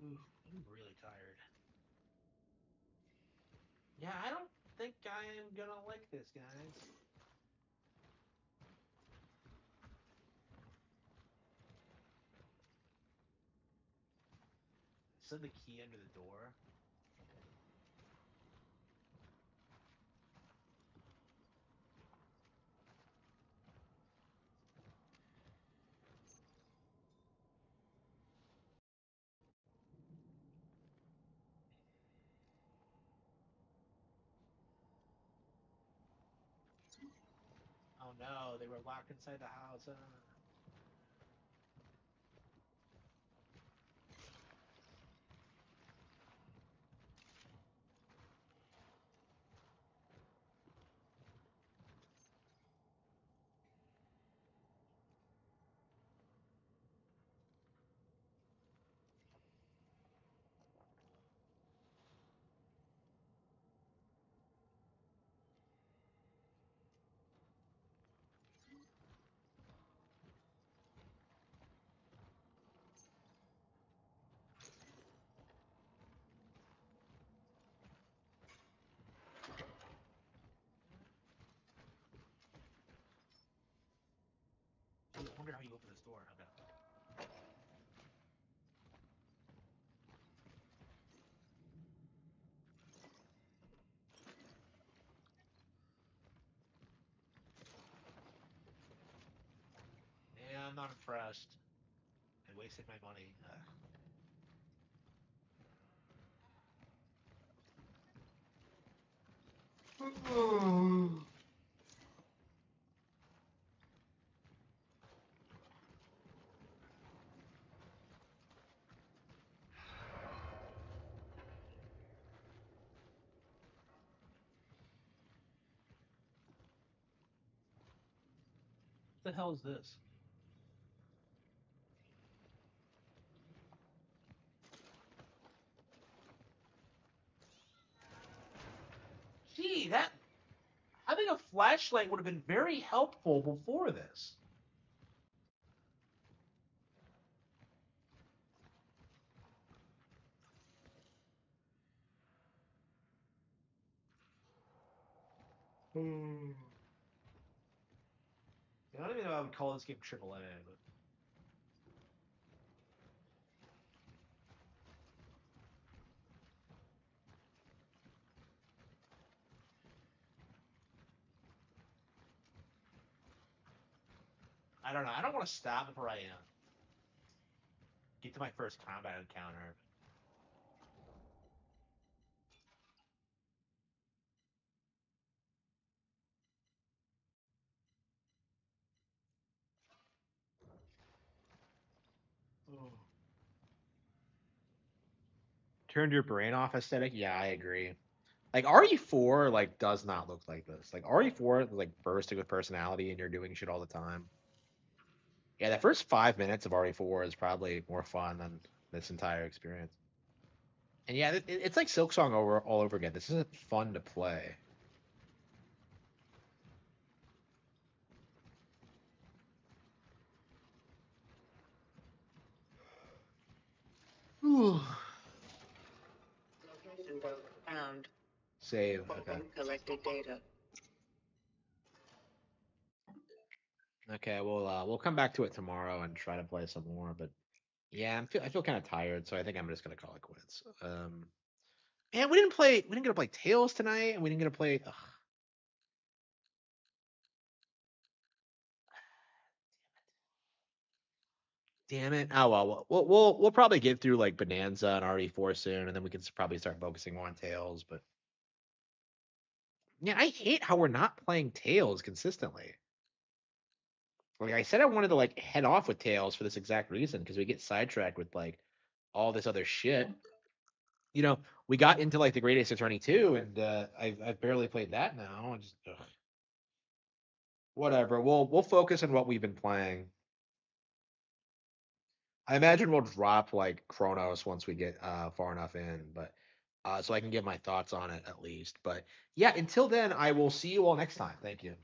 Ooh, I'm really tired. Yeah, I don't think I am gonna like this, guys. Send the key under the door. Oh no, they were locked inside the house. I wonder how you open this door. Okay. Yeah, I'm not impressed. I wasted my money. What the hell is this? Gee, that having a flashlight would have been very helpful before this. don't even know if I would call this game AAA, but I don't know. I don't want to stop before I get to my first combat encounter. Oh. Turned your brain off aesthetic? Yeah, I agree. Like RE4 like does not look like this. Like RE4 is like bursting with personality and you're doing shit all the time. Yeah, the first 5 minutes of RE4 is probably more fun than this entire experience. And yeah, it's like Silksong all over again. This isn't fun to play. Location bug found. Save. Okay. Reporting collected data. Okay, we'll come back to it tomorrow and try to play some more. But yeah, I feel kind of tired, so I think I'm just gonna call it quits. And we didn't get to play Tails tonight, and we didn't get to play. Ugh, damn it! Oh well, we'll probably get through like Bonanza and RE4 soon, and then we can probably start focusing more on Tails. But yeah, I hate how we're not playing Tails consistently. Like I said, I wanted to like head off with Tails for this exact reason because we get sidetracked with like all this other shit. You know, we got into like the Great Ace Attorney 2, and I've barely played that now. And just ugh. Whatever. We'll focus on what we've been playing. I imagine we'll drop like Chronos once we get far enough in, but so I can give my thoughts on it at least. But yeah, until then, I will see you all next time. Thank you.